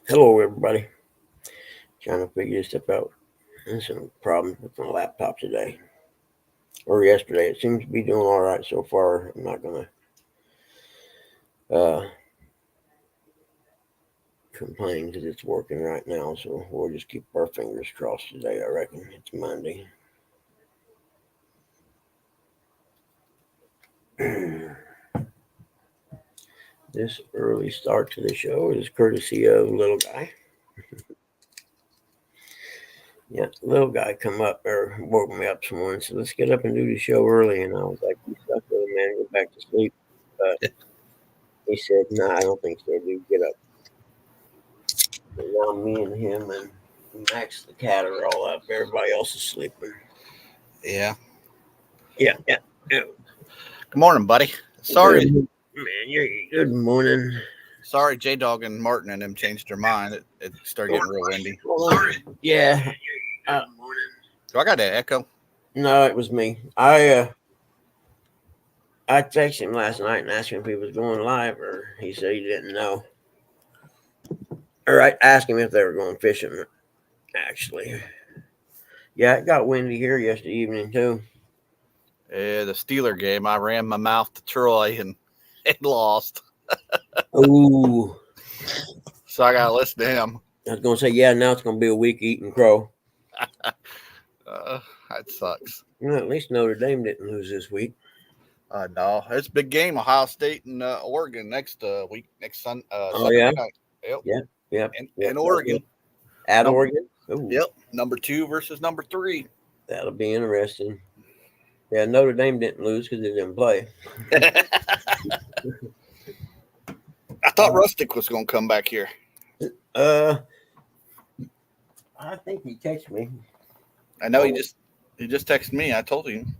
Hello, everybody. Trying to figure this stuff out. There's some problems with my laptop today or yesterday. It seems to be doing all right so far. I'm not gonna uh, complain because it's working right now. So we'll just keep our fingers crossed today. I reckon it's Monday. This early start to the show is courtesy of little guy. Yeah, little guy come up or woke me up this morning. So let's get up and do the show early. And I was like, "You stuck with it, man. Go back to sleep." But he said, "No, I don't think so, dude. Get up." And now me and him and Max the cat are all up. Everybody else is sleeping. Yeah. Yeah. Good morning, buddy. Good, Sorry, man. Good morning. sorry, J Dog and Martin and them changed their mind. It started getting real windy. Sorry. Yeah. Do I got an echo? No, it was me. I texted him last night and asked him if he was going live, or he said he didn't know. Or I asked him if they were going fishing. Actually, yeah, it got windy here yesterday evening too. Yeah, the Steeler game. I ran my mouth to Troy and it lost. Ooh, So I got to listen to him. I was gonna say, yeah. Now it's gonna be a week eating crow. That sucks. At least Notre Dame didn't lose this week. No, it's a big game. Ohio State and Oregon next week, next Oh yeah, Saturday night. Yep. yeah. In Oregon. At Number, Oregon. Ooh, yep. Number 2 versus number 3. that'll be interesting. Yeah, Notre Dame didn't lose because they didn't play. I thought Rustic was going to come back here. Uh, I think he texted me. I know he just texted me. I told him.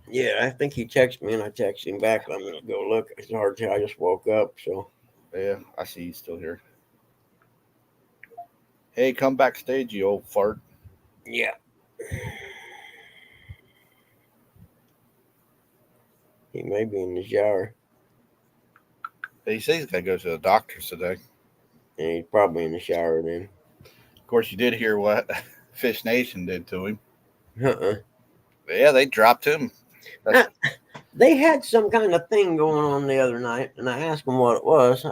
Yeah, I think he texted me and I texted him back. I'm gonna go look. It's hard to tell. I just woke up, so Yeah, I see he's still here. Hey, come backstage, you old fart. yeah. He may be in the shower, He says he's got to go to the doctor's today. and he's probably in the shower then. Of course, you did hear what Fish Nation did to him. Uh-uh. Yeah, they dropped him. They had some kind of thing going on the other night, and I asked him what it was.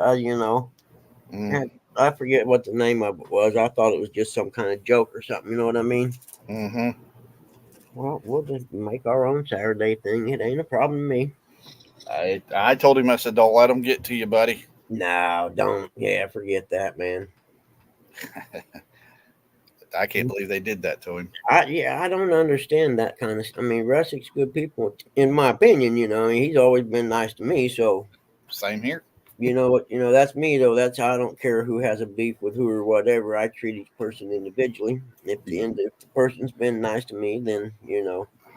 I forget what the name of it was. I thought it was just some kind of joke or something. You know what I mean? Mm-hmm. Well, we'll just make our own Saturday thing. It ain't a problem to me. I told him, I said, don't let them get to you, buddy. No, don't. Yeah, forget that, man. I can't believe they did that to him. I don't understand that kind of. I mean, Russick's good people, in my opinion. He's always been nice to me. So, Same here. you know what? That's me though. That's how I don't care who has a beef with who or whatever. I treat each person individually. If the person's been nice to me, then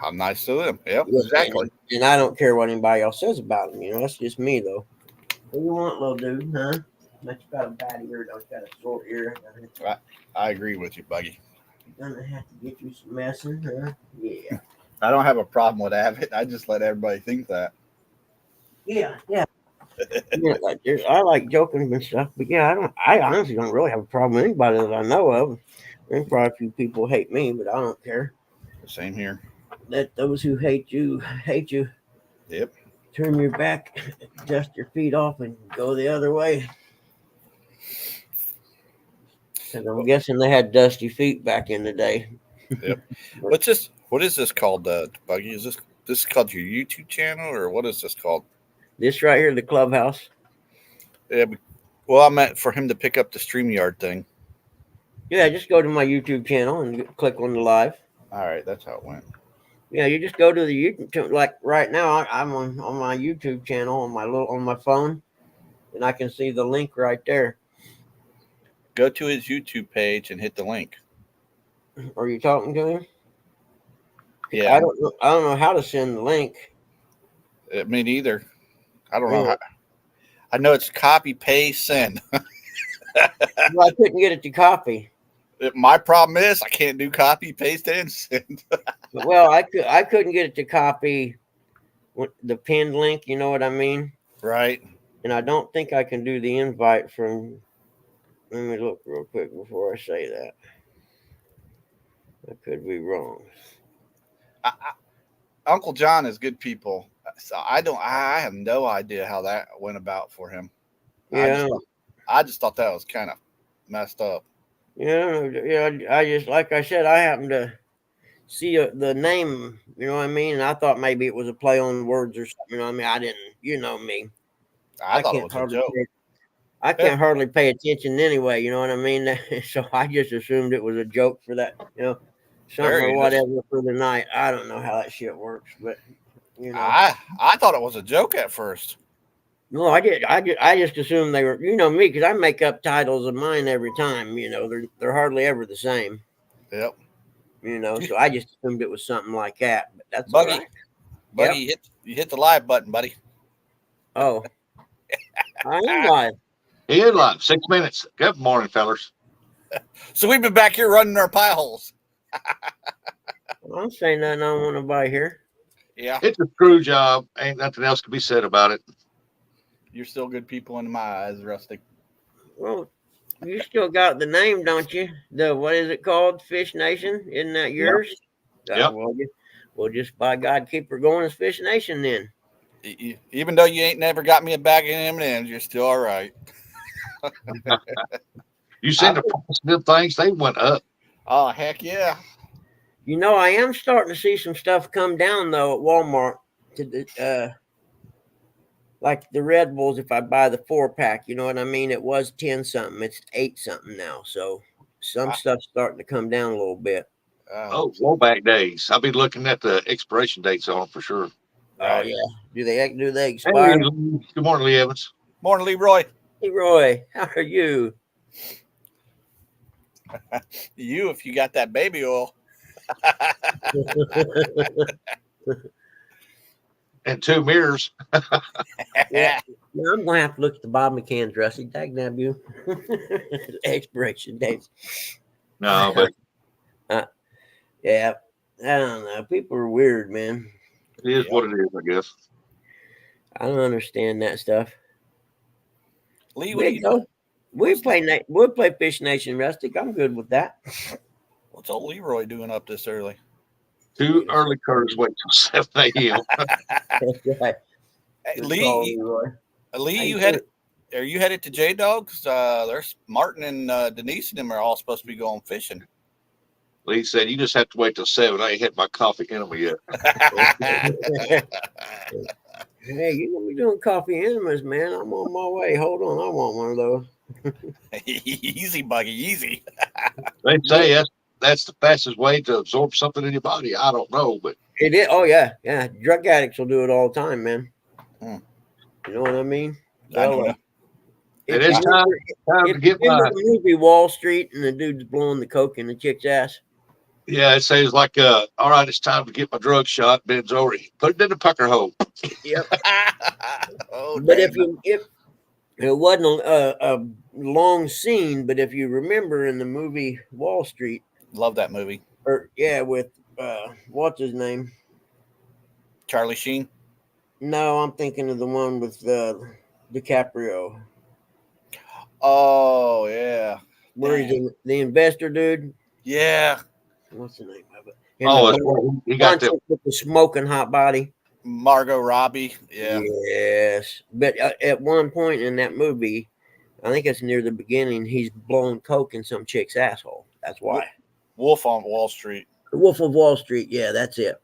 I'm nice to them. Yep, yeah, exactly. and I don't care what anybody else says about them. That's just me though. What do you want, little dude? Huh? But you got a bad ear, don't you? Got a sore ear. I agree with you, Buggy. Gonna have to get you some medicine, huh? Yeah. I don't have a problem with having it. I just let everybody think that. Yeah. Yeah, I like joking and stuff, but yeah, I honestly don't really have a problem with anybody that I know of. There's probably a few people hate me, but I don't care. Same here. Let those who hate you hate you. Yep. Turn your back, dust your feet off, and go the other way. Because I'm guessing they had dusty feet back in the day. Yep. What's this? What is this called, Buggy? Is this called your YouTube channel, or what is this called? This right here, the clubhouse. Yeah. Well, I meant for him to pick up the StreamYard thing. Yeah, just go to my YouTube channel and click on the live. All right, that's how it went. Yeah, you just go to the YouTube. Like right now, I'm on my YouTube channel on my phone, and I can see the link right there. Go to his YouTube page and hit the link. Are you talking to him? Yeah. I don't know how to send the link. Me neither. I don't know how. I know it's copy, paste, send. Well, I couldn't get it to copy. My problem is I can't do copy, paste, and send. Well, I couldn't get it to copy the pinned link. You know what I mean? Right. And I don't think I can do the invite from Let me look real quick before I say that. I could be wrong. Uncle John is good people. So I have no idea how that went about for him. Yeah, I just thought that was kind of messed up. yeah. I just, like I said, I happened to see the name. You know what I mean? And I thought maybe it was a play on words or something. You know what I mean? I didn't. You know me. I I thought it can't was a hardly. joke. I can't hardly pay attention anyway. You know what I mean? So I just assumed it was a joke for that. Something There or he is. whatever for the night. I don't know how that shit works, but you know. I thought it was a joke at first. No, I did. I just assumed they were. You know me, because I make up titles of mine every time. They're hardly ever the same. Yep. So I just assumed it was something like that. But that's all Buggy, right. Buggy, Yep. you hit the live button, buddy. Oh, I am live. He is live. 6 minutes. Good morning, fellas. So we've been back here running our pie holes. I don't say nothing. I don't want nobody here. Yeah, It's a screw job. Ain't nothing else can be said about it. you're still good people in my eyes, Rustic. Well, you still got the name, don't you? What is it called? Fish Nation? Isn't that Yep. yours? Yep. Well, just by God, keep her going as Fish Nation then. Even though you ain't never got me a bag of M&Ms, you're still all right. You seen the price of them things? They went up. Oh, heck yeah. I am starting to see some stuff come down though at Walmart to the like the Red Bulls. If I buy the 4-pack, you know what I mean. It was 10 something. It's 8 something now. So some stuff's starting to come down a little bit. Oh, rollback days. I'll be looking at the expiration dates on them for sure. Right. Oh yeah. Do they Hey, expire? good morning, Lee Evans. Morning, Leroy. Hey Roy, how are you? You, if you got that baby oil. And 2 mirrors. Yeah. Now I'm gonna have to look at the bottom of cans, Rusty. Dagnab you. Expiration dates. No, but Yeah. I don't know. People are weird, man. it is what it is, I guess. I don't understand that stuff. Lee, what are you doing? We'll play Fish Nation, Rustic. I'm good with that. What's old Leroy doing up this early? Too early, Curtis. Wait till 7 a.m. That's right. Hey, Lee, are you headed to J Dogs? There's Martin and Denise and them are all supposed to be going fishing. Lee said, "You just have to wait till 7. I ain't had my coffee enema yet." Hey, you're gonna be doing coffee enemas, man. I'm on my way. Hold on, I want one of those. Easy, Buggy, easy. They say that's the fastest way to absorb something in your body. I don't know, but It is. Oh yeah. Drug addicts will do it all the time, man. Hmm. You know what I mean? I don't know. it is time to get my. The movie Wall Street and the dude's blowing the coke in the chick's ass. Yeah, it says like, all right, it's time to get my drug shot. Bends over, put it in the pucker hole. Yep. Oh, but if it wasn't a long scene, but if you remember in the movie Wall Street, love that movie. With what's his name? Charlie Sheen. No, I'm thinking of the one with DiCaprio. Oh yeah, where he's the investor dude. Yeah. What's the name of it? He got with the smoking hot body. Margot Robbie. Yeah. Yes, but at one point in that movie, I think it's near the beginning, he's blowing coke in some chick's asshole. That's why. Wolf on Wall Street. The Wolf of Wall Street. Yeah, that's it.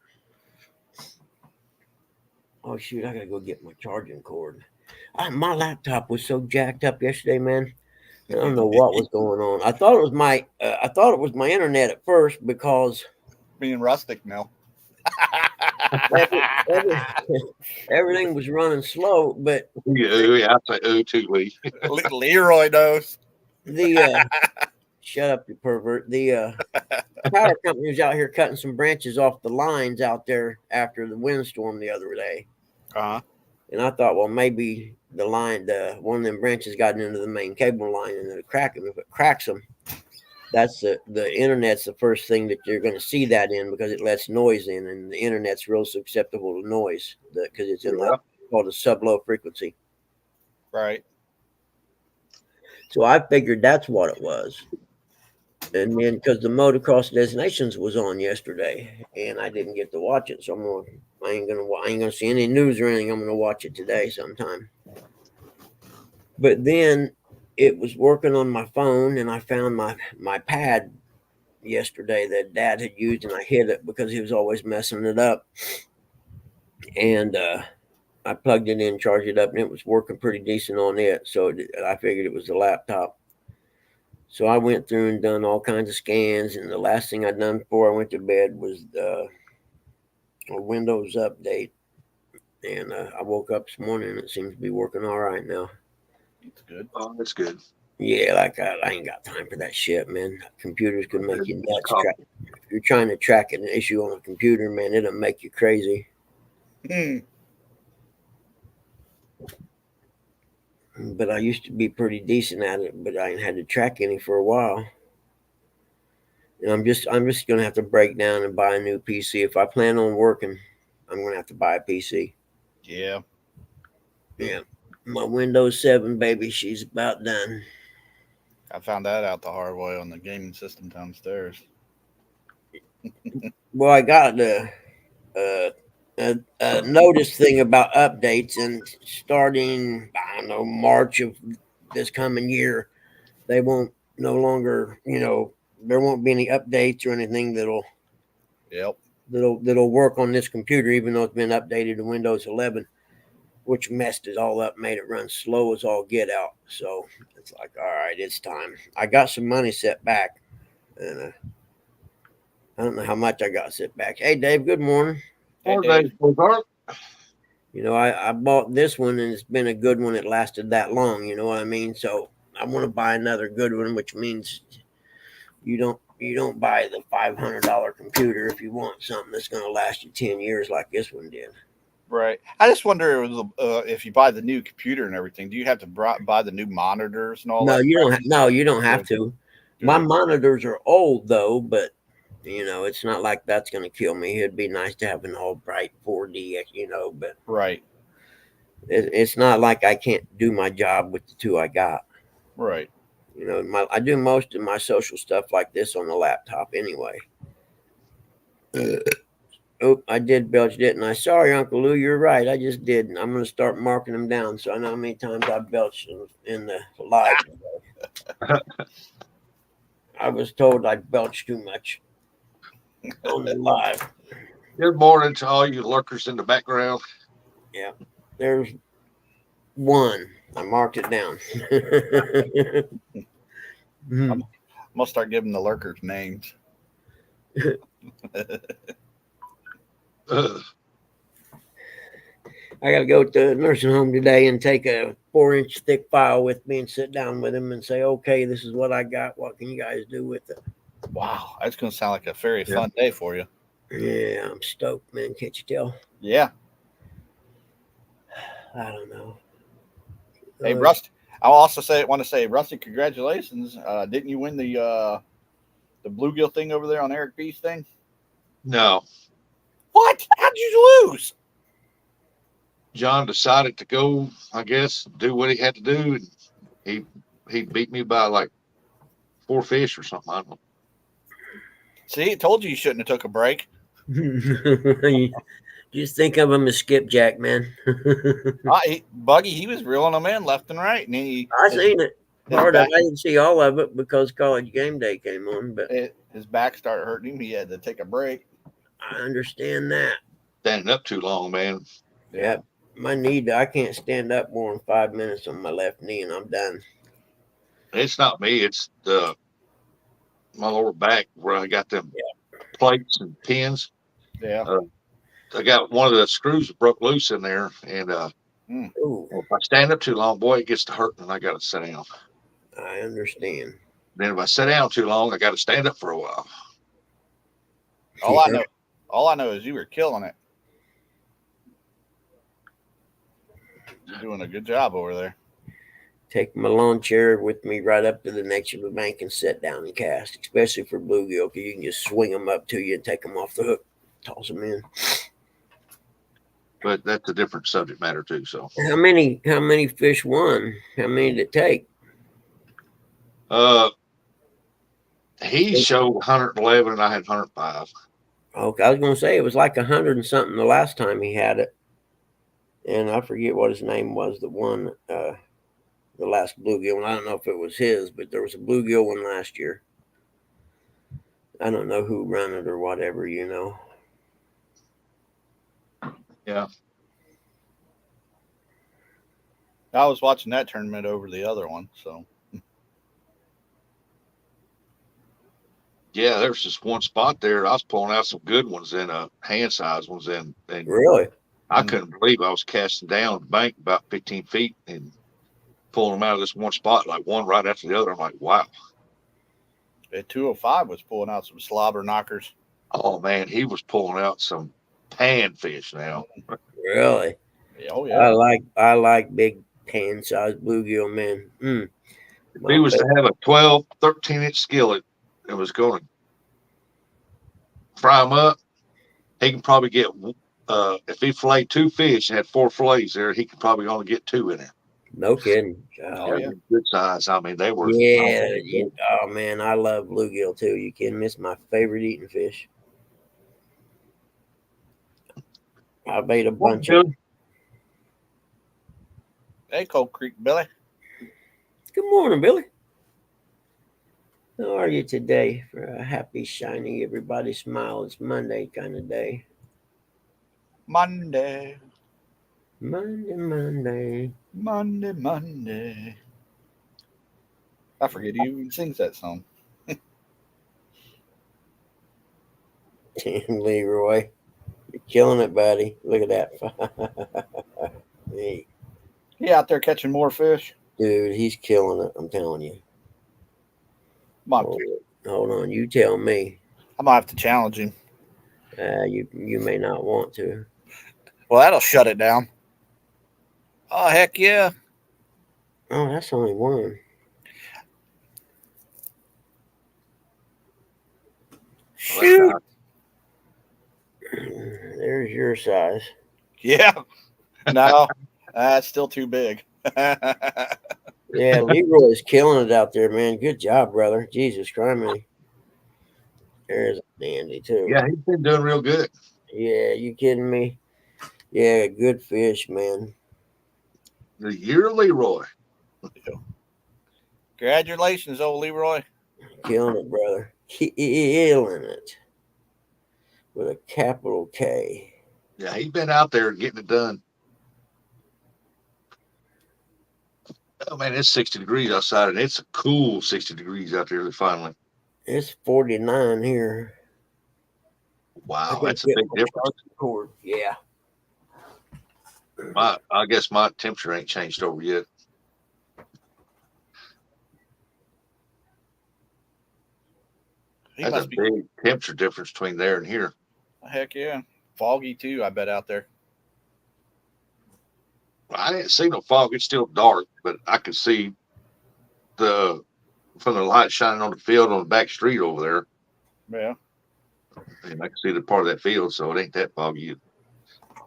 Oh shoot! I gotta go get my charging cord. My laptop was so jacked up yesterday, man. I don't know what was going on. I thought it was my internet at first because being rustic now. Everything was running slow, but I say too, Lee. Leroy knows. Shut up, you pervert. The power company was out here cutting some branches off the lines out there after the windstorm the other day. And I thought, well, maybe one of them branches got into the main cable line and it'll crack them. If it cracks them, that's the internet's the first thing that you're going to see that in, because it lets noise in, and the internet's real susceptible to noise because it's in called a sub-low frequency. Right. So I figured that's what it was. And then because the Motocross Destinations was on yesterday, and I didn't get to watch it, so I ain't gonna see any news or anything. I'm gonna watch it today sometime. But then it was working on my phone, and I found my pad yesterday that Dad had used, and I hid it because he was always messing it up. And I plugged it in, charged it up, and it was working pretty decent on it. So I figured it was the laptop. So I went through and done all kinds of scans, and the last thing I'd done before I went to bed was a Windows update. And I woke up this morning, and it seems to be working all right now. That's good. Oh, that's good. Yeah, like I ain't got time for that shit, man. Computers could make you nuts. If you're trying to track an issue on a computer, man, it'll make you crazy. But I used to be pretty decent at it, but I ain't had to track any for a while. And I'm just gonna have to break down and buy a new PC. If I plan on working, I'm gonna have to buy a PC. Yeah. Yeah. My Windows 7 baby, she's about done. I found that out the hard way on the gaming system downstairs. Well, I got a notice thing about updates, and starting, I don't know, March of this coming year, they won't no longer, there won't be any updates or anything Yep. that'll work on this computer, even though it's been updated to Windows 11, which messed it all up, made it run slow as all get out. So it's like, all right, it's time. I got some money set back, and I don't know how much I got set back. Hey, Dave, good morning. Hey, Dave. I bought this one, and it's been a good one. It lasted that long. You know what I mean? So I want to buy another good one, which means you don't buy the $500 computer if you want something that's going to last you 10 years like this one did. Right. I just wonder if you buy the new computer and everything, do you have to buy the new monitors and all No, that? you don't have to. My monitors are old though, but it's not like that's going to kill me. It'd be nice to have an all bright 4D, but Right. it's not like I can't do my job with the two I got. Right. I do most of my social stuff like this on the laptop anyway. Oh, I did belch, didn't I? Sorry, Uncle Lou, you're right. I just did. I'm going to start marking them down so I know how many times I belched in the live. I was told I belched too much on the live. Good morning to all you lurkers in the background. Yeah, there's one. I marked it down. I'm gonna start giving the lurkers names. I got to go to the nursing home today and take a 4-inch thick file with me and sit down with them and say, okay, this is what I got. What can you guys do with it? Wow, that's gonna sound like a very fun day for you. Yeah, I'm stoked, man. Can't you tell? Yeah. I don't know. Hey, Rusty. I'll also want to say, Rusty, congratulations. Didn't you win the bluegill thing over there on Eric B's thing? No. What? How'd you lose? John decided to go, I guess, do what he had to do, and he beat me by like 4 fish or something. I don't know. See, I told you shouldn't have took a break. Just think of him as skipjack, man. Buggy, he was reeling them in left and right, and I seen it. I didn't see all of it because College Game Day came on, but his back started hurting him. He had to take a break. I understand that. Standing up too long, man. Yeah, my knee. I can't stand up more than 5 minutes on my left knee, and I'm done. It's not me. It's my lower back where I got them plates and pins. Yeah. I got one of the screws broke loose in there, and if I stand up too long, boy, it gets to hurting, and I got to sit down. I understand. Then if I sit down too long, I got to stand up for a while. All I know is you were killing it. You're doing a good job over there. Take my lawn chair with me right up to the next of the bank and sit down and cast, especially for bluegill, because you can just swing them up to you and take them off the hook, toss them in. But that's a different subject matter too. So how many fish won? How many did it take? He showed 111 and I had 105. Okay, I was going to say it was like 100 and something the last time he had it, and I forget what his name was. The one, the last bluegill one. I don't know if it was his, but there was a bluegill one last year. I don't know who ran it or whatever, you know. Yeah. I was watching that tournament over the other one, so. Yeah, there's just one spot there. I was pulling out some good ones and hand size ones, and Really? I couldn't believe I was casting down the bank about 15 feet and pulling them out of this one spot, like one right after the other. I'm like, wow. At 205 was pulling out some slobber knockers. Oh man, he was pulling out some panfish now. Really? Oh yeah. I like big pan sized bluegill, man. If he was to have a 12, 13-inch skillet and was going to fry them up, he can probably get, if he filleted 2 fish and had 4 fillets there, he could probably only get 2 in it. No kidding. Oh, yeah. Good size. I mean, they were. Yeah. Oh, man, I love bluegill too. You kidding me? It's my favorite eating fish. I've ate a bunch of them. Hey, Cold Creek Billy. Good morning, Billy. How are you today? For a happy, shiny, everybody smile. It's Monday kind of day. Monday. Monday. I forget who even sings that song. Leroy, you're killing it, buddy. Look at that. Hey, He out there catching more fish. dude, he's killing it. I'm telling you. Hold on. You tell me. I might have to challenge him. You may not want to. Well, that'll shut it down. Oh, heck yeah. Oh, that's only one. Shoot. There's your size. Yeah. No, that's still too big. Yeah, Leroy's killing it out there, man. Good job, brother. Jesus Christ. There's a dandy, too. Yeah, he's been doing real good. Yeah, you kidding me? Yeah, good fish, man. The year Leroy. Congratulations, old Leroy. Killing it, brother. Killing it. With a capital K. Yeah, he's been out there getting it done. Oh, man, it's 60 degrees outside, and it's a cool 60 degrees out there finally. It's 49 here. Wow, that's a big difference. Yeah. I guess my temperature ain't changed over yet. That's a big temperature difference between there and here. Heck yeah. Foggy too, I bet, out there. I didn't see no fog. It's still dark, but I could see from the light shining on the field on the back street over there. Yeah. And I can see the part of that field, so it ain't that foggy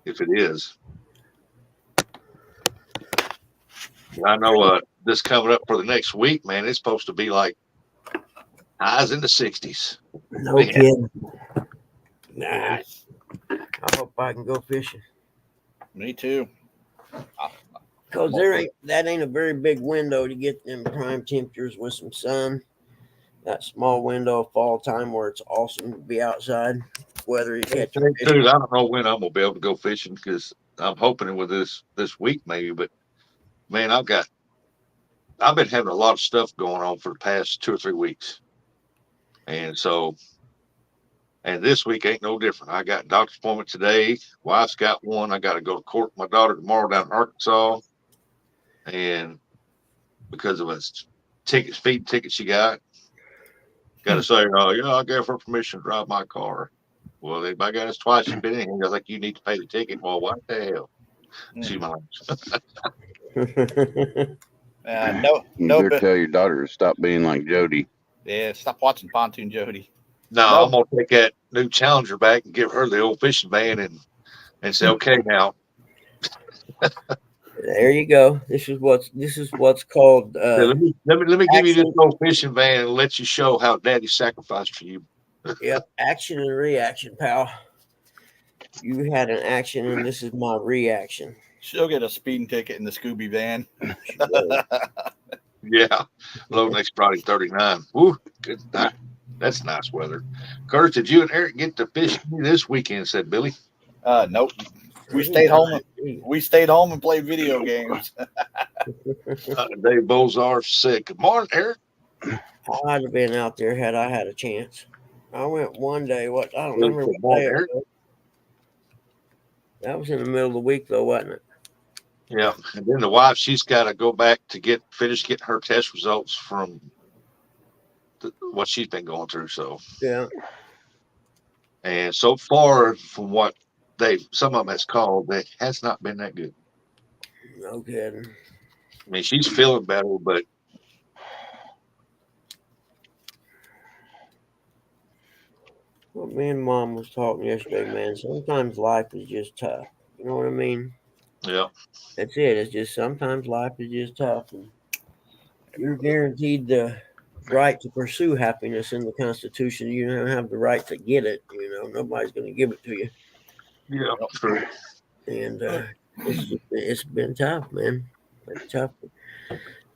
if it is. I know this coming up for the next week, man, it's supposed to be like highs in the 60s. No kidding. Nice. I hope I can go fishing. Me too. Because that ain't a very big window to get them prime temperatures with some sun. That small window of fall time where it's awesome to be outside. Whether you catch Dude, I don't know when I'm gonna be able to go fishing because I'm hoping with this week maybe. But man, I've been having a lot of stuff going on for the past 2 or 3 weeks, and this week ain't no different. I got a doctor's appointment today. Wife's got one. I got to go to court with my daughter tomorrow down in Arkansas, and because of a speeding ticket she got to say, yeah, I gave her permission to drive my car. Well, if I got us twice, you've been in here. I think you need to pay the ticket. Well, what the hell? She's my You better tell your daughter to stop being like Jody. Yeah, stop watching Pontoon Jody. No, I'm gonna take that new Challenger back and give her the old fishing van and say, okay, now. There you go. This is what's called Let me give you this action. old fishing van and let you show how Daddy sacrificed for you. Yep, action and reaction, pal. You had an action, and this is my reaction. She'll get a speeding ticket in the Scooby van. Yeah, low next Friday 39. Woo, good night. That's nice weather. Curtis, did you and Eric get to fish this weekend? Said Billy. Nope. We stayed home. We stayed home and played video games. Dave Bozar said, "Good morning, Eric." I'd have been out there had I had a chance. I went one day. What I don't remember Good what day morning, it Eric. was. That was in the middle of the week, though, wasn't it? Yeah, and then the wife, she's got to go back to finish getting her test results from what she's been going through. So Yeah. and so far, from what some of them has called, that has not been that good. No kidding. I mean, she's feeling better, but Well, me and Mom was talking yesterday, man. Sometimes life is just tough. You know what I mean? yeah, That's it. It's just sometimes life is just tough, and you're guaranteed the right to pursue happiness in the Constitution. You don't have the right to get it. You know, nobody's going to give it to you. yeah, true. And it's been tough, man. Been tough.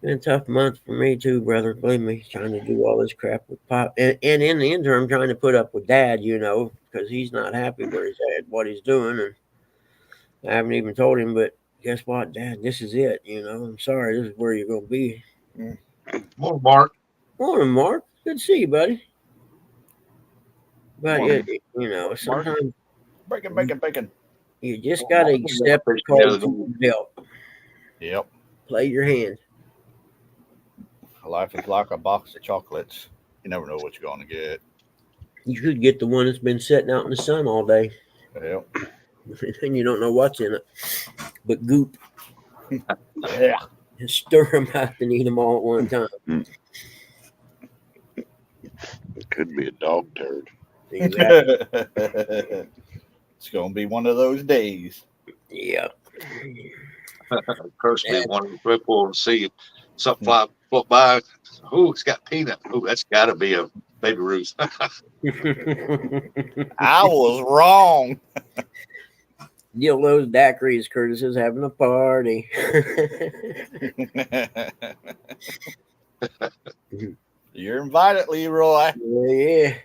Been a tough month for me too, brother. Believe me, trying to do all this crap with Pop, and in the interim, trying to put up with Dad. You know, because he's not happy where he's at, what he's doing, and I haven't even told him. But guess what, Dad? This is it. You know, I'm sorry. This is where you're gonna be. Morning, Mark. Morning, Mark. Good to see you, buddy. But Morning. you know, sometimes Bacon. you just gotta accept the cards you dealt. Yep. Play your hand. Life is like a box of chocolates. You never know what you're going to get. You could get the one that's been sitting out in the sun all day, Yep. and you don't know what's in it, but goop. Yeah. Just stir them out and eat them all at one time. It could be a dog turd. Exactly. It's going to be one of those days. Yeah. Curse me one of the ripple and see something fly by. Oh, it's got peanut. Oh, that's got to be a Baby Ruth. I was wrong. Deal those daiquiris. Curtis is having a party. You're invited, Leroy. Yeah.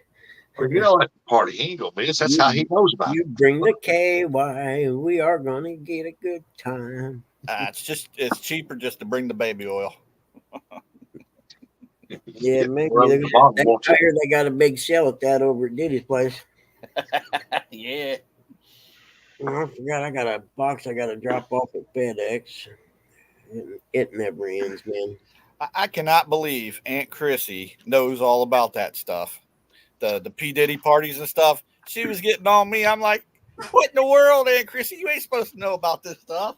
Well, you know, at the party, he ain't gonna miss. That's how he knows about You it. bring the KY. We are gonna get a good time. It's cheaper just to bring the baby oil. Yeah, maybe I hear they got a big sale at that over at Diddy's place. Yeah. Oh, I forgot I got a box I got to drop off at FedEx. It never ends, man. I cannot believe Aunt Chrissy knows all about that stuff. The P. Diddy parties and stuff. She was getting on me. I'm like, what in the world, Aunt Chrissy? You ain't supposed to know about this stuff.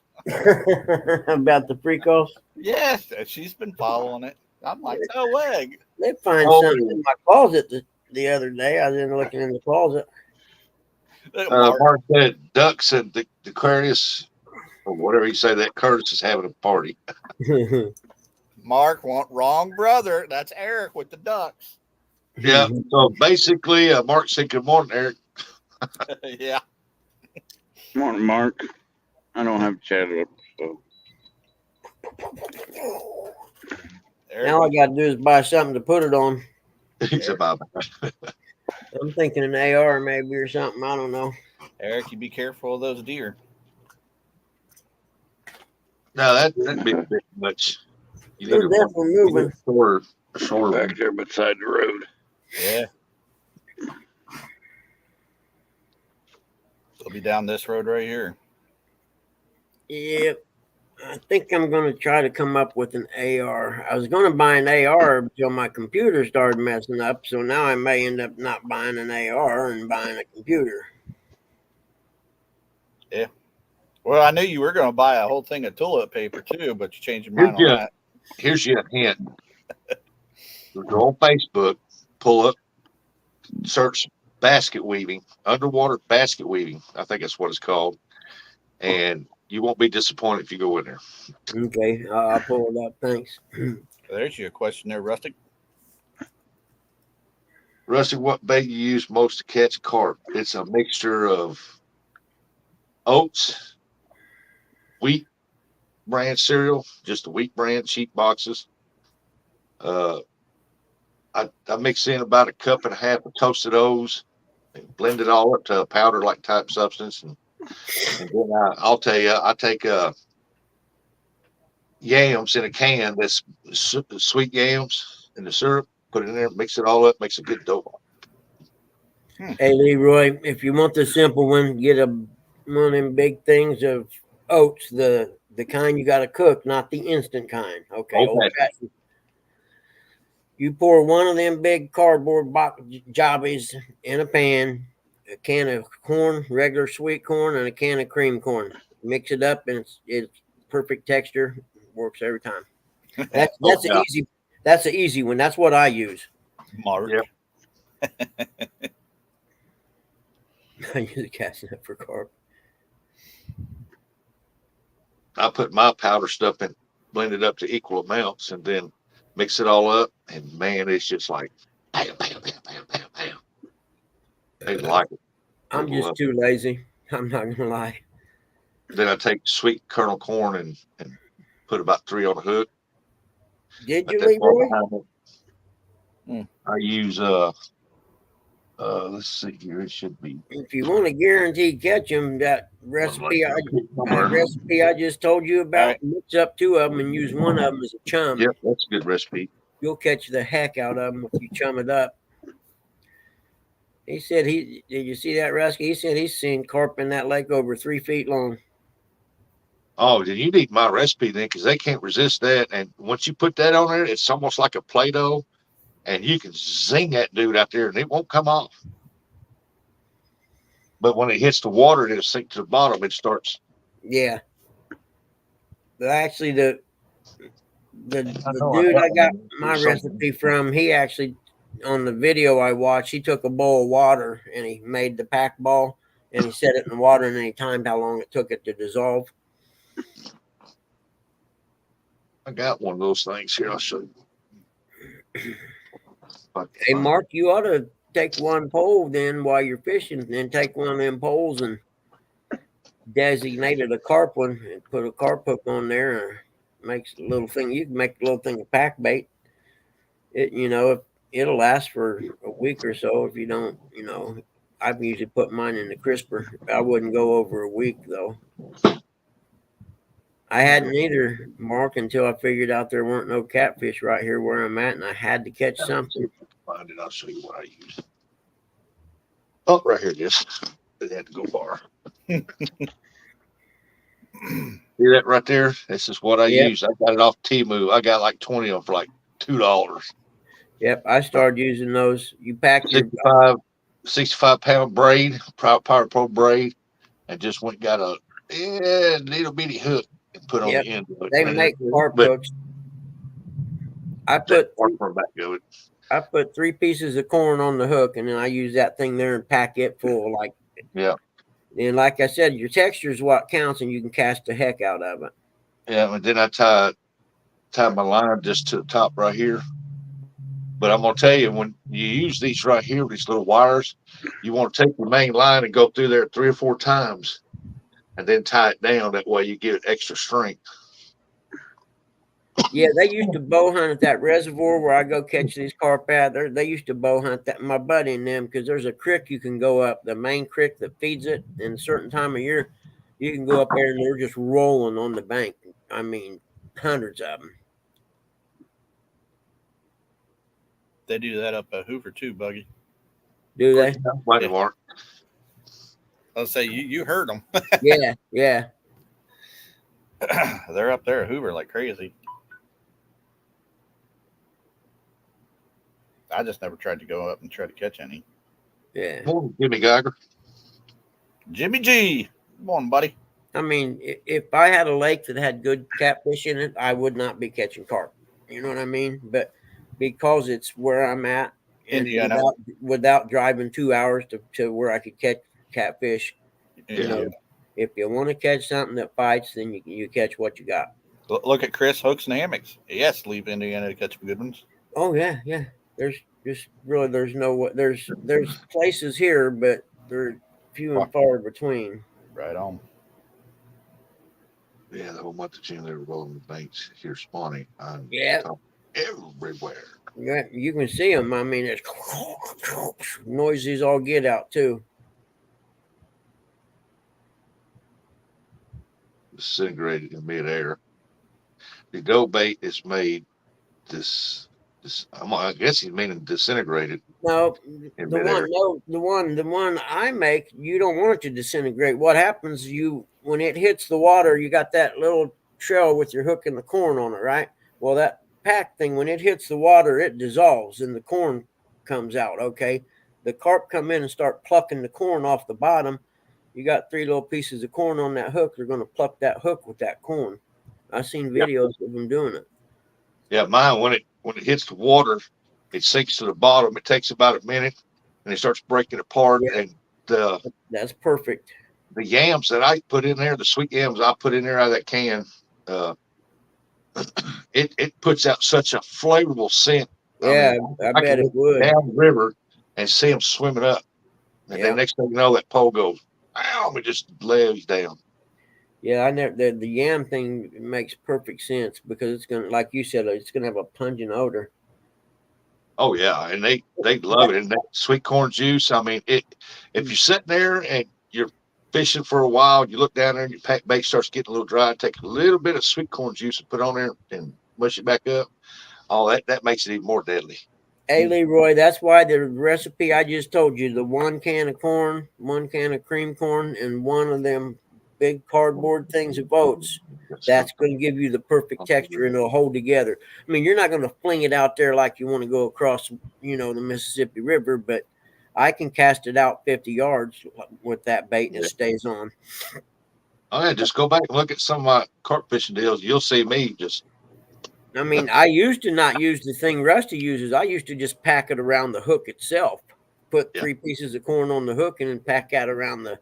About the freak offs? Yes, she's been following it. I'm like, no way. They find something in my closet the other day. I was in looking in the closet. Mark said Ducks and the Aquarius, or whatever you say, that Curtis is having a party. Mark, wrong brother. That's Eric with the Ducks. Yeah. So basically, Mark said, "Good morning, Eric." Yeah. Good morning, Mark. I don't have a chat up, so. Now all I got to do is buy something to put it on. He's about. I'm thinking an AR maybe or something. I don't know. Eric, you be careful of those deer. No, that'd be a bit much. They're definitely moving. Shorter Back there beside the road. Yeah. They'll be down this road right here. Yep. I think I'm going to try to come up with an AR. I was going to buy an AR until my computer started messing up, so now I may end up not buying an AR and buying a computer. Yeah. Well, I knew you were going to buy a whole thing of toilet paper too, but you changed your mind on that. Here's your hint. Go on Facebook, pull up, search basket weaving, underwater basket weaving. I think that's what it's called. And you won't be disappointed if you go in there. Okay, I'll pull it up. Thanks. There's your question there, Rustic. Rusty, what bait you use most to catch carp? It's a mixture of oats, wheat brand cereal, just the wheat brand, cheap boxes. Uh, I mix in about a cup and a half of toasted O's and blend it all up to a powder like type substance. And then I'll tell you, I take yams in a can that's sweet yams in the syrup, put it in there, mix it all up, makes a good dough. Hey, Leroy, if you want the simple one, get one of them big things of oats, the kind you got to cook, not the instant kind. Okay, old-fashioned. You pour one of them big cardboard box jobbies in a pan, a can of corn, regular sweet corn, and a can of cream corn. Mix it up, and it's perfect texture. Works every time. That's an easy. That's an easy one. That's what I use. Mark. Yep. I use a casting net for carp. I put my powder stuff in, blend it up to equal amounts, and then mix it all up. And man, it's just like bam, bam, bam, bam, bam, bam. They like it. I'm just too lazy. I'm not gonna lie. Then I take sweet kernel corn and put about 3 on the hook. Did you, Leroy? I use let's see here. It should be. If you want to guarantee catch them, that recipe I just told you about, right. Mix up 2 of them and use one of them as a chum. Yep, that's a good recipe. You'll catch the heck out of them if you chum it up. He said did you see that recipe? He said he's seen carp in that lake over 3 feet long. Oh, then you need my recipe then, because they can't resist that. And once you put that on there, it's almost like a Play-Doh, and you can zing that dude out there, and it won't come off. But when it hits the water and it'll sink to the bottom, it starts. Yeah. But actually, the dude I got my recipe from, he actually, on the video I watched, he took a bowl of water and he made the pack ball and he set it in the water and then he timed how long it took it to dissolve. I got one of those things here. I'll show you. Hey, Mark, you ought to take one pole then while you're fishing, and then take one of them poles and designate it a carp one and put a carp hook on there. And makes a little thing. You can make a little thing of pack bait. It'll last for a week or so if you don't. I usually put mine in the crisper. I wouldn't go over a week though. I hadn't either, Mark, until I figured out there weren't no catfish right here where I'm at, and I had to catch something. Find it. I'll show you what I use. Oh, right here it is. It had to go far. See that right there? This is what I use. I got it off Temu. I got like 20 of them for like $2. Yep, I started using those. You pack 65-pound braid, Power Pro braid, and just went and got a little bitty hook and put on the end of it. They make carp hooks. I put 3 pieces of corn on the hook, and then I use that thing there and pack it full. And like I said, your texture is what counts, and you can cast the heck out of it. Yeah, and then I tie my line just to the top right here. But I'm gonna tell you, when you use these right here, these little wires, you want to take the main line and go through there 3 or 4 times, and then tie it down. That way, you get extra strength. Yeah, they used to bow hunt at that reservoir where I go catch these carp at. They used to bow hunt that, my buddy and them, because there's a creek you can go up, the main creek that feeds it. In a certain time of year, you can go up there and they're just rolling on the bank. I mean, hundreds of them. They do that up at Hoover too, Buggy. Do they? Yeah. I'll say you heard them. Yeah. They're up there at Hoover like crazy. I just never tried to go up and try to catch any. Yeah. Morning, Jimmy Geiger. Jimmy G. Good morning, buddy. I mean, if I had a lake that had good catfish in it, I would not be catching carp. You know what I mean? But because it's where I'm at, and without driving 2 hours to where I could catch catfish, If you want to catch something that fights, then you catch what you got. Look at Chris hooks and hammocks. He has to leave Indiana to catch good ones. Oh yeah, yeah. There's just really there's places here, but they're few and far between. Right on. Yeah, the whole month of June they were rolling the banks here spawning on Yeah. top everywhere. Yeah, you can see them. I mean, it's noises all get out too. Disintegrated in midair. The dough bait is made I guess he's meaning disintegrated No, in the one, midair. no, the one I make, you don't want it to disintegrate. What happens? When it hits the water, you got that little shell with your hook and the corn on it, right? Well, that pack thing, when it hits the water, it dissolves and the corn comes out. Okay, the carp come in and start plucking the corn off the bottom. You got 3 little pieces of corn on that hook. They're going to pluck that hook with that corn. I've seen videos of them doing it. Yeah, mine when it hits the water, it sinks to the bottom. It takes about a minute, and it starts breaking apart. Yeah. And That's perfect. the yams that I put in there, the sweet yams I put in there out of that can, it puts out such a flavorful scent. Yeah, I I bet can it look would. down the river and see them swimming up, and Yeah. then next thing you know, that pole goes, "Ow!" It just lays down. Yeah, I never the yam thing makes perfect sense because it's gonna, like you said, it's gonna have a pungent odor. Oh yeah, and they love it. And that sweet corn juice. I mean, if you're sitting there and you're fishing for a while, you look down there and your pack bait starts getting a little dry, take a little bit of sweet corn juice and put on there and mush it back up. Oh, that makes it even more deadly. Hey Leroy, that's why the recipe I just told you, the 1 can of corn, 1 can of cream corn, and 1 of them big cardboard things of oats. That's going to give you the perfect texture and it'll hold together. I mean, you're not going to fling it out there like you want to go across, the Mississippi River, but I can cast it out 50 yards with that bait and it stays on. Oh yeah, just go back and look at some of my carp fishing deals. You'll see me just. I mean, I used to not use the thing Rusty uses. I used to just pack it around the hook itself. Put 3 pieces of corn on the hook and then pack that around the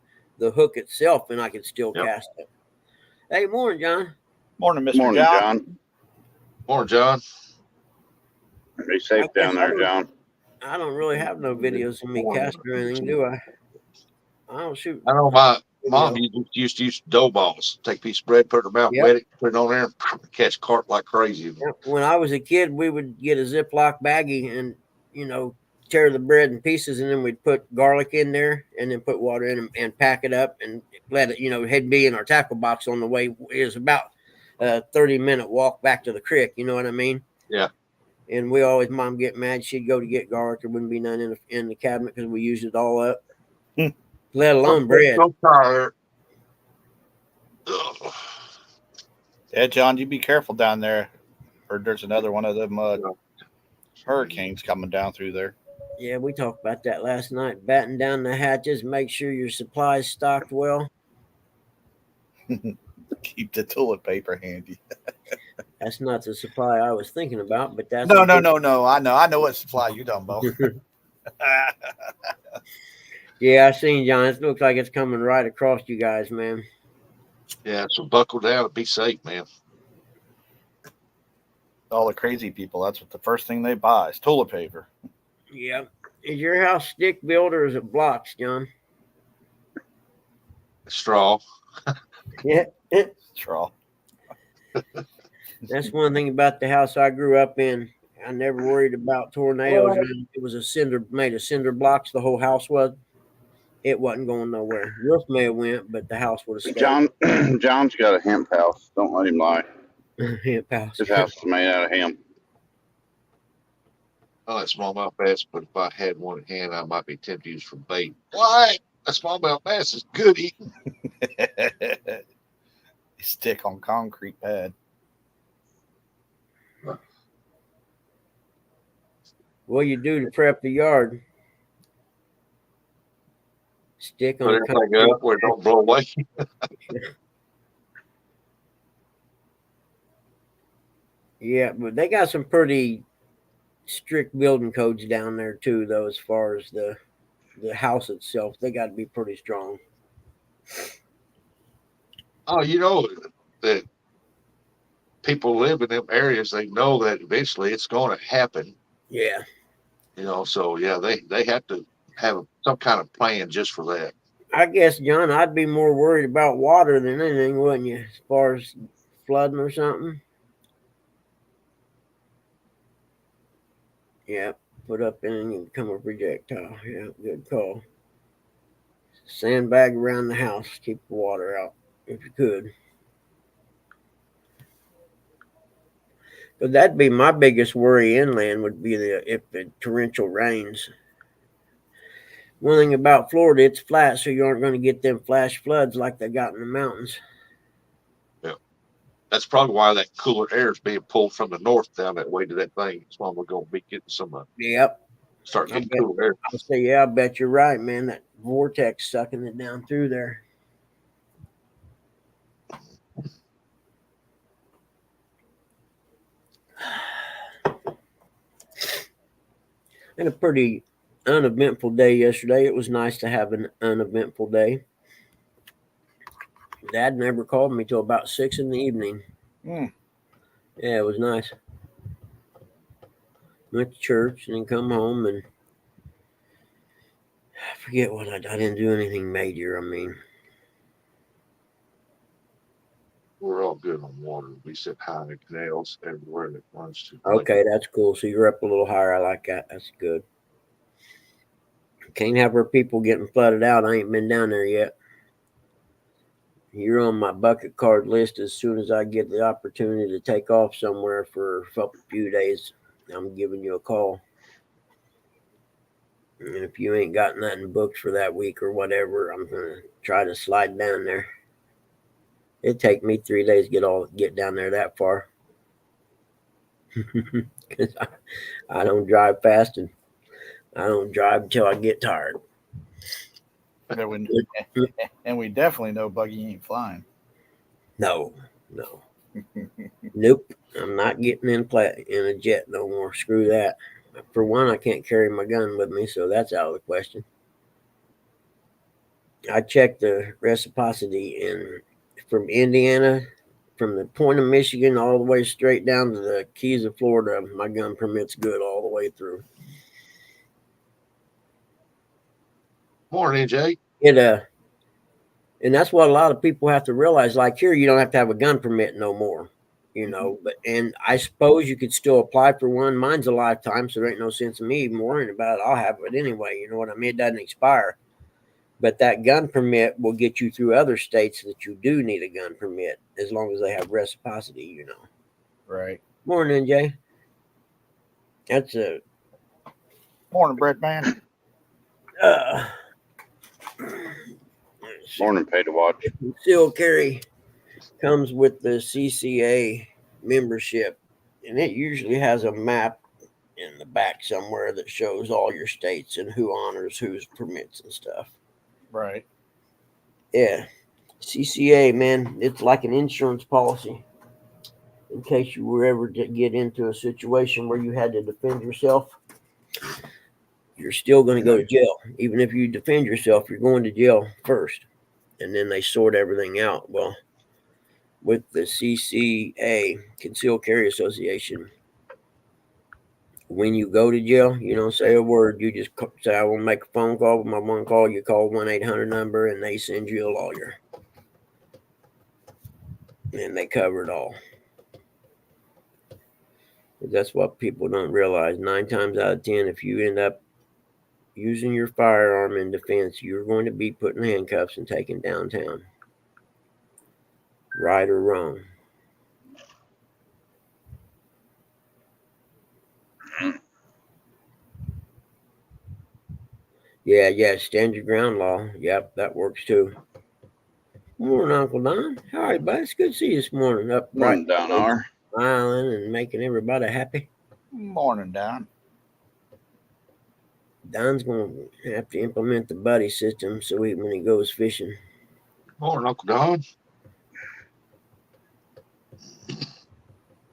hook itself, and I could still cast it. Hey, morning, John. Morning, Mr. Morning, John. Morning, John. Be safe down there, John. I don't really have no videos of me casting or anything, do I? I don't shoot. I know my mom used to use dough balls. Take a piece of bread, put it in her mouth, wet it, put it on there, catch carp like crazy. When I was a kid, we would get a Ziploc baggie and, tear the bread in pieces, and then we'd put garlic in there and then put water in and pack it up and let it, it'd be in our tackle box on the way. It was about a 30-minute walk back to the creek. You know what I mean? Yeah. And we always, Mom get mad. She'd go to get garlic. There wouldn't be none in the cabinet because we used it all up. Let alone bread. So tired. Yeah, John, you be careful down there. Or there's another one of them hurricanes coming down through there. Yeah, we talked about that last night. Batten down the hatches, make sure your supplies stocked well. Keep the toilet paper handy. That's not the supply I was thinking about, but that's No. I know what supply you talking about. Yeah, I seen John. It looks like it's coming right across you guys, man. Yeah, so buckle down and be safe, man. All the crazy people, that's what the first thing they buy is toilet paper. Yeah. Is your house stick built or is it blocks, John? Straw. Yeah. Straw. That's one thing about the house I grew up in. I never worried about tornadoes. It was made of cinder blocks. The whole house was. It wasn't going nowhere. Roof may have went, but the house would have stayed. John's got a hemp house. Don't let him lie. Hemp house. His house is made out of hemp. I like smallmouth bass, but if I had one in hand, I might be tempted to use for bait. Why? A smallmouth bass is good eating. Stick on concrete pad. What do you do to prep the yard? Stick Put on everything up where it don't blow away. Yeah, but they got some pretty strict building codes down there too, though, as far as the house itself. They got to be pretty strong. Oh, you know that people live in them areas. They know that eventually it's going to happen. Yeah. You know, so yeah, they have to have some kind of plan just for that. I guess, John, I'd be more worried about water than anything, wouldn't you? As far as flooding or something. Yeah. Put up in and become a projectile. Yeah, good call. Sandbag around the house, keep the water out if you could. But that'd be my biggest worry inland would be if the torrential rains. One thing about Florida, it's flat, so you aren't going to get them flash floods like they got in the mountains. Yeah, that's probably why that cooler air is being pulled from the north down that way to that thing. That's why we're going to be getting some Yep. start I getting bet. cooler air. I'll say, yeah, I bet you're right, man. That vortex sucking it down through there. And a pretty uneventful day yesterday. It was nice to have an uneventful day. Dad never called me till about 6 in the evening. Mm. Yeah, it was nice. Went to church and then come home and I forget what I didn't do anything major. I mean, We're all good on water. We sit high in the canals everywhere that runs to the lake. okay, that's cool. So you're up a little higher. I like that. That's good. Can't have our people getting flooded out. I ain't been down there yet. You're on my bucket card list as soon as I get the opportunity to take off somewhere for a few days. I'm giving you a call. And if you ain't got nothing booked for that week or whatever, I'm gonna try to slide down there. It'd take me 3 days to get down there that far. 'Cause I don't drive fast and I don't drive until I get tired. And we definitely know Buggy ain't flying. No. Nope. I'm not getting in a jet no more. Screw that. For one, I can't carry my gun with me, so that's out of the question. I checked the reciprocity from Indiana, from the point of Michigan all the way straight down to the Keys of Florida. My gun permit's good all the way through. Morning, Jay. And that's what a lot of people have to realize. Like here, you don't have to have a gun permit no more, and I suppose you could still apply for one. Mine's a lifetime, so there ain't no sense in me even worrying about it. I'll have it anyway. You know what I mean? It doesn't expire. But that gun permit will get you through other states that you do need a gun permit as long as they have reciprocity, Right. Morning, Jay. That's a Morning, bread man. Morning, pay to watch. Concealed carry comes with the CCA membership, and it usually has a map in the back somewhere that shows all your states and who honors whose permits and stuff. Right. Yeah. CCA, man, it's like an insurance policy. In case you were ever to get into a situation where you had to defend yourself, you're still going to go to jail. Even if you defend yourself, you're going to jail first. And then they sort everything out. Well, with the CCA, Concealed Carry Association, when you go to jail, you don't say a word. You just say, I will make a phone call with my one call. You call 1-800 number and they send you a lawyer. And they cover it all. That's what people don't realize. 9 times out of 10, if you end up using your firearm in defense, you're going to be put in handcuffs and taken downtown. Right or wrong. Yeah, stand your ground law. Yep, that works too. Morning, Uncle Don. How are you, buddy? It's good to see you this morning. Up Morning, bright, Don R. smiling and making everybody happy. Morning, Don. Don's going to have to implement the buddy system so when he goes fishing. Morning, Uncle Don.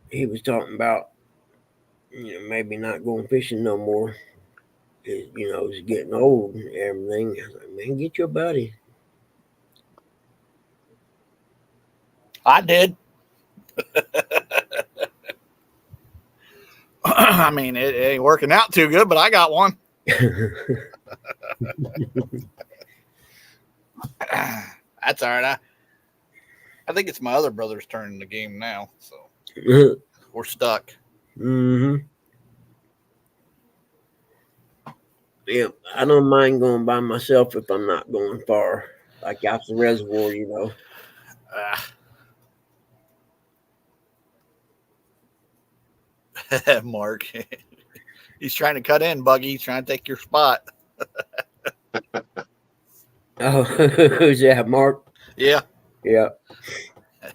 He was talking about, maybe not going fishing no more. He's getting old and everything. I was like, man, get your buddy. I did. I mean, it ain't working out too good, but I got one. That's all right. I think it's my other brother's turn in the game now, so we're stuck. Mm-hmm. Yeah, I don't mind going by myself if I'm not going far, like out the reservoir, you know. Mark, he's trying to cut in, Buggy. He's trying to take your spot. Oh, who's that, Mark? Yeah. Yeah.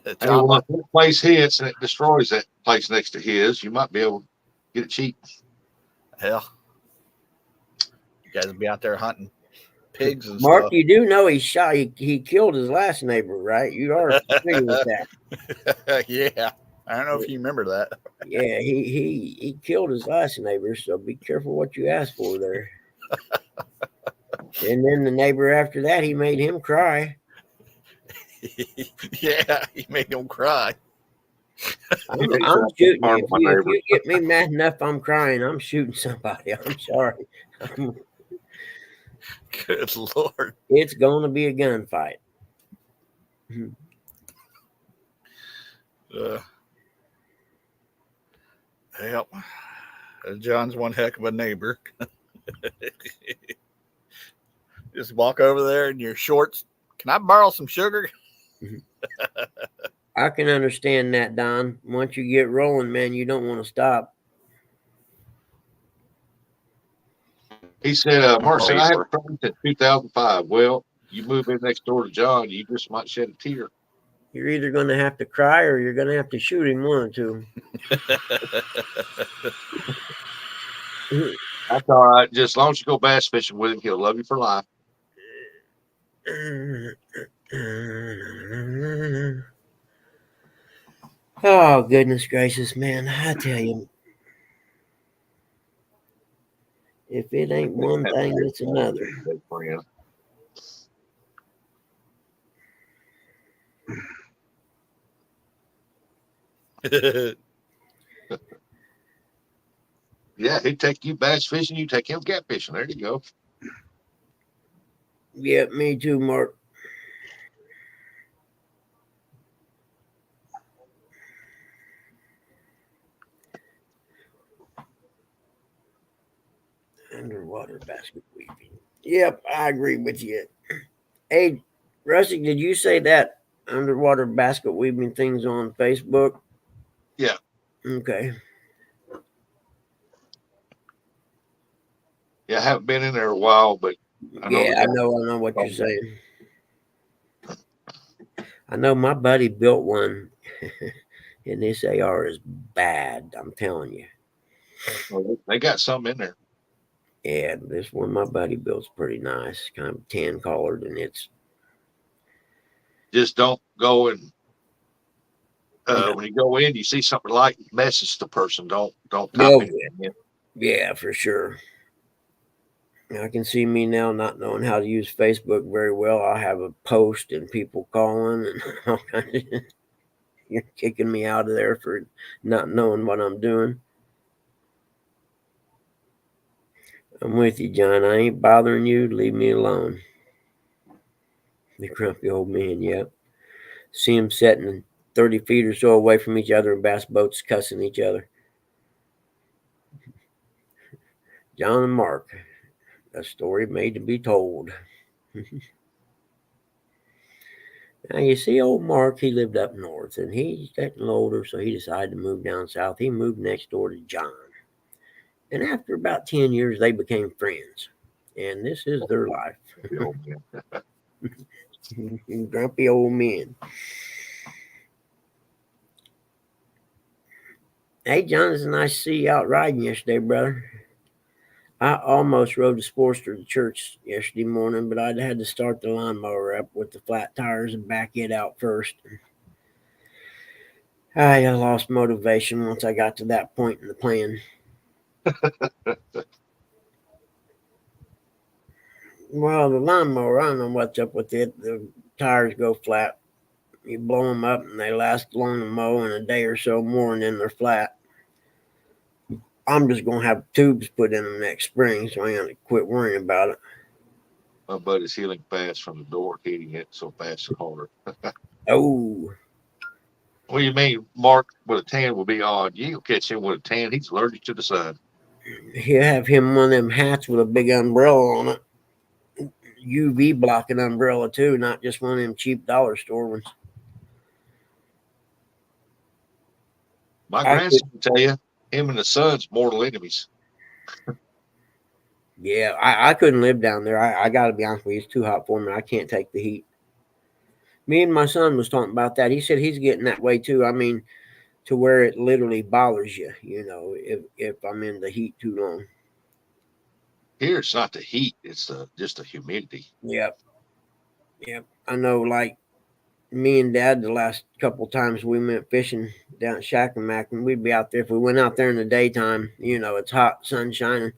Hey, well, if that place hits and it destroys that place next to his, you might be able to get it cheap. Hell, you guys will be out there hunting pigs and Mark, stuff. you do know he killed his last neighbor, right? You are familiar with that. Yeah. I don't know if you remember that. Yeah, he killed his last neighbor, so be careful what you ask for there. And then the neighbor after that, he made him cry. Yeah, he made him cry. I'm shooting you. If you get me mad enough, I'm crying. I'm shooting somebody. I'm sorry. Good Lord. It's going to be a gunfight. Yep. John's one heck of a neighbor. Just walk over there in your shorts. Can I borrow some sugar? I can understand that, Don. Once you get rolling, man, you don't want to stop. He said, Mark said, I had a friend in 2005. Well, you move in next door to John, you just might shed a tear. You're either going to have to cry or you're going to have to shoot him, one or two. That's all right. Just as long as you go bass fishing with him, he'll love you for life. Oh, goodness gracious, man. I tell you, if it ain't one thing, it's another. Yeah, he'd take you bass fishing, you take him cat fishing. There you go. Yeah, me too, Mark. Underwater basket weaving. Yep, I agree with you. Hey, Rusty, did you say that underwater basket weaving thing's on Facebook? Yeah. Okay. Yeah, I haven't been in there a while, but I know what you're saying. I know my buddy built one, and this AR is bad. I'm telling you. Well, they got some in there. Yeah, this one my buddy built's pretty nice, kind of tan colored, and it's just don't go and when you go in, you see something like message the person. Don't type anything in. Yeah, for sure. I can see me now not knowing how to use Facebook very well. I'll have a post and people calling and all kinds of, you're kicking me out of there for not knowing what I'm doing. I'm with you, John. I ain't bothering you. Leave me alone. The grumpy old man, yep. See them sitting 30 feet or so away from each other in bass boats cussing each other. John and Mark. A story made to be told. Now, you see, old Mark, he lived up north, and he's getting older, so he decided to move down south. He moved next door to John. And after about 10 years, they became friends. And this is their life. Grumpy old men. Hey, John, it's nice to see you out riding yesterday, brother. I almost rode the Sportster to church yesterday morning, but I had to start the lawnmower up with the flat tires and back it out first. I lost motivation once I got to that point in the plan. Well, the lawnmower, I don't know what's up with it. The tires go flat. You blow them up, and they last long to mow in a day or so more, and then they're flat. I'm just gonna have tubes put in them next spring, so I ain't gonna quit worrying about it. My buddy's healing fast from the door, heating it so fast and harder. Oh, What do you mean, Mark? With a tan will be odd. You will catch him with a tan. He's allergic to the sun. he'll have him one of them hats with a big umbrella on it. UV blocking umbrella too, not just one of them cheap dollar store ones. My I could, grandson will tell you, him and the sun's mortal enemies. yeah, I couldn't live down there. I got to be honest with you, it's too hot for me. I can't take the heat. Me and my son was talking about that. He said he's getting that way too. I mean, to where it literally bothers you, if I'm in the heat too long. Here, it's not the heat; it's just the humidity. Yep, yep. I know, like me and Dad, the last couple times we went fishing down at Shackamack, and we'd be out there. If we went out there in the daytime, it's hot, sun shining,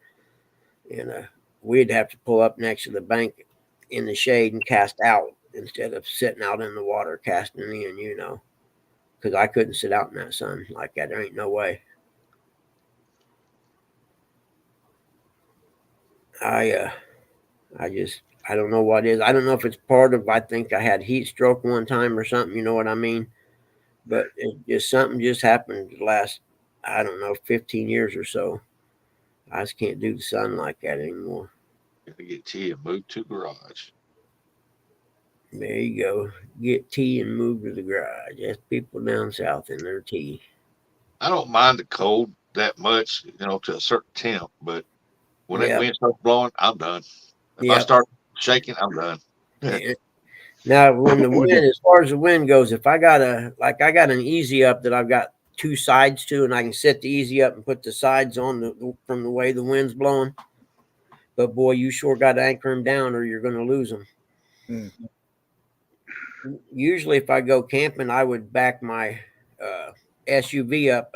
and we'd have to pull up next to the bank in the shade and cast out instead of sitting out in the water casting in, because I couldn't sit out in that sun like that. There ain't no way. I don't know what it is. I don't know if it's part of. I think I had heat stroke one time or something. You know what I mean? But something just happened the last, I don't know, 15 years or so. I just can't do the sun like that anymore. Gotta get tea and move to garage. There you go. Get tea and move to the garage. That's people down south in their tea. I don't mind the cold that much, to a certain temp, but when that Yep. wind starts blowing, I'm done. If I Yep. start shaking, I'm done. Yeah. Now, when the wind, as far as the wind goes, if I got an easy up that I've got two sides to, and I can set the easy up and put the sides on from the way the wind's blowing. But boy, you sure got to anchor them down, or you're going to lose them. Usually, if I go camping, I would back my SUV up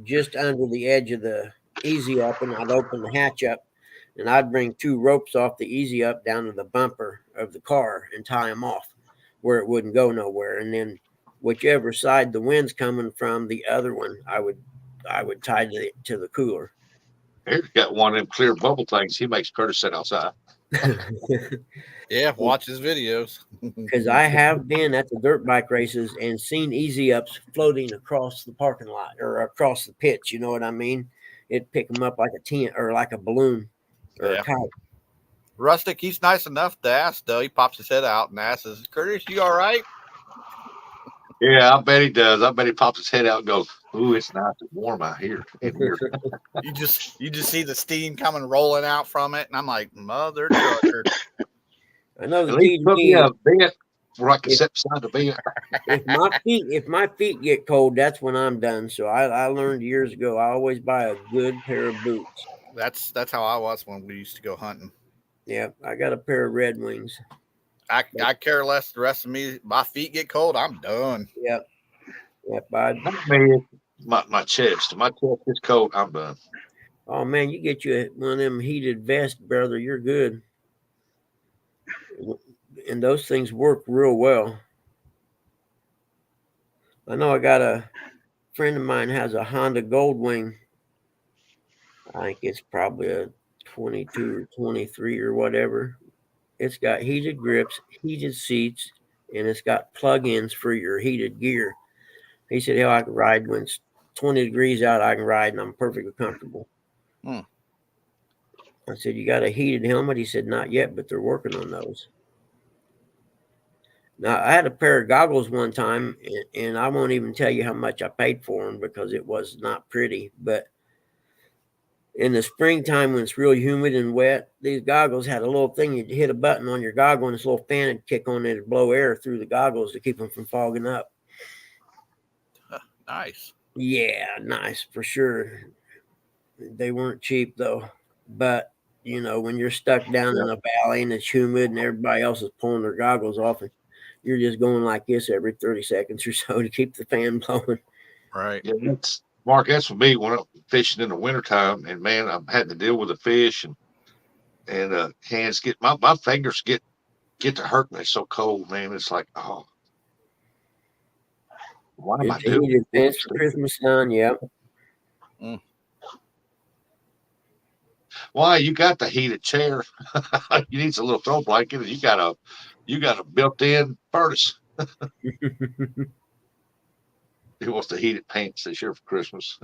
just under the edge of the easy up, and I'd open the hatch up, and I'd bring two ropes off the easy up down to the bumper of the car and tie them off where it wouldn't go nowhere. And then whichever side the wind's coming from, the other one I would tie to the cooler. Here's got one of them clear bubble things. He makes Curtis sit outside. Yeah, watch his videos. Because I have been at the dirt bike races and seen easy ups floating across the parking lot or across the pitch. You know what I mean? It'd pick them up like a tent or like a balloon or a kite. Rustic, he's nice enough to ask, though. He pops his head out and asks, Curtis, you all right? Yeah, I bet he does. I bet he pops his head out and goes, "Ooh, it's nice and warm out here." You just see the steam coming rolling out from it, and I'm like, mother trucker. I know the At key least to put me me a is bed where I can sit beside the bed. if my feet get cold, that's when I'm done. So I learned years ago I always buy a good pair of boots. That's how I was when we used to go hunting. Yeah, I got a pair of Red Wings. I care less the rest of me. My feet get cold, I'm done. Yep. Not me, my chest. My chest is cold. I'm done. Oh man, you get you one of them heated vests, brother. You're good. And those things work real well. I know I got a friend of mine has a Honda Goldwing. I think it's probably a 22 or 23 or whatever. It's got heated grips, heated seats, and it's got plug-ins for your heated gear. He said, hell, I can ride when it's 20 degrees out. I can ride, and I'm perfectly comfortable. I said, you got a heated helmet? He said, not yet, but they're working on those. Now, I had a pair of goggles one time, and I won't even tell you how much I paid for them because it was not pretty. But in the springtime, when it's real humid and wet, these goggles had a little thing. You'd hit a button on your goggle, and this little fan would kick on it and blow air through the goggles to keep them from fogging up. Nice. Yeah, nice for sure. They weren't cheap, though. But, when you're stuck down in a valley and it's humid and everybody else is pulling their goggles off, and you're just going like this every 30 seconds or so to keep the fan blowing. Right. Yeah, Mark, that's for me when I'm fishing in the wintertime, and man, I've had to deal with the fish and hands my fingers get to hurt me. It's so cold, man. It's like, oh. Why am I It's a doing heated this? fence for Christmas sun. Yep. Why you got the heated chair? You need a little throw blanket, and you got a built-in furnace. He wants the heated pants this year for Christmas.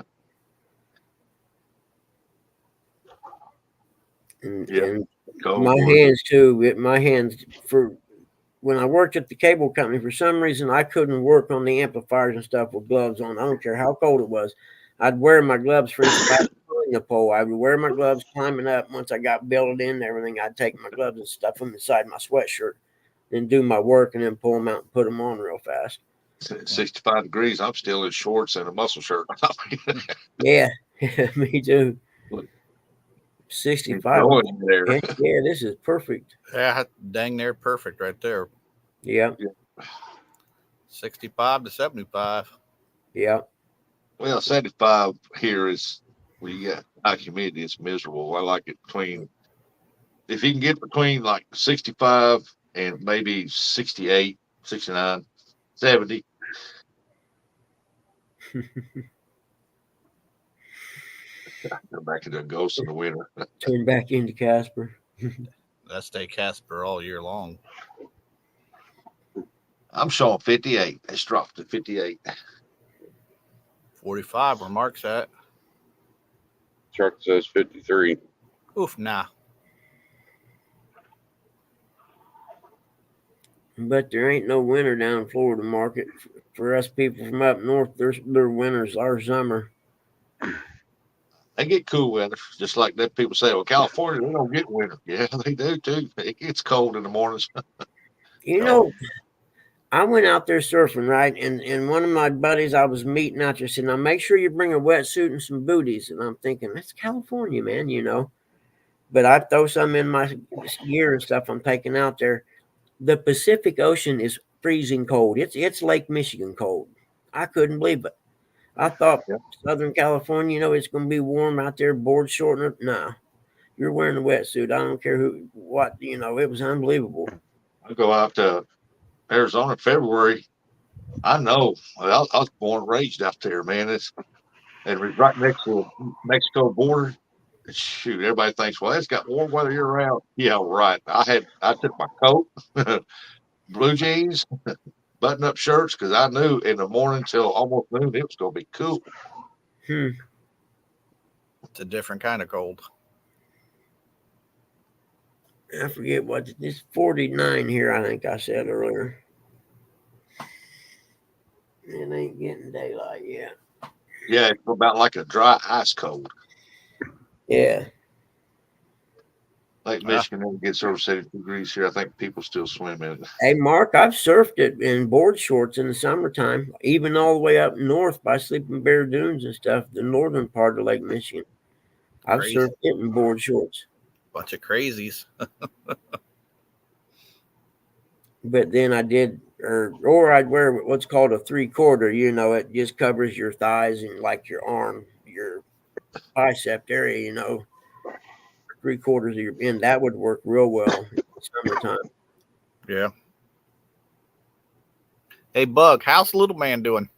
And Cold my water. hands too. My hands for when I worked at the cable company, for some reason I couldn't work on the amplifiers and stuff with gloves on. I don't care how cold it was. I'd wear my gloves, for instance, if I was pulling the pole, I would wear my gloves climbing up. Once I got belted in and everything, I'd take my gloves and stuff them inside my sweatshirt, then do my work and then pull them out and put them on real fast. 65 degrees. I'm still in shorts and a muscle shirt. Yeah, me too. 65. There. Heck yeah, this is perfect. Yeah, dang near perfect right there. Yeah. 65 to 75. Yeah. Well, 75 here is well, you got high humidity. It's miserable. I like it between, if you can get between like 65 and maybe 68, 69, 70. Go back into a ghost in the winter. Turn back into Casper. That's stay Casper all year long. I'm showing 58. It's dropped to 58. 45 where Mark's at. Truck says 53. Oof, nah. But there ain't no winter down in Florida market for us people from up north. Their winters our summer. They get cool weather, just like that. People say, "Well, California, they don't get winter." Yeah, they do too. It gets cold in the mornings. You know, I went out there surfing, right? And one of my buddies I was meeting out there said, "Now make sure you bring a wetsuit and some booties." And I'm thinking, that's California, man, you know. But I throw some in my gear and stuff I'm taking out there. The Pacific Ocean is freezing cold. It's Lake Michigan cold. I couldn't believe it. I thought Southern California, you know, it's going to be warm out there, board short. No, you're wearing a wetsuit. I don't care what, you know, it was unbelievable. I go out to Arizona in February. I know. I was born and raised out there, man. And we're right next to the Mexico border. Shoot, everybody thinks, well, it's got warm weather year round. Yeah, right. I took my coat, blue jeans, button up shirts, because I knew in the morning till almost noon it was going to be cool. It's a different kind of cold. I forget what it's 49 here. I think I said earlier. It ain't getting daylight yet. Yeah, it's about like a dry ice cold. Yeah. Lake Michigan never gets over 70 degrees here. I think people still swim in it. Hey, Mark, I've surfed it in board shorts in the summertime, even all the way up north by Sleeping Bear Dunes and stuff, the northern part of Lake Michigan. I've Crazy. surfed it in board shorts. Bunch of crazies. But then I did, or I'd wear what's called a 3/4. You know, it just covers your thighs and like your arm, your bicep area. You know, 3/4 of your end. That would work real well in the summertime. Yeah. Hey, Bug, how's the little man doing?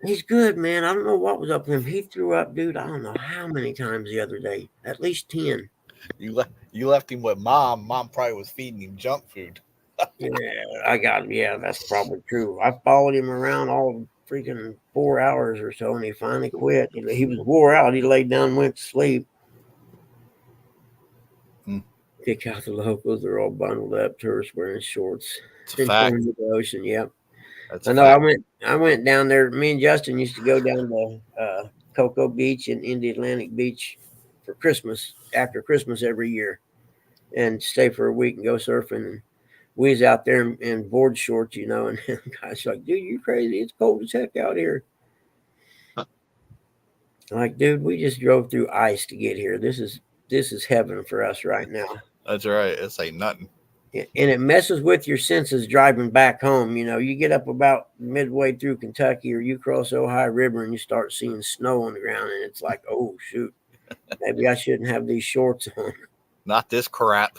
He's good, man. I don't know what was up with him. He threw up, dude. I don't know how many times the other day. At least 10. You left him with Mom. Mom probably was feeding him junk food. Yeah, that's probably true. I followed him around all freaking 4 hours or so, and he finally quit. You know, he was wore out. He laid down and went to sleep. Pick out the locals. They're all bundled up, tourists wearing shorts. It's a fact. Into the ocean, yep. That's I know. I went down there. Me and Justin used to go down to Cocoa Beach and in the Atlantic Beach for Christmas, after Christmas every year, and stay for a week and go surfing. And we was out there in board shorts, you know, and the guy's like, dude, you crazy. It's cold as heck out here. Like, dude, we just drove through ice to get here. This is heaven for us right now. That's right. This ain't nothing. And it messes with your senses driving back home. You know, you get up about midway through Kentucky or you cross Ohio River and you start seeing snow on the ground. And it's like, oh, shoot, maybe I shouldn't have these shorts on. Not this crap.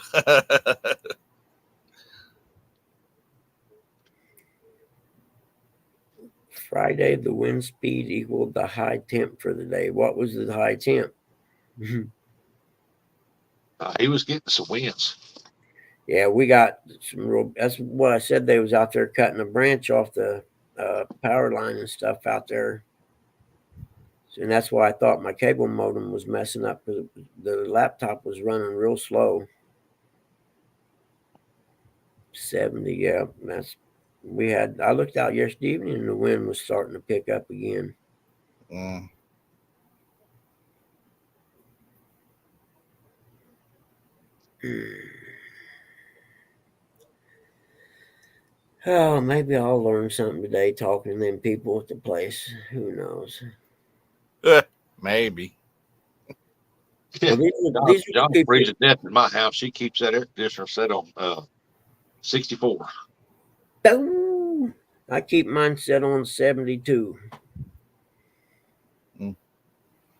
Friday, the wind speed equaled the high temp for the day. What was the high temp? He was getting some winds. Yeah, we got some real. That's what I said. They was out there cutting a branch off the power line and stuff out there, and that's why I thought my cable modem was messing up because the laptop was running real slow. 70, yeah. That's we had. I looked out yesterday evening, and the wind was starting to pick up again. Mm. Oh, maybe I'll learn something today talking to them people at the place. Who knows? Maybe. Yeah. Well, these are the John people. freezes to death in my house. She keeps that air conditioner set on 64. Oh, I keep mine set on 72.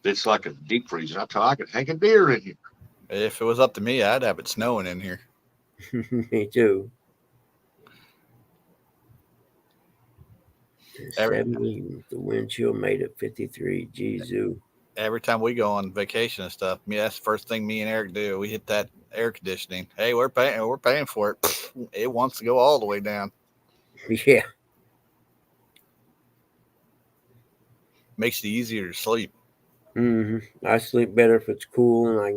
It's like a deep freezer. I could hang a deer in here. If it was up to me, I'd have it snowing in here. Me too. 70. The wind chill made it 53. Jeez. Every time we go on vacation and stuff, that's the first thing me and Eric do. We hit that air conditioning. Hey, we're paying for it. It wants to go all the way down. Yeah. Makes it easier to sleep. I sleep better if it's cool, and I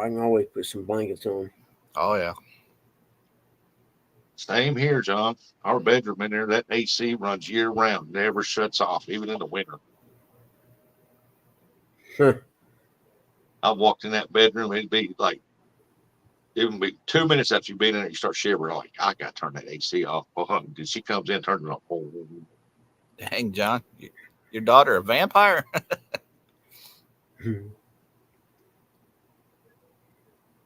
can always put some blankets on. Oh yeah. Same here, John. Our bedroom in there, that AC runs year round, never shuts off, even in the winter. Huh. I walked in that bedroom, it'd be like, it would be 2 minutes after you've been in there, you start shivering. Like, I got to turn that AC off. Did she comes in, turns it off. Dang, John, your daughter a vampire?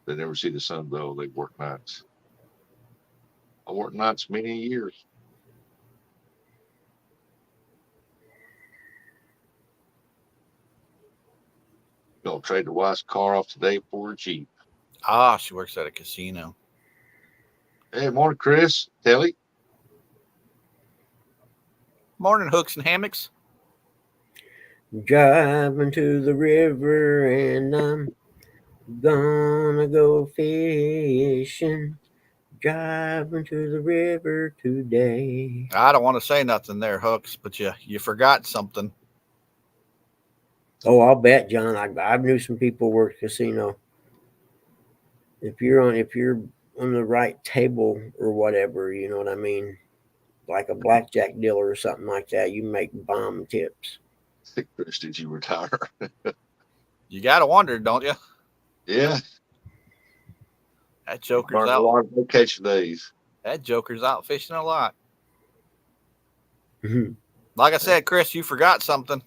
They never see the sun though. They work nights. I worked nights many years. Gonna trade the wife's car off today for a Jeep. She works at a casino. Hey, morning, Chris. Telly. Morning, hooks and hammocks. Driving to the river, and I'm gonna go fishing. Driving to the river today. I don't want to say nothing there, Hooks, but you forgot something. Oh, I'll bet, John. I knew some people work casino. If you're on the right table or whatever, you know what I mean, like a blackjack dealer or something like that, you make bomb tips. Chris, did you retire? You gotta wonder, don't you? Yeah. That joker's Burned a out. lot of vacation days. That joker's out fishing a lot. Mhm. Like I said, Chris, you forgot something.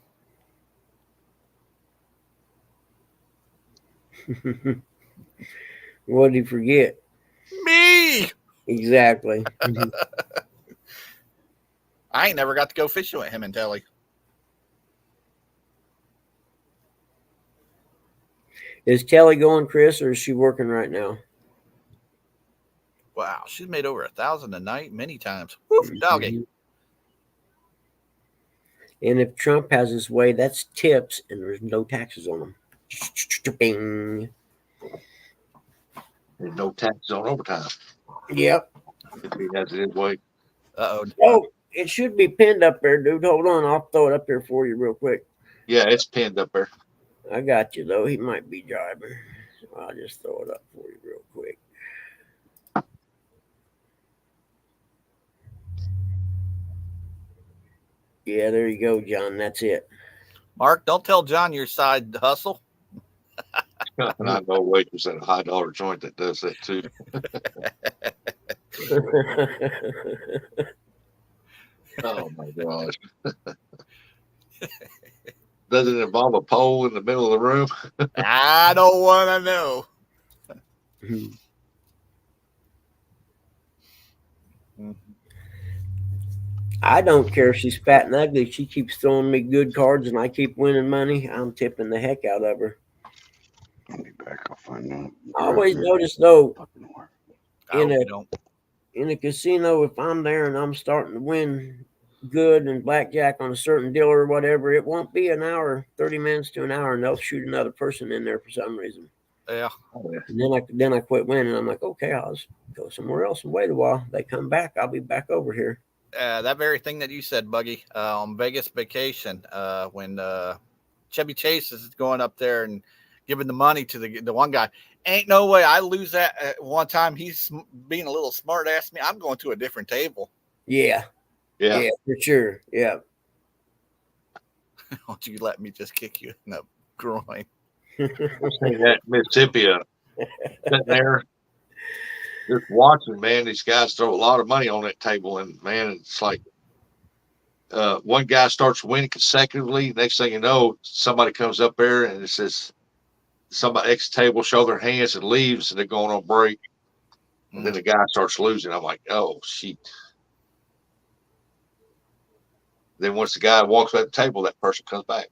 What did he forget? Me. Exactly. I ain't never got to go fishing with him and Telly. Is Kelly going, Chris, or is she working right now? Wow, she's made over 1,000 a night many times. Woof, doggy. And if Trump has his way, that's tips, and there's no taxes on them. Bing. And no taxes on overtime. Yep. If he has it his way. Uh-oh. Oh, it should be pinned up there, dude. Hold on. I'll throw it up here for you real quick. Yeah, it's pinned up there. I got you, though. He might be driving. I'll just throw it up for you real quick. Yeah, there you go, John. That's it. Mark, don't tell John your side hustle. And I know waitress at a high dollar joint that does that too. Oh my gosh. Does it involve a pole in the middle of the room? I don't want to know. I don't care if she's fat and ugly. She keeps throwing me good cards and I keep winning money. I'm tipping the heck out of her. I'll be back. I'll find out. I always notice, though, I hope you don't. in a casino, if I'm there and I'm starting to win, good and blackjack on a certain deal or whatever, it won't be an hour, 30 minutes to an hour, and they'll shoot another person in there for some reason. Yeah. And then I quit winning. I'm like, okay, I'll just go somewhere else and wait a while. They come back, I'll be back over here. That very thing that you said, Buggy, on Vegas vacation, when Chevy Chase is going up there and giving the money to the one guy. Ain't no way I lose that at one time. He's being a little smart ass me. I'm going to a different table. Yeah, for sure. Yeah. Don't you let me just kick you in the groin. That Mississippi sitting there just watching, man. These guys throw a lot of money on that table, and man, it's like one guy starts winning consecutively. Next thing you know, somebody comes up there and it says somebody X table show their hands and leaves, and they're going on break. And then the guy starts losing. I'm like, oh shit. Then once the guy walks back the table, that person comes back.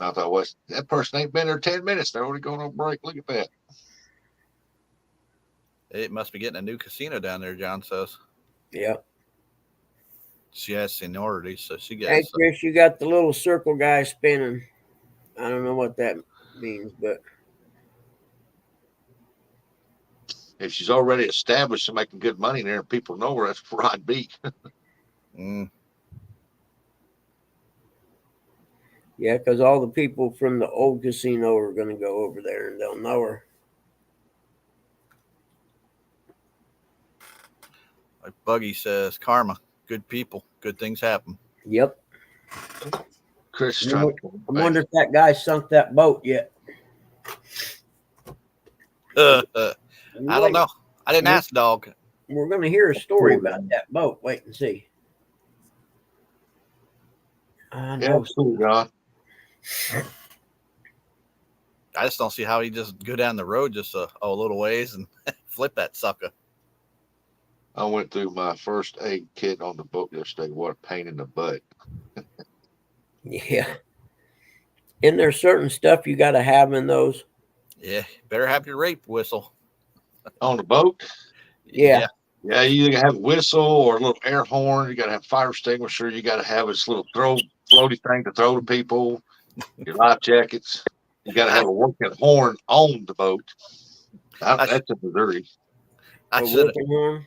I thought, well, that person ain't been there 10 minutes. They're already going on break. Look at that. It must be getting a new casino down there, John says. Yeah. She has seniority, so she gets. Hey, Chris, you got the little circle guy spinning. I don't know what that means, but if she's already established and making good money there and people know her, that's where I'd be. Yeah, because all the people from the old casino are going to go over there and they'll know her. Like Buggy says, karma, good people, good things happen. Yep. Chris is trying to. I wonder if that guy sunk that boat yet. I don't know. I didn't ask Dog. We're going to hear a story about that boat. Wait and see. I know. John. I just don't see how he just go down the road just a little ways and flip that sucker. I went through my first aid kit on the boat yesterday. What a pain in the butt. Yeah. Isn't there certain stuff you got to have in those? Yeah, better have your rape whistle. On the boat? Yeah. Yeah, you either have a whistle or a little air horn. You got to have fire extinguisher. You got to have this little floaty thing to throw to people. Your life jackets. You got to have a working horn on the boat. That's in Missouri. I should have.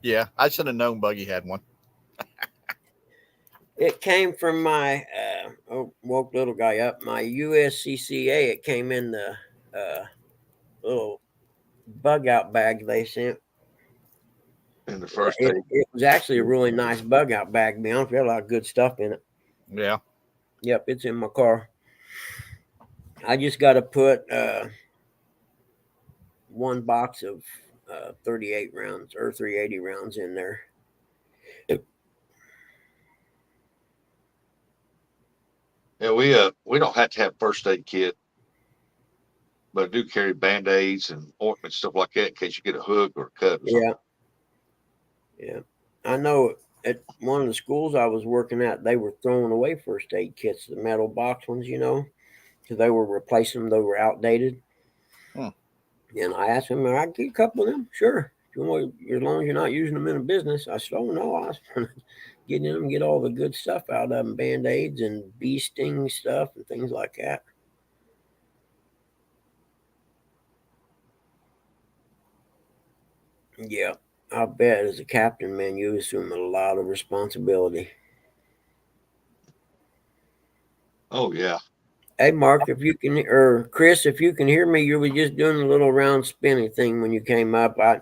Yeah, I should have known Buggy had one. It came from my woke little guy up. My USCCA. It came in the little bug out bag they sent. In the first aid. It was actually a really nice bug out bag. To be honest, we had a lot of good stuff in it. Yeah. Yep, it's in my car. I just got to put one box of 38 rounds or 380 rounds in there. Yeah, we don't have to have first aid kit, but I do carry Band-Aids and ointment, stuff like that in case you get a hook or a cut or something. Yeah. I know at one of the schools I was working at, they were throwing away first aid kits, the metal box ones, because they were replacing them. They were outdated. And I asked him, I can get a couple of them. Sure. As long as you're not using them in a business. I said, oh, no, I was trying to get in them, get all the good stuff out of them, Band-Aids and bee sting stuff and things like that. Yeah, I bet as a captain, man, you assume a lot of responsibility. Oh, yeah. Hey, Mark, if you can, or Chris, if you can hear me, you were just doing a little round spinning thing when you came up. I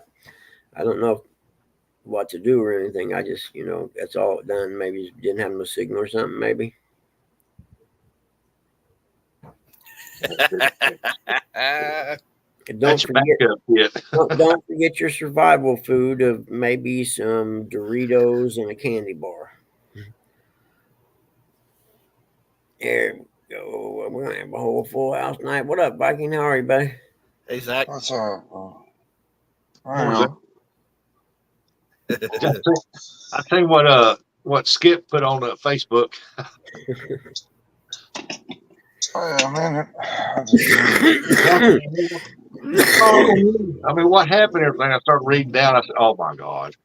don't know what to do or anything. I just, that's all it done. Maybe you didn't have no signal or something, maybe. Don't forget your survival food of maybe some Doritos and a candy bar. There we go. We're gonna have a whole full house tonight. What up, Viking? How are you, buddy? Hey, Zach. What's up? I seen what Skip put on Facebook. Well, man, I mean, what happened? Everything I started reading down. I said, "Oh my God!"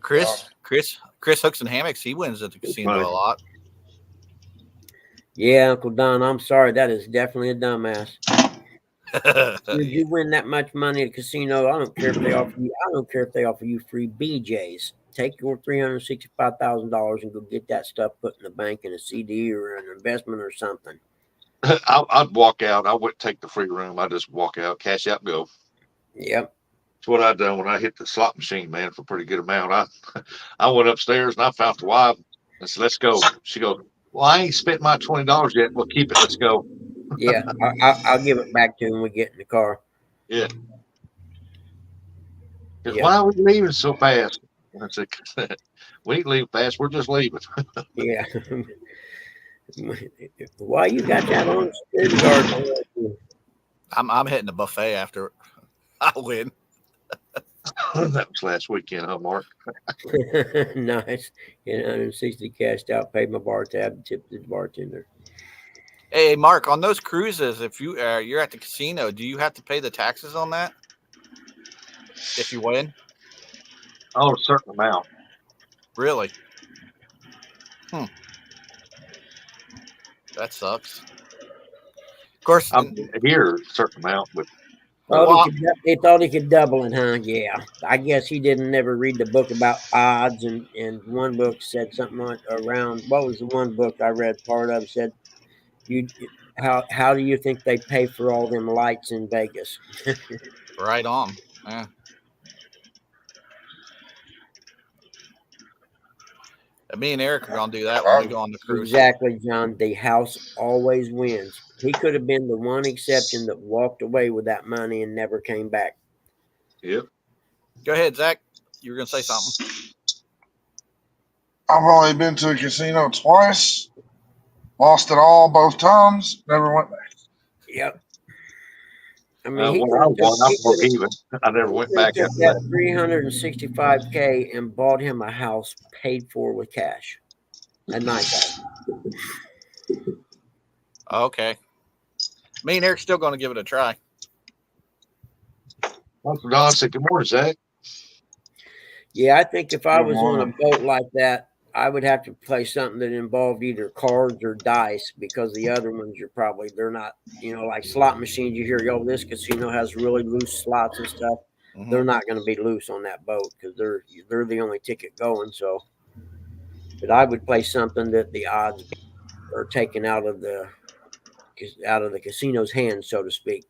Chris Hooks and Hammocks. He wins at the casino funny. a lot. Yeah, Uncle Don, I'm sorry. That is definitely a dumbass. If you win that much money at a casino, I don't care if they offer you. I don't care if they offer you free BJ's. Take your $365,000 and go get that stuff put in the bank in a CD or an investment or something. I'd walk out. I wouldn't take the free room. I just walk out, cash out, go. Yep. That's what I done when I hit the slot machine, man, for a pretty good amount. I went upstairs and I found the wife and said, "Let's go." She goes, "Well, I ain't spent my $20 yet. Well, keep it. Let's go." Yeah, I'll give it back to you when we get in the car. Yeah. Yeah. Why are we leaving so fast? I said, "We ain't leaving fast. We're just leaving." Yeah. Why you got that on security guard? I'm hitting the buffet after I win. That was last weekend, huh, Mark? Nice. 160 cashed out, paid my bar tab, tipped the bartender. Hey, Mark, on those cruises, if you're at the casino, do you have to pay the taxes on that if you win? Oh, a certain amount. Really? That sucks. Of course, I'm here a certain amount, but He thought he could double it, huh? Yeah. I guess he didn't never read the book about odds, and one book said something around. What was the one book I read? Part of said, "You how do you think they pay for all them lights in Vegas?" right on. Yeah. Me and Eric are gonna do that when we go on the cruise. Exactly, John. The house always wins. He could have been the one exception that walked away with that money and never came back. yep. Go ahead, Zach. You were gonna say something. I've only been to a casino twice. Lost it all both times. Never went back. Yep. I mean, When I won, I broke even. I never went back took after that that. 365K and bought him a house paid for with cash. A nice house. Okay. Me and Eric's still gonna give it a try. Uncle Don said, "Good morning, Zach." Yeah, I think if I Good was on a morning. boat like that, I would have to play something that involved either cards or dice, because the other ones they're not, like slot machines. You hear, this casino has really loose slots and stuff. Mhm. They're not going to be loose on that boat because they're the only ticket going. So, but I would play something that the odds are taken out of the casino's hands, so to speak.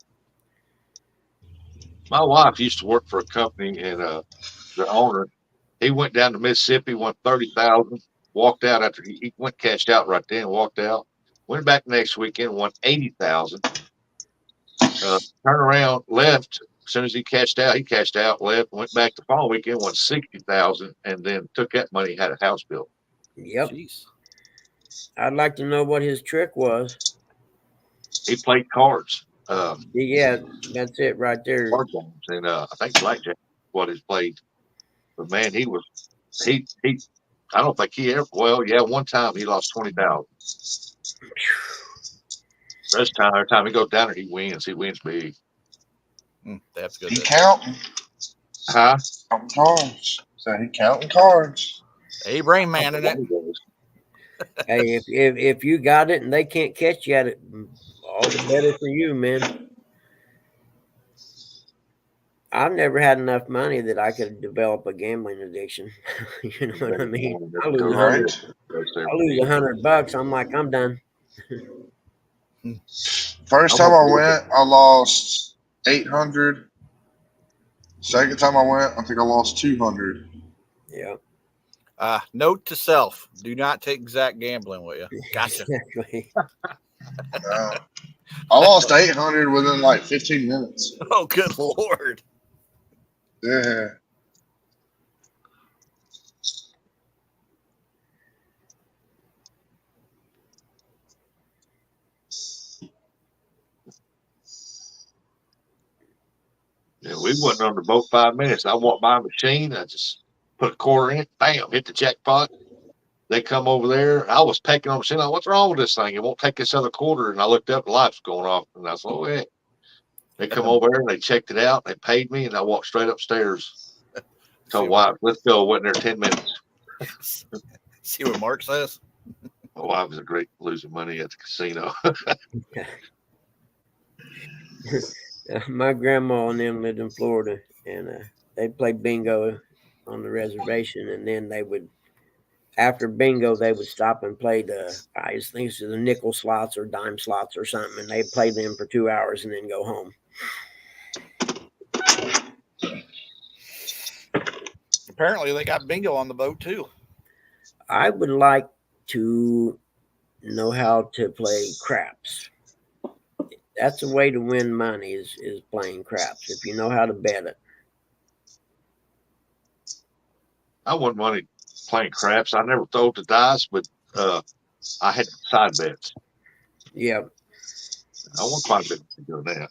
My wife used to work for a company, and the owner, he went down to Mississippi, won 30,000, walked out after he went cashed out right then, walked out, went back next weekend, won 80,000. Turned around, left as soon as he cashed out, left, went back the following weekend, won 60,000, and then took that money, had a house built. Yep. Jeez. I'd like to know what his trick was. He played cards. Yeah, that's it right there. Card games, and I think blackjack what he's played. But man, he I don't think he ever. Well, yeah, one time he lost 20,000. Rest time, every time he goes down there, he wins. He wins big. That's good. He counting. Huh? Counting cards. So he counting cards. Hey, brain man in it. Hey, if you got it and they can't catch you at it, all the better for you, man. I've never had enough money that I could develop a gambling addiction. You know what I mean? I lose $100. I'm like, I'm done. First time I went, I lost 800. Second time I went, I think I lost 200. Yeah. Note to self: do not take Zach gambling with you. Gotcha. Exactly. I lost 800 within like 15 minutes. Oh, good Lord. Yeah. Yeah, we wasn't on the boat 5 minutes. I walked by a machine. I just put a quarter in it. Bam, hit the jackpot. They come over there. I was pecking on the machine. Like, what's wrong with this thing? It won't take this other quarter. And I looked up, the lights going off. And I said, oh, yeah. They come over there and they checked it out. They paid me, and I walked straight upstairs. Told wife, let's go. Wasn't there 10 minutes. See what Mark says? My wife was a great losing money at the casino. My grandma and them lived in Florida, and they played bingo on the reservation, and then they would, after bingo, they would stop and play I just think it's the nickel slots or dime slots or something, and they'd play them for 2 hours and then go home. Apparently, they got bingo on the boat too. I would like to know how to play craps. That's a way to win money is playing craps, if you know how to bet it. I wouldn't want to playing craps. I never throwed the dice, but I had side bets. Yeah. I want quite a bit to do that.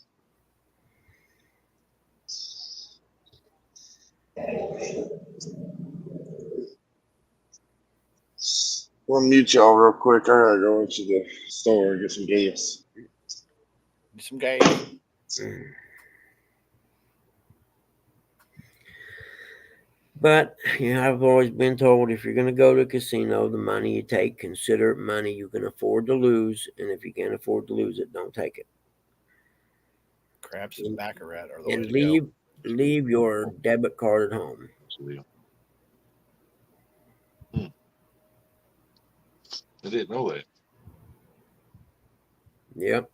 We'll mute y'all real quick. I gotta go into the store and get some gas. Some gas. But I've always been told if you're going to go to a casino, the money you take, consider it money you can afford to lose, and if you can't afford to lose it, don't take it. Craps and baccarat are the And way to go. leave your debit card at home. I didn't know that. Yep.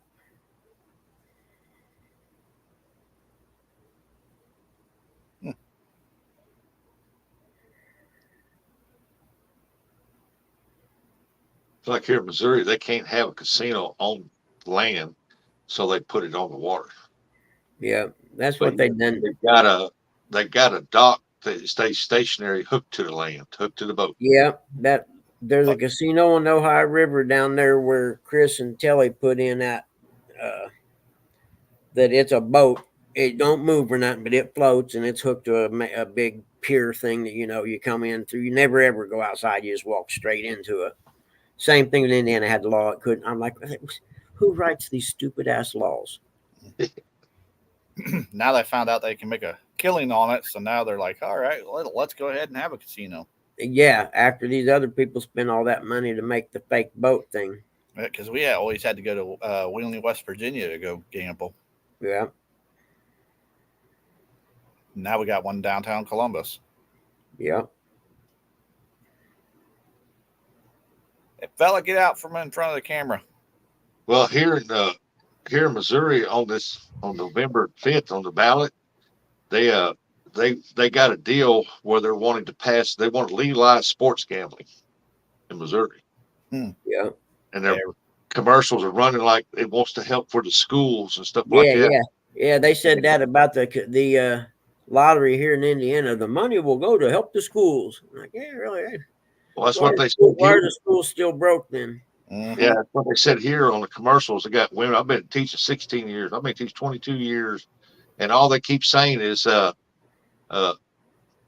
Like here in Missouri, they can't have a casino on land, so they put it on the water. Yeah, that's what they've done. They got a dock that stays stationary, hooked to the land, hooked to the boat. Yeah, there's a casino on the Ohio River down there where Chris and Telly put in that it's a boat. It don't move or nothing, but it floats and it's hooked to a big pier thing that you come in through. You never ever go outside. You just walk straight into it. Same thing with Indiana had the law. It couldn't. I'm like, who writes these stupid ass laws? Now they found out they can make a killing on it, so now they're like, all right, let's go ahead and have a casino. Yeah, after these other people spend all that money to make the fake boat thing. Because we always had to go to Wheeling, West Virginia to go gamble. Yeah. Now we got one downtown Columbus. Yeah. Hey, fella, get out from in front of the camera. Well, here in Missouri on November 5th on the ballot, they got a deal where they're wanting to pass. They want to legalize sports gambling in Missouri. Yeah. And their commercials are running like it wants to help for the schools and stuff like that. Yeah. They said that about the lottery here in Indiana. The money will go to help the schools. I'm like, yeah, really. Well, that's what they said. Why are the schools still broke then? Mm-hmm. Yeah, that's what they said here on the commercials. They got women. I've been teaching 16 years. I've been teaching 22 years, and all they keep saying is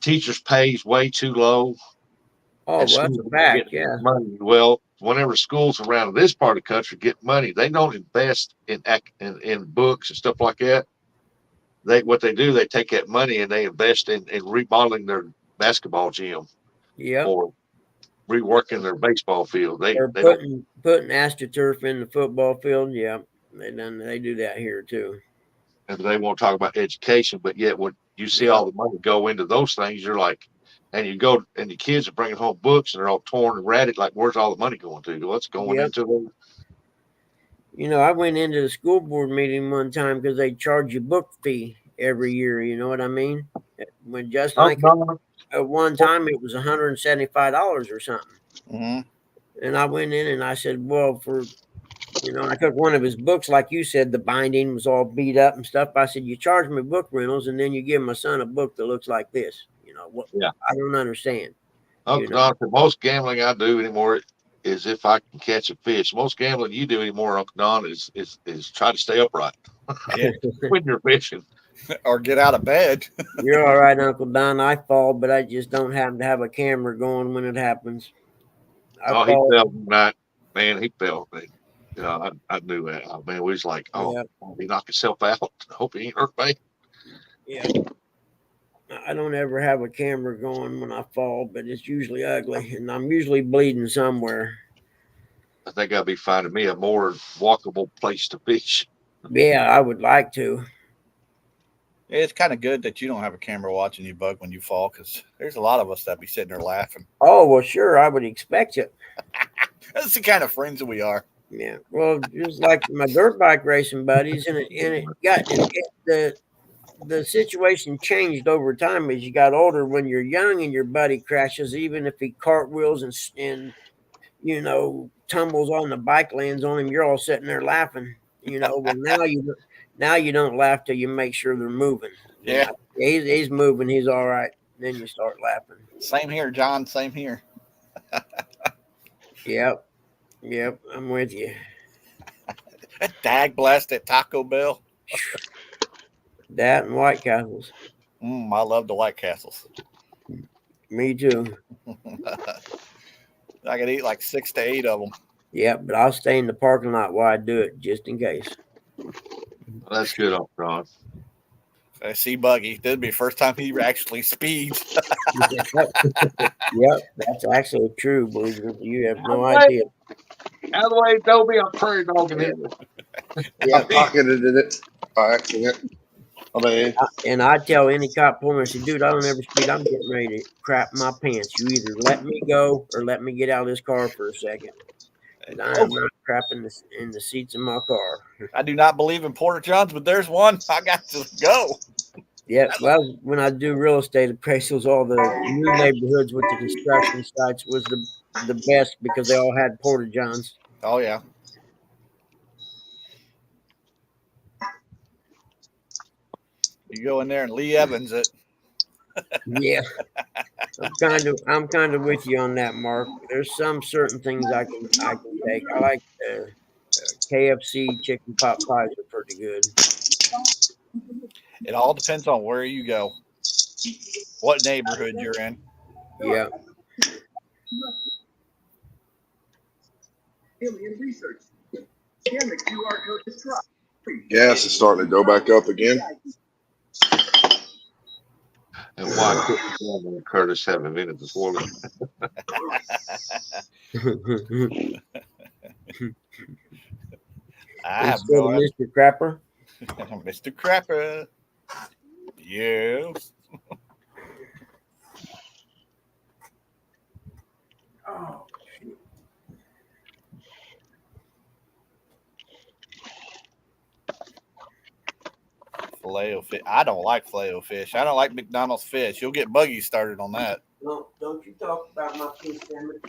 teachers' pay is way too low. Oh, well, that's a fact. Yeah. Money. Well, whenever schools around this part of the country get money, they don't invest in books and stuff like that. What they do, they take that money and they invest in remodeling their basketball gym. Yeah. Or reworking their baseball field. They're putting AstroTurf in the football field. Yeah, they do that here too. And they won't talk about education, but yet when you see all the money go into those things, you're like, and you go and the kids are bringing home books and they're all torn and ratted. Like, where's all the money going to? What's going into them? I went into the school board meeting one time because they charge you book fee every year. You know what I mean? When just like at one time it was $175 or something. Mm-hmm. And I went in and I said, well, I took one of his books, like you said, the binding was all beat up and stuff. I said, you charge me book rentals and then you give my son a book that looks like this. What? Yeah. I don't understand. Most gambling I do anymore is if I can catch a fish. Most gambling you do anymore, Uncle Don, is try to stay upright when you're fishing. Or get out of bed. You're all right, Uncle Don. I fall, but I just don't happen to have a camera going when it happens. Oh, he fall. fell tonight. Man, he fell. I knew that. Oh, man, we was like, oh, Yeah, he knocked himself out. I hope he ain't hurt bad. yeah. I don't ever have a camera going when I fall, but it's usually ugly, and I'm usually bleeding somewhere. I think I'll be finding me a more walkable place to fish. Yeah, I would like to. It's kind of good that you don't have a camera watching you, Bug, when you fall, because there's a lot of us that be sitting there laughing. Oh well, sure, I would expect it. That's the kind of friends that we are. Yeah, well, just like my dirt bike racing buddies, and the situation changed over time as you got older. When you're young and your buddy crashes, even if he cartwheels and tumbles on the bike, lands on him, you're all sitting there laughing. Well, now you don't laugh till you make sure they're moving. Yeah. He's moving, he's all right. Then you start laughing. Same here, John. Same here. Yep, I'm with you. Dag blast at Taco Bell. That and White Castles. I love the White Castles. Me too. I could eat like 6 to 8 of them. Yeah, but I'll stay in the parking lot while I do it, just in case. That's good, Ron. I see Buggy. That'd be the first time he actually speeds. Yep, that's actually true. Believe it, you have no idea. Out of the way, don't be a prairie dog in here. Yeah, I pocketed it by accident. and I tell any cop pulling, I say, dude, I don't ever speed. I'm getting ready to crap my pants. You either let me go or let me get out of this car for a second. And I am not crapping in the seats of my car. I do not believe in Porter Johns, but there's one. I got to go. Yeah, well, when I do real estate appraisals, all the new neighborhoods with the construction sites was the best because they all had Porta Johns. Oh, yeah. You go in there and Lee Evans it. Yeah, I'm kind of with you on that, Mark. There's some certain things I can take. I like KFC chicken pot pies are pretty good. It all depends on where you go, what neighborhood you're in. Yeah. Gas is starting to go back up again. And why couldn't Curtis have a minute before? I have Instead of no idea. Mr. Crapper. Mr. Crapper. Yes. Oh. Filet-O-Fish. I don't like Filet-O-Fish. I don't like McDonald's fish. You'll get Buggy started on that. Don't you talk about my fish sandwich.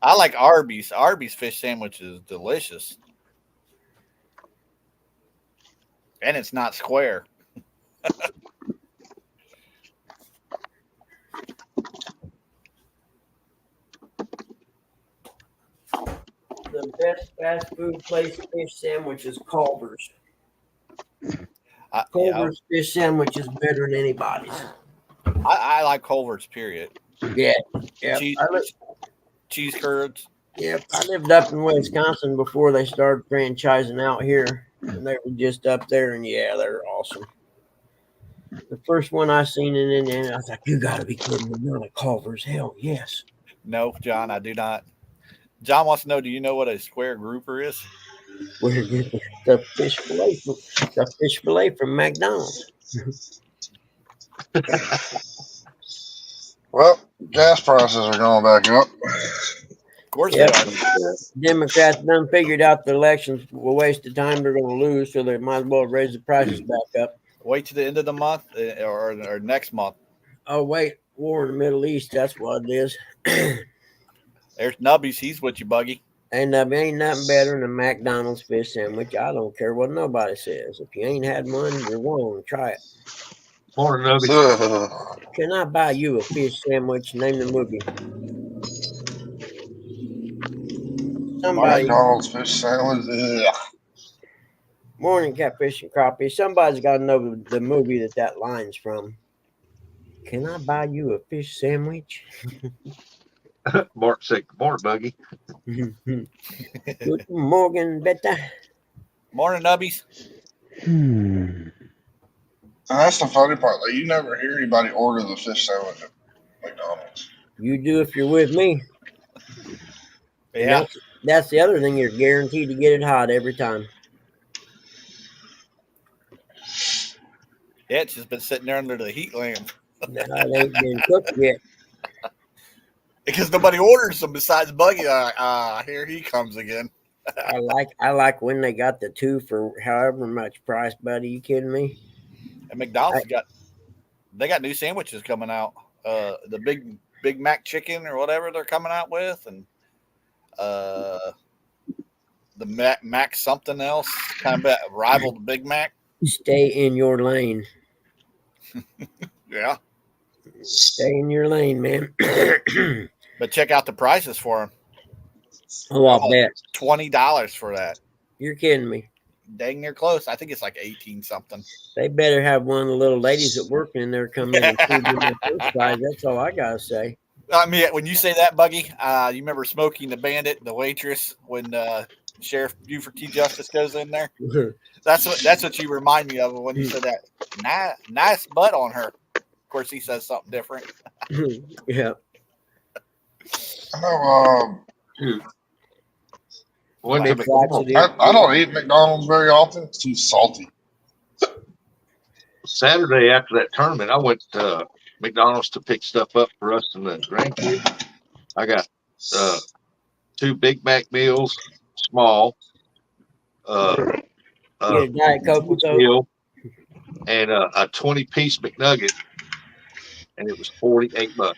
I like Arby's. Arby's fish sandwich is delicious. And it's not square. The best fast food place fish sandwich is Culver's. Culver's fish sandwich is better than anybody's. I like Culver's, period. Yeah. Cheese curds. Yeah, I lived up in Wisconsin before they started franchising out here. And they were just up there, and yeah, they're awesome. The first one I seen in Indiana, I was like, you got to be kidding me. Not a Culver's. Hell, yes. No, John, I do not. John wants to know, do you know what a square grouper is? Where the fish fillet from McDonald's. Well, gas prices are going back up. Of course Yep. they are. Democrats done figured out the elections were a waste of time. They're going to lose, so they might as well raise the prices back up. Wait to the end of the month or next month. Oh, wait. War in the Middle East. That's what it is. There's Nubbies. He's with you, Buggy. And ain't nothing better than a McDonald's fish sandwich. I don't care what nobody says. If you ain't had one, you're wrong. Try it. Morning, Nubby. Can I buy you a fish sandwich? Name the movie. Somebody. McDonald's fish sandwich. Ugh. Morning, catfish and crappie. Somebody's got to know the movie that line's from. Can I buy you a fish sandwich? Mark said, "Good morning, Buggy." Good morning, Beta. Morning, Nubbies. And that's the funny part. Like, you never hear anybody order the fish sandwich at McDonald's. You do if you're with me. And Yeah, that's the other thing. You're guaranteed to get it hot every time. it's just been sitting there under the heat lamp No, it ain't been cooked yet. because nobody orders them besides Buggy. Here he comes again. I like when they got the 2 for however much price, buddy. You kidding me? And McDonald's got new sandwiches coming out. The Big Mac chicken or whatever they're coming out with, and the Mac something else kind of rival the Big Mac. Stay in your lane. Yeah, Stay in your lane, man. but check out the prices for them. Oh, I'll bet. $20 for that. You're kidding me. Dang near close. I think it's like 18 something. They better have one of the little ladies that work in there come in and feed them their first fries. That's all I gotta say. I mean, when you say that, Buggy, you remember Smokey the Bandit, the waitress, when Sheriff Buford T. Justice goes in there? That's what you remind me of when you said that. Nice butt on her. Of course, he says something different. Yeah. I know. Dude. I don't eat McDonald's very often. It's too salty. Saturday after that tournament, I went to McDonald's to pick stuff up for us and the grandkids. I got 2 Big Mac meals, small, Get a Diet Coke with those. meal, and a 20-piece McNugget, and it was $48.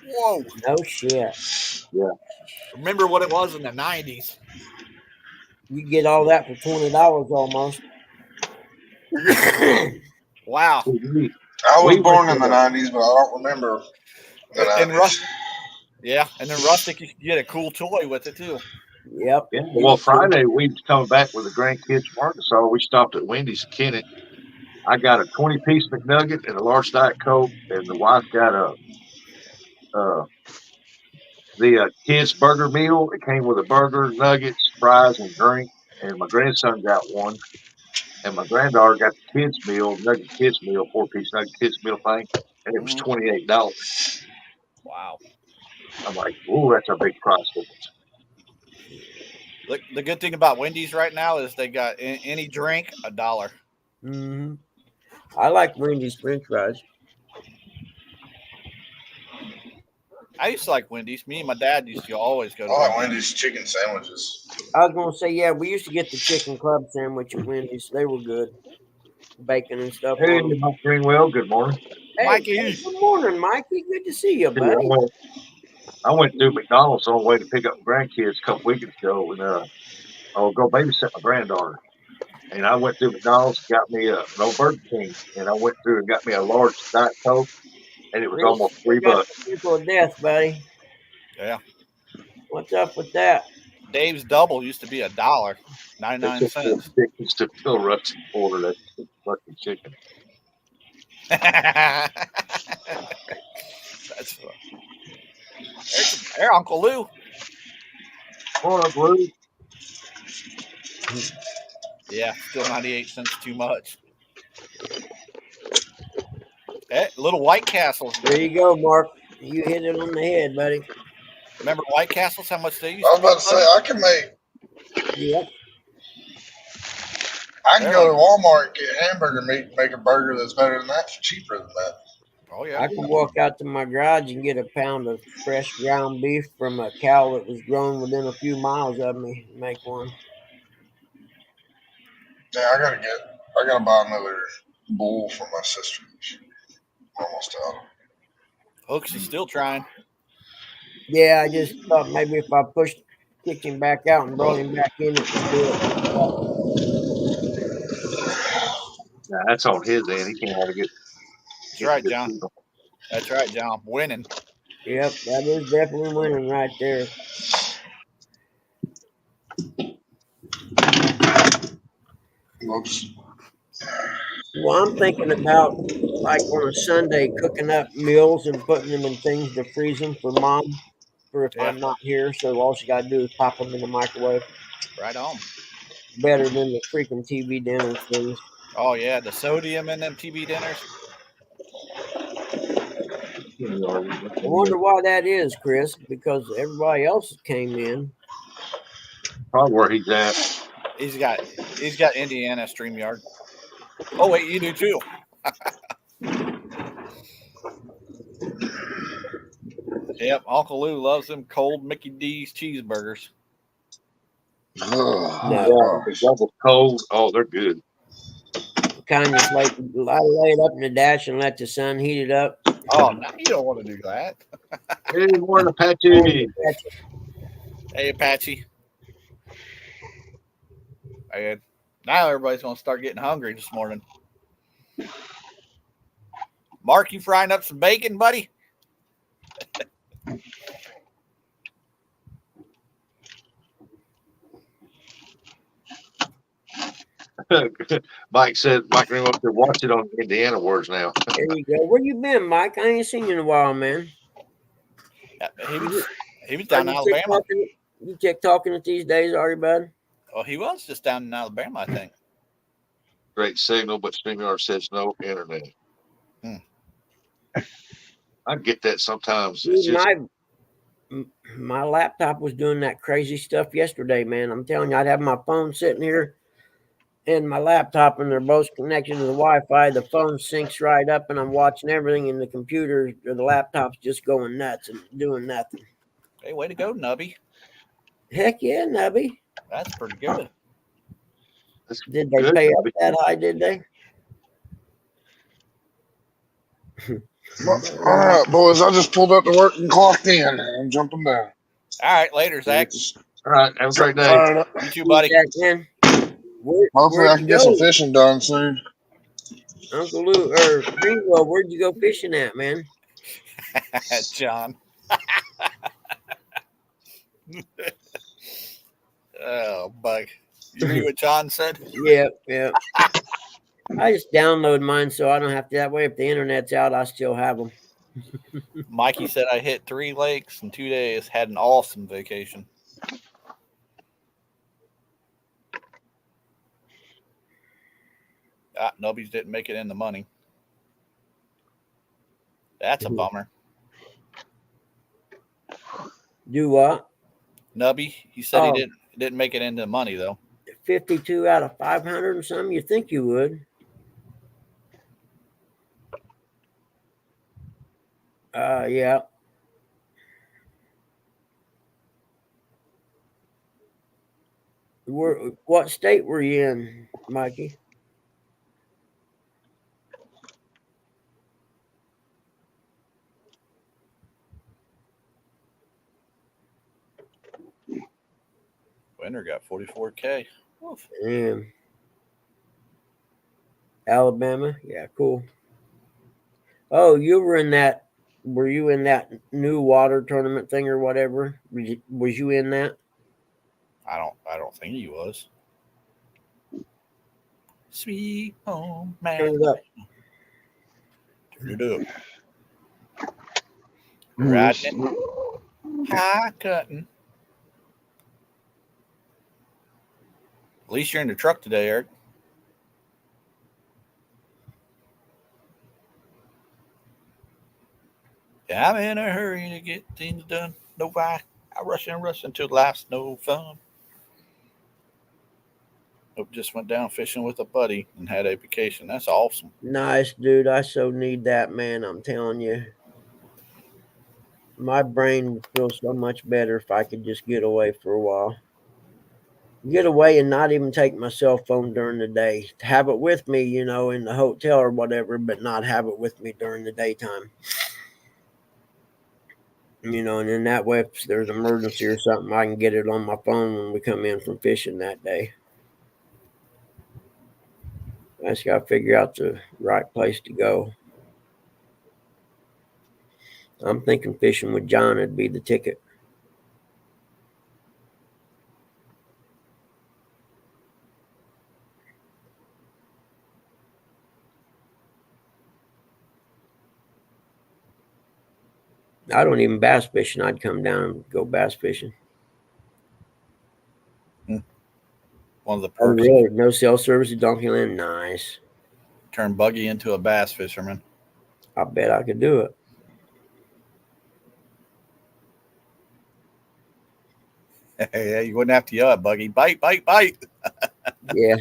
Whoa! No shit. Yeah. Remember what it was in the 90s? You get all that for $20 almost. Wow. I was born in the 90s, but I don't remember the 90s. Yeah, and then Rustic, you could get a cool toy with it too. Yep. Yeah. Well, Friday we was coming back with the grandkids from Arkansas. We stopped at Wendy's in Kennett. I got a 20-piece McNugget and a large Diet Coke, and the wife got the kids' burger meal. It came with a burger, nuggets, fries, and drink. And my grandson got one, and my granddaughter got the kids' meal, nugget kids' meal, 4-piece nugget kids' meal thing, and it was $28. Wow. I'm like, ooh, that's a big price difference. Look, the good thing about Wendy's right now is they got any drink $1. Mm-hmm. I like Wendy's French fries. I used to like Wendy's. Me and my dad used to always go to I like Wendy's chicken sandwiches. I was gonna say, yeah, we used to get the chicken club sandwich at Wendy's. They were good. Bacon and stuff. Hey, on them. Mike Greenwell, good morning. Hey, Mikey. good morning, Mikey. Good to see you, buddy. I went through McDonald's on the way to pick up grandkids a couple weekends ago, and I'll go babysit my granddaughter. And I went through McDonald's, got me an old Burger King, and I went through and got me a large Diet Coke, and it was almost $3. People of death, buddy. Yeah. What's up with that? Dave's Double used to be $1, 99 cents. It's to Phil Rutsey order that fucking chicken. That's fun. There, Uncle Lou. Morning, Lou. Yeah, still 98 cents too much. Hey, little White Castles. There you go, Mark. You hit it on the head, buddy. Remember White Castles? How much they used I was to about to say, I can Yep. go to Walmart and get hamburger meat and make a burger that's better than that for cheaper than that. Oh, yeah. I can walk out to my garage and get a pound of fresh ground beef from a cow that was grown within a few miles of me and make one. Yeah, I gotta buy another bull for my sister. She's almost out. Hooksy's still trying. Yeah, I just thought maybe if I kicked him back out and brought him back in, it would do it. Nah, that's on his end. He can't have to get. That's right, John. That's right, John. Winning. Yep, that is definitely winning right there. Whoops. Well, I'm thinking about, like on a Sunday, cooking up meals and putting them in things to freeze them for Mom. for if I'm not here. So all she got to do is pop them in the microwave. Right on. Better than the freaking TV dinners, please. Oh yeah, the sodium in them TV dinners. I wonder why that is, Chris. Because everybody else came in. Probably where he's at. He's got Indiana StreamYard. Oh wait, you do too. Yep, Uncle Lou loves them cold Mickey D's cheeseburgers. Oh, No. The double cold. Oh, they're good. Kind of like I lay it up in the dash and let the sun heat it up. Oh, no, you don't want to do that. Hey, morning, Apache. Hey, Apache. And now everybody's going to start getting hungry this morning. Mark, you frying up some bacon, buddy? Mike said, Mike Ring up there, watch it on Indiana words now. There you go. Where you been, Mike? I ain't seen you in a while, man. He was down in Alabama. You TikToking it these days, are you, bud? Well, he was just down in Alabama, I think. Great signal, but StreamYard says no internet. I get that sometimes. It's Dude, just my laptop was doing that crazy stuff yesterday, man. I'm telling you, I'd have my phone sitting here and my laptop, and they're both connected to the Wi-Fi. The phone syncs right up, and I'm watching everything, and the computer or the laptop's just going nuts and doing nothing. Hey, way to go, Nubby. Heck yeah, Nubby. That's pretty good. Did they pay up that high, did they? All right, boys. I just pulled up to work and clocked in. I'm jumping down. All right, later, Zach. all right. Have a great day. All right. You too, buddy. Hopefully, I can get some fishing done soon. Uncle Lou or Greenwell, where'd you go fishing at, man? John. Oh, bug. You read what John said? Yeah. I just download mine so I don't have to. That way, if the internet's out, I still have them. Mikey said I hit 3 lakes in 2 days. Had an awesome vacation. Nubbies didn't make it in the money. That's a bummer. Do what? Nubby, he said he didn't make it into the money though. 52 out of 500 and something. You think you would? Yeah. What state were you in, Mikey? Winner got 44K. Damn. Alabama? Yeah, cool. Oh, you were in that. Were you in that new water tournament thing or whatever? Was you in that? I don't think he was. Sweet home man. Turn it up. Turn it up. Riding it. High cutting. At least you're in the truck today, Eric. Yeah, I'm in a hurry to get things done. No why. I rush until life's no fun. Hope just went down fishing with a buddy and had a vacation. That's awesome. Nice, dude. I so need that, man. I'm telling you. My brain would feel so much better if I could just get away for a while. Get away and not even take my cell phone during the day. Have it with me, in the hotel or whatever, but not have it with me during the daytime. And in that way, if there's an emergency or something, I can get it on my phone when we come in from fishing that day. I just got to figure out the right place to go. I'm thinking fishing with John would be the ticket. I don't even bass fishing. I'd come down and go bass fishing. One of the Oh, perks. really? No cell service at Donkeyland? Nice. Turn Buggy into a bass fisherman. I bet I could do it. Yeah, you wouldn't have to yell at Buggy. Bite, bite, bite. Yeah.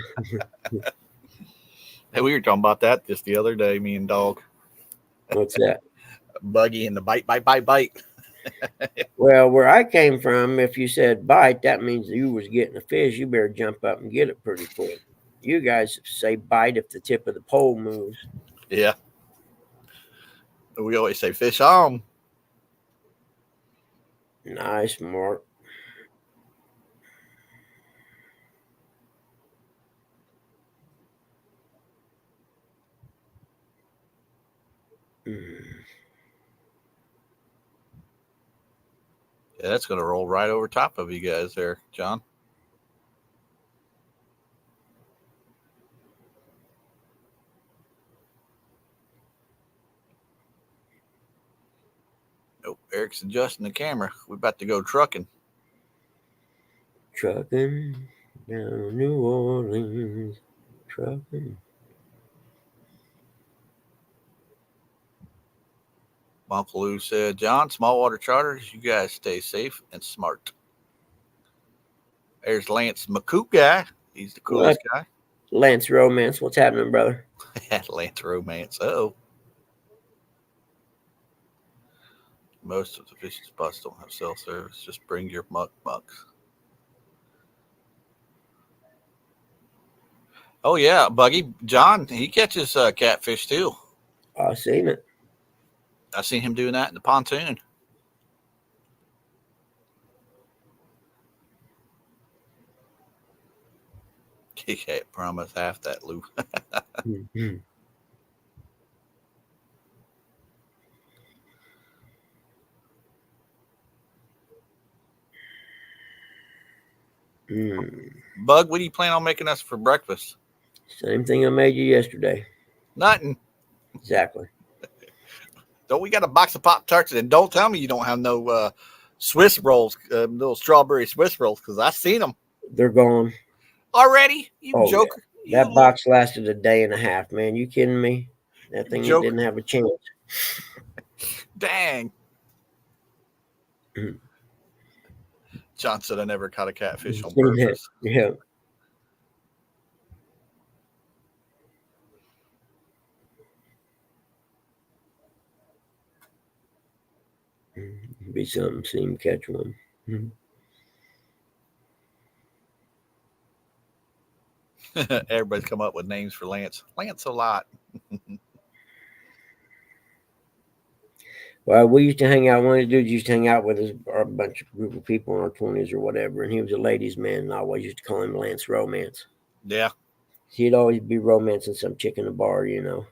Hey, we were talking about that just the other day, me and Dog. What's that? Buggy and the bite, bite, bite, bite. Well, where I came from, if you said bite, that means you was getting a fish. You better jump up and get it pretty quick. You guys say bite if the tip of the pole moves. Yeah. We always say fish on. Nice, Mark. Yeah, that's going to roll right over top of you guys there, John. Nope, Eric's adjusting the camera. We're about to go trucking. Trucking down New Orleans. Trucking. Uncle Lou said, John, small water charters, you guys stay safe and smart. There's Lance McCoop guy. He's the coolest guy. Lance Romance, what's happening, brother? Lance Romance. Oh. Most of the fishing spots don't have cell service. Just bring your mucks. Oh, yeah, Buggy. John, he catches catfish, too. I seen it. I seen him doing that in the pontoon. He can't promise half that, Lou. Mm-hmm. Bug, what do you plan on making us for breakfast? Same thing I made you yesterday. Nothing. Exactly. Don't we got a box of Pop-Tarts? And don't tell me you don't have no Swiss rolls, little strawberry Swiss rolls, because I seen them. They're gone. Already? You joker. Yeah. That box lasted a day and a half, man. You kidding me? That thing didn't have a chance. Dang. Mm-hmm. John said I never caught a catfish on purpose. Yeah. Be something, see him catch one. Everybody's come up with names for Lance. Lance a lot. Well, we used to hang out. One of the dudes used to hang out with us, or a bunch of group of people in our 20s or whatever, and he was a ladies' man, and I always used to call him Lance Romance. Yeah. He'd always be romancing some chick in the bar, you know.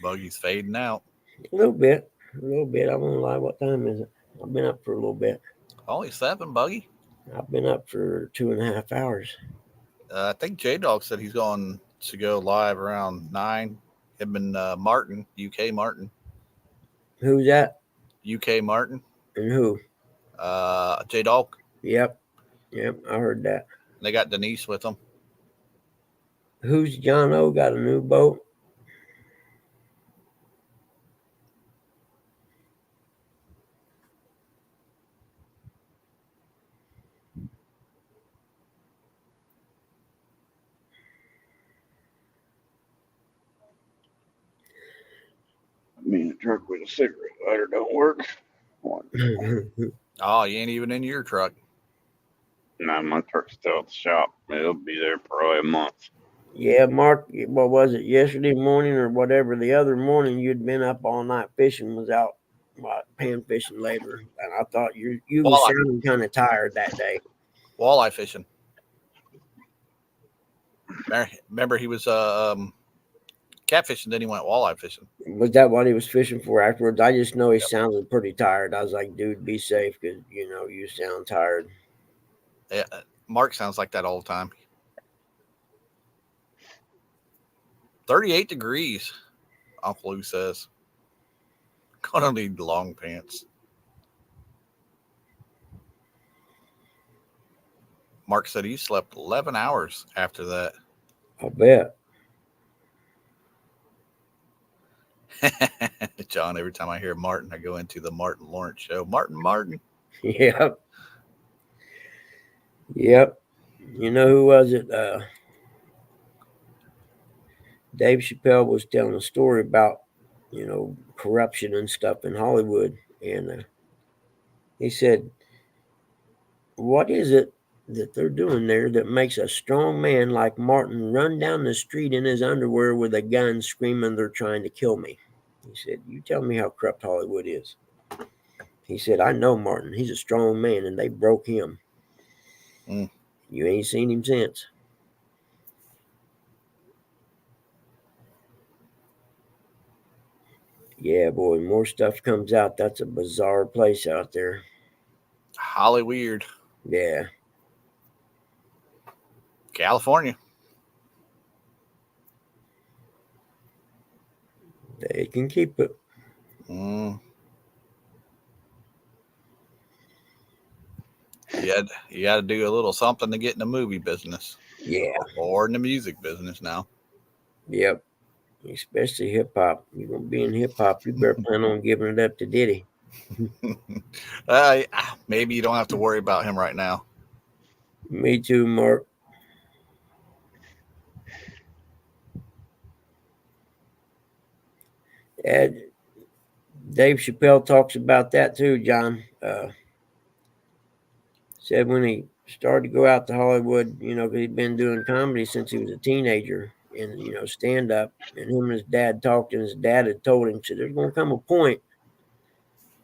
Buggy's fading out. A little bit. I won't lie. What time is it? I've been up for a little bit. Only 7, Buggy. I've been up for 2.5 hours. I think J-Dog said he's going to go live around 9. Him and Martin, UK Martin. Who's that? UK Martin. And who? J-Dog. Yep, I heard that. They got Denise with them. Who's John O? Got a new boat? Me in the truck with a cigarette lighter don't work. Oh, you ain't even in your truck. Nah, my truck's still at the shop. It'll be there probably a month. Yeah, Mark, what was it, yesterday morning or whatever, the other morning you'd been up all night fishing, was out pan fishing later, and I thought you was sounding kind of tired that day. Walleye fishing. Remember he was catfishing, then he went walleye fishing. Was that what he was fishing for afterwards? I just know he sounded pretty tired. I was like, dude, be safe, because, you know, you sound tired. Yeah, Mark sounds like that all the time. 38 degrees. Uncle Lou says. Gonna need long pants. Mark said he slept 11 hours after that. I bet. John, every time I hear Martin, I go into the Martin Lawrence show. Martin. Yep. Yep. You know who was it? Dave Chappelle was telling a story about, corruption and stuff in Hollywood. And he said, what is it that they're doing there that makes a strong man like Martin run down the street in his underwear with a gun screaming, they're trying to kill me? He said, you tell me how corrupt Hollywood is. He said, I know Martin. He's a strong man, and they broke him. You ain't seen him since. Yeah, boy, more stuff comes out. That's a bizarre place out there. Hollyweird. Yeah. California. They can keep it. You had to do a little something to get in the movie business. Yeah. Or in the music business now. Yep. Especially hip hop. You're going to be in hip hop. You better plan on giving it up to Diddy. Maybe you don't have to worry about him right now. Me too, Mark. And Dave Chappelle talks about that too, John. Said when he started to go out to Hollywood, he'd been doing comedy since he was a teenager and, stand up. And him and his dad talked, and his dad had told him, said, there's going to come a point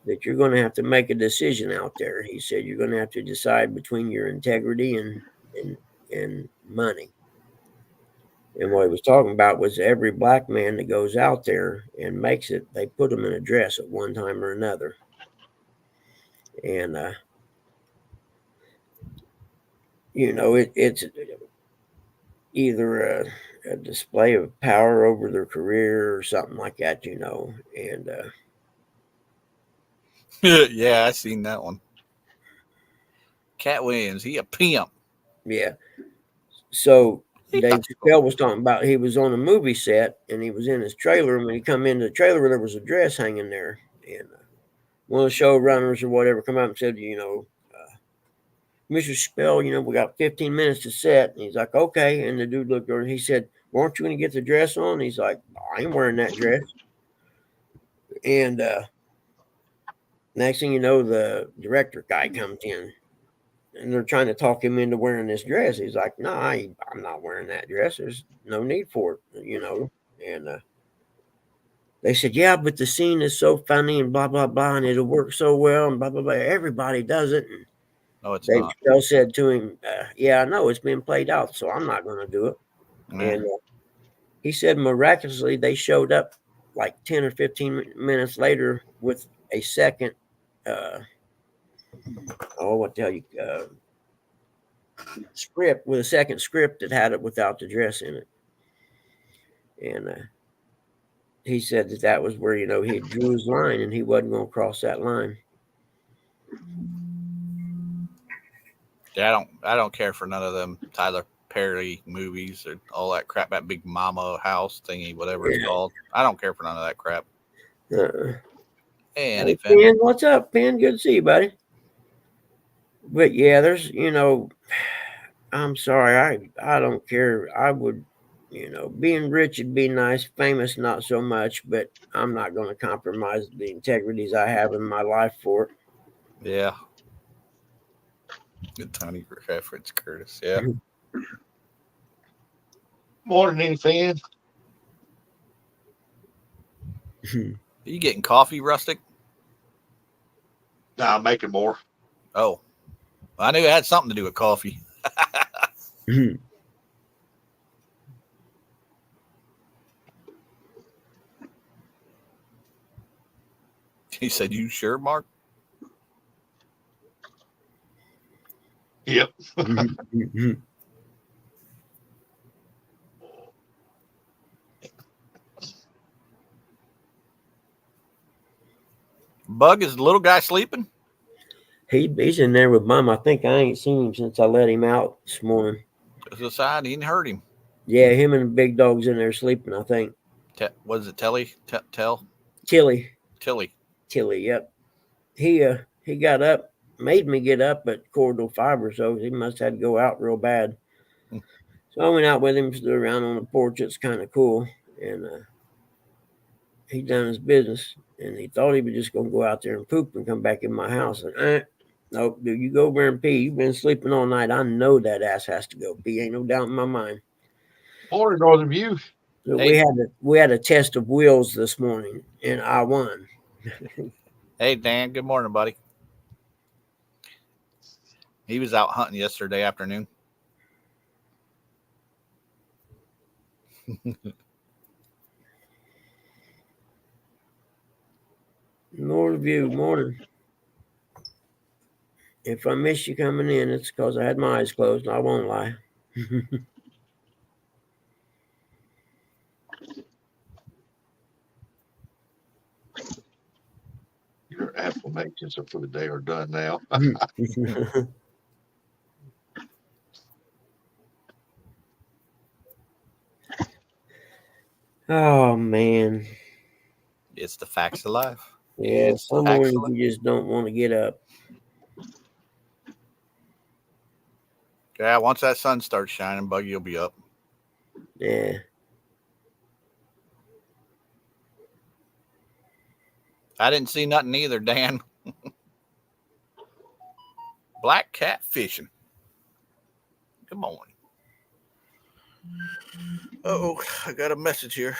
that you're going to have to make a decision out there. He said, you're going to have to decide between your integrity and money. And what he was talking about was every black man that goes out there and makes it, they put them in a dress at one time or another. And, it's either a display of power over their career or something like that, And yeah, I seen that one. Cat Williams, he a pimp. Yeah. So Dave Chappelle was talking about he was on a movie set and he was in his trailer. And when he come into the trailer, there was a dress hanging there. And one of the showrunners or whatever come out and said, Mr. Chappelle, we got 15 minutes to set. And he's like, okay. And the dude looked over and he said, weren't you going to get the dress on? And he's like, I ain't wearing that dress. And next thing you know, the director guy comes in. And they're trying to talk him into wearing this dress. He's like, no, I'm not wearing that dress. There's no need for it, And they said, yeah, but the scene is so funny and blah, blah, blah, and it'll work so well and blah, blah, blah. Everybody does it. And no, it's Dave not. Chappelle said to him, yeah, I know it's been played out, so I'm not going to do it. And he said miraculously they showed up like 10 or 15 minutes later with a second script with a second script that had it without the dress in it. And he said that was where, he drew his line and he wasn't going to cross that line. Yeah, I don't care for none of them Tyler Perry movies or all that crap, that Big Mama house thingy, whatever it's called. I don't care for none of that crap. Hey, Pen, what's up, Pen? Good to see you, buddy. But yeah, there's, I'm sorry, I don't care. I would, being rich would be nice, famous not so much, but I'm not going to compromise the integrities I have in my life for it. Yeah. Good Tony reference, Curtis. Yeah. Morning, any fan? Are you getting coffee, Rustic? Nah, I'm making more. Oh, I knew it had something to do with coffee. He said, you sure, Mark? Yep. Bug, is the little guy sleeping? He's in there with Mom. I think I ain't seen him since I let him out this morning. To the side, he didn't hurt him. Yeah, him and the big dog's in there sleeping, I think. What is it, Telly? Tilly. Tilly, Yep. He got up, made me get up at 5, so he must have had to go out real bad. So I went out with him, stood around on the porch. It's kind of cool, and he done his business, and he thought he was just gonna go out there and poop and come back in my house. And nope, dude, you go over and pee. You've been sleeping all night. I know that ass has to go pee. Ain't no doubt in my mind. Morning, Northern View. So Hey. we had a test of wheels this morning, and I won. Hey, Dan. Good morning, buddy. He was out hunting yesterday afternoon. Northern View, morning. If I miss you coming in, it's because I had my eyes closed. I won't lie. Your affirmations for the day are done now. Oh man. It's the facts of life. Yeah, It's some facts mornings of life. you just don't want to get up. Yeah, once that sun starts shining, Buggy will be up. Yeah. I didn't see nothing either, Dan. Black cat fishing. Good morning. Oh, I got a message here.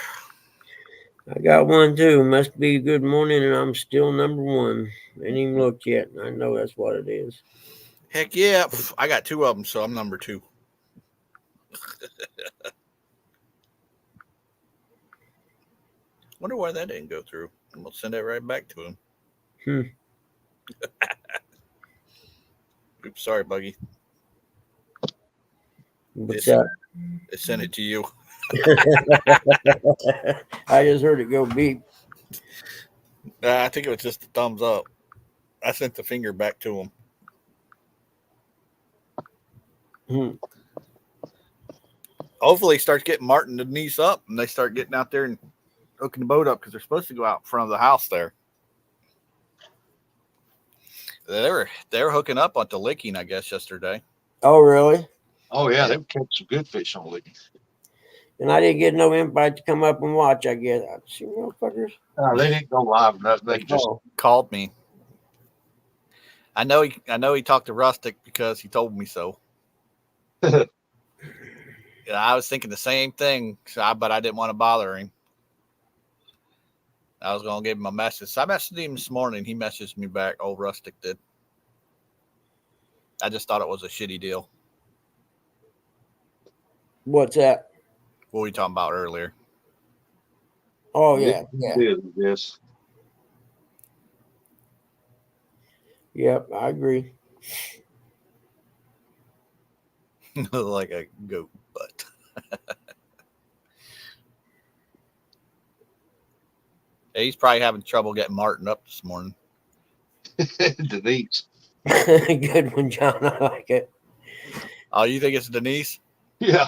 I got one too. Must be good morning, and I'm still number one. Ain't even looked yet. I know that's what it is. Heck yeah. I got 2 of them, so I'm number 2. Wonder why that didn't go through. I'm going to send it right back to him. Oops, sorry, Buggy. What's up? It sent it to you. I just heard it go beep. I think it was just a thumbs up. I sent the finger back to him. Hopefully he starts getting Martin and Denise up and they start getting out there and hooking the boat up because they're supposed to go out in front of the house there. They were hooking up onto Licking, I guess, yesterday. Oh, really? Oh, yeah, they've kept some good fish on Licking. And I didn't get no invite to come up and watch, I guess. I see motherfuckers. They didn't go live. They just called me. I know he talked to Rustic because he told me so. I was thinking the same thing, but I didn't want to bother him. I was going to give him a message. So I messaged him this morning. He messaged me back. Old Rustic did. I just thought it was a shitty deal. What's that? What were we talking about earlier? Oh, yeah. Yes. Yep, I agree. Like a goat butt. He's probably having trouble getting Martin up this morning. Denise. Good one, John. I like it. Oh, you think it's Denise? Yeah.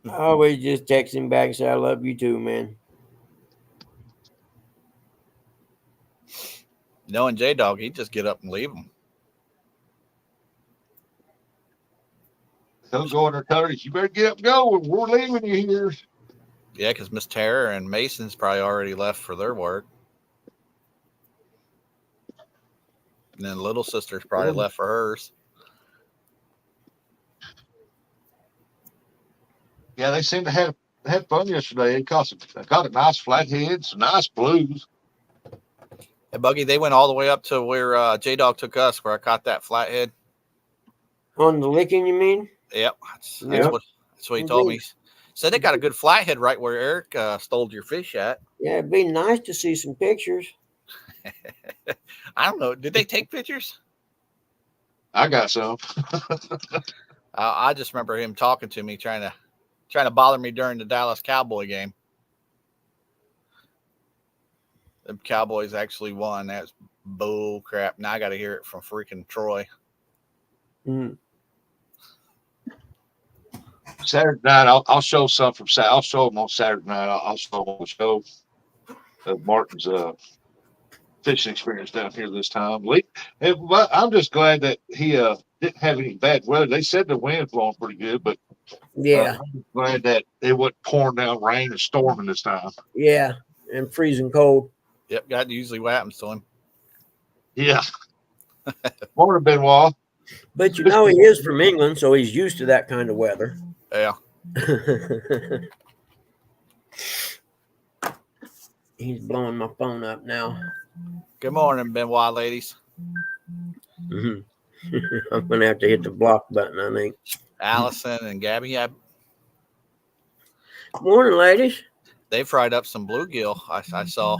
I always just text him back and say, I love you too, man. Knowing J-Dog, he'd just get up and leave him. He'll go in there, tell her, you better get up and go. We're leaving you here. Yeah, because Miss Tara and Mason's probably already left for their work. And then little sister's probably left for hers. Yeah, they seem to have fun yesterday. They caught a nice flathead, some nice blues. Hey, Buggy, they went all the way up to where J-Dog took us, where I caught that flathead. On the Licking, you mean? Yep. That's what he told me. He said they got a good flathead right where Eric stole your fish at. Yeah, it'd be nice to see some pictures. I don't know. Did they take pictures? I got some. I just remember him talking to me, trying to bother me during the Dallas Cowboy game. The Cowboys actually won. That's bull crap. Now I got to hear it from freaking Troy. Mm. Saturday night, I'll show some from Saturday. I'll show them on Saturday night. I'll show them on the show of Martin's fishing experience down here this time. But I'm just glad that he didn't have any bad weather. They said the wind blowing pretty good, but Yeah, I'm glad that it wasn't pouring down rain and storming this time. yeah, and freezing cold. Yep, that usually what happens to him. Yeah. Morning, Benoit. But you know, he is from England, so he's used to that kind of weather. Yeah. He's blowing my phone up now. Good morning, Benoit ladies. Mhm. I'm going to have to hit the block button, I think. Allison and Gabby, yeah, Morning, ladies. they fried up some bluegill. I saw.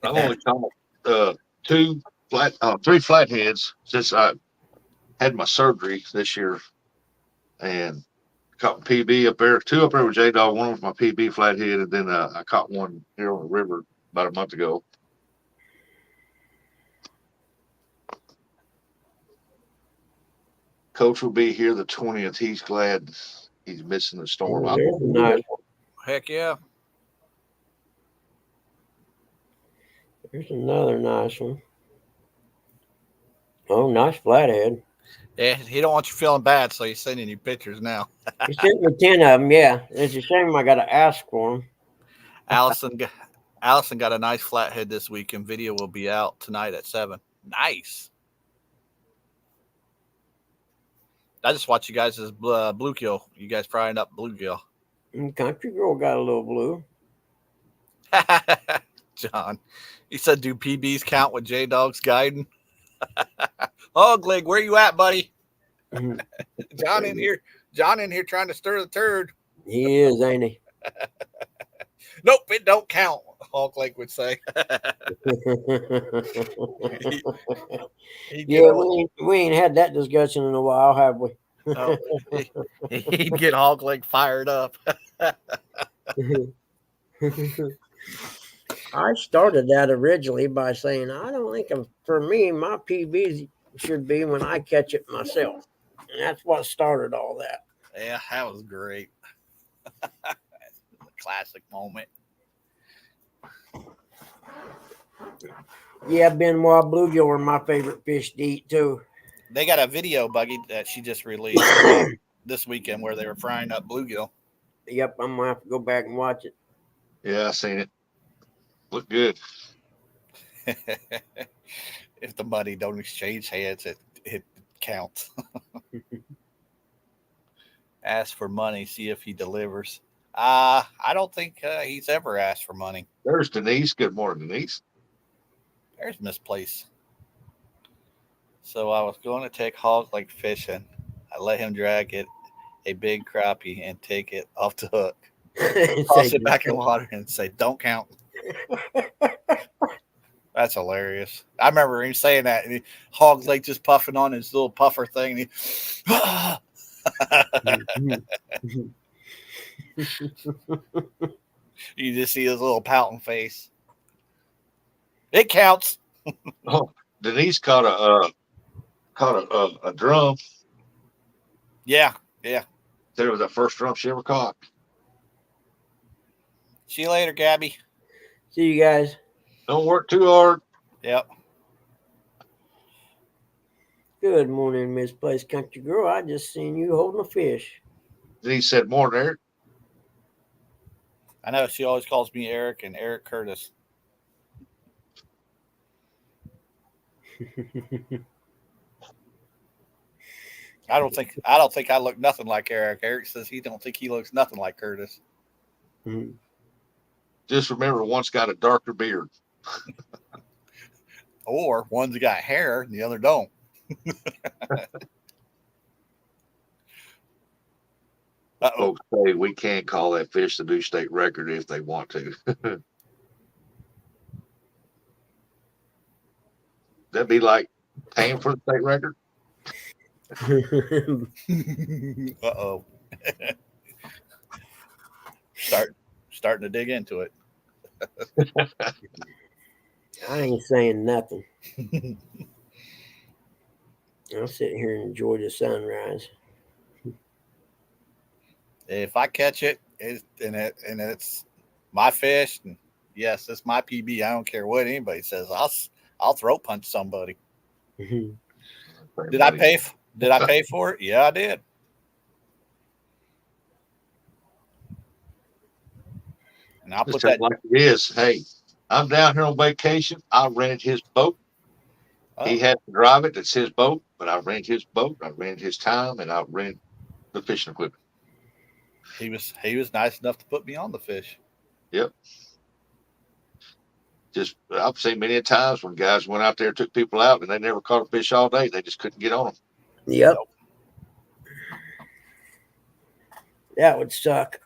I've only caught three flatheads since I had my surgery this year, and caught PB up there, two up there with J Dog. One was my PB flathead, and then I caught one here on the river about a month ago. Coach will be here the 20th. He's glad he's missing the storm. Oh, there's a nice, Heck yeah. there's another nice one. Oh, nice flathead. Yeah, he don't want you feeling bad, so he's sending you pictures now. He sent me 10 of them, yeah. It's a shame I got to ask for them. Allison got a nice flathead this week, and video will be out tonight at 7. Nice. I just watched you guys' bluegill. You guys frying up bluegill. And Country Girl got a little blue. John, he said, "Do PBs count with J Dog's guiding?" Oh, Glig, where you at, buddy? Mhm. John in here trying to stir the turd. He is, ain't he? Nope, it don't count, Hawk Lake would say. Yeah, we ain't had that discussion in a while, have we? He'd get Hawk Lake fired up. I started that originally by saying, I don't think for me, my PBs should be when I catch it myself. And that's what started all that. Yeah, that was great. Classic moment. Yeah, Benoit bluegill are my favorite fish to eat too. They got a video, Buggy, that she just released this weekend where they were frying up bluegill. Yep, I'm gonna have to go back and watch it. Yeah, I seen it. Look good. If the money don't exchange hands, it counts. Ask for money, see if he delivers. I don't think he's ever asked for money. There's Denise. Good morning, Denise. There's misplaced. So I was going to take Hog Lake fishing. I let him drag it, a big crappie, and take it off the hook. Toss it back in the water and say, "Don't count." That's hilarious. I remember him saying that. And Hog Lake just puffing on his little puffer thing. And you just see his little pouting face. It counts. Oh, Denise caught a drum. Yeah. Said it was the first drum she ever caught. See you later, Gabby. See you guys. Don't work too hard. Yep. Good morning, Misplaced Country Girl. I just seen you holding a fish. Denise said, "Morning, Eric." I know she always calls me Eric and Eric Curtis. I don't think I look nothing like Eric. Eric says he don't think he looks nothing like Curtis. Mm-hmm. Just remember, one's got a darker beard. Or one's got hair and the other don't. Folks say we can't call that fish the new state record if they want to. That'd be like paying for the state record. Uh-oh. Starting to dig into it. I ain't saying nothing. I'll sit here and enjoy the sunrise. If I catch it, and it's my fish, and yes, it's my PB. I don't care what anybody says. I'll throat punch somebody. Did I pay? Did I pay for it? Yeah, I did. And I'll Just put that. like it is. Hey, I'm down here on vacation. I rented his boat. He had to drive it. It's his boat, but I rent his boat. I rent his time, and I rent the fishing equipment. He was nice enough to put me on the fish. Yep. Just I've seen many a times when guys went out there, took people out, and they never caught a fish all day. They just couldn't get on them. Yep. That would suck.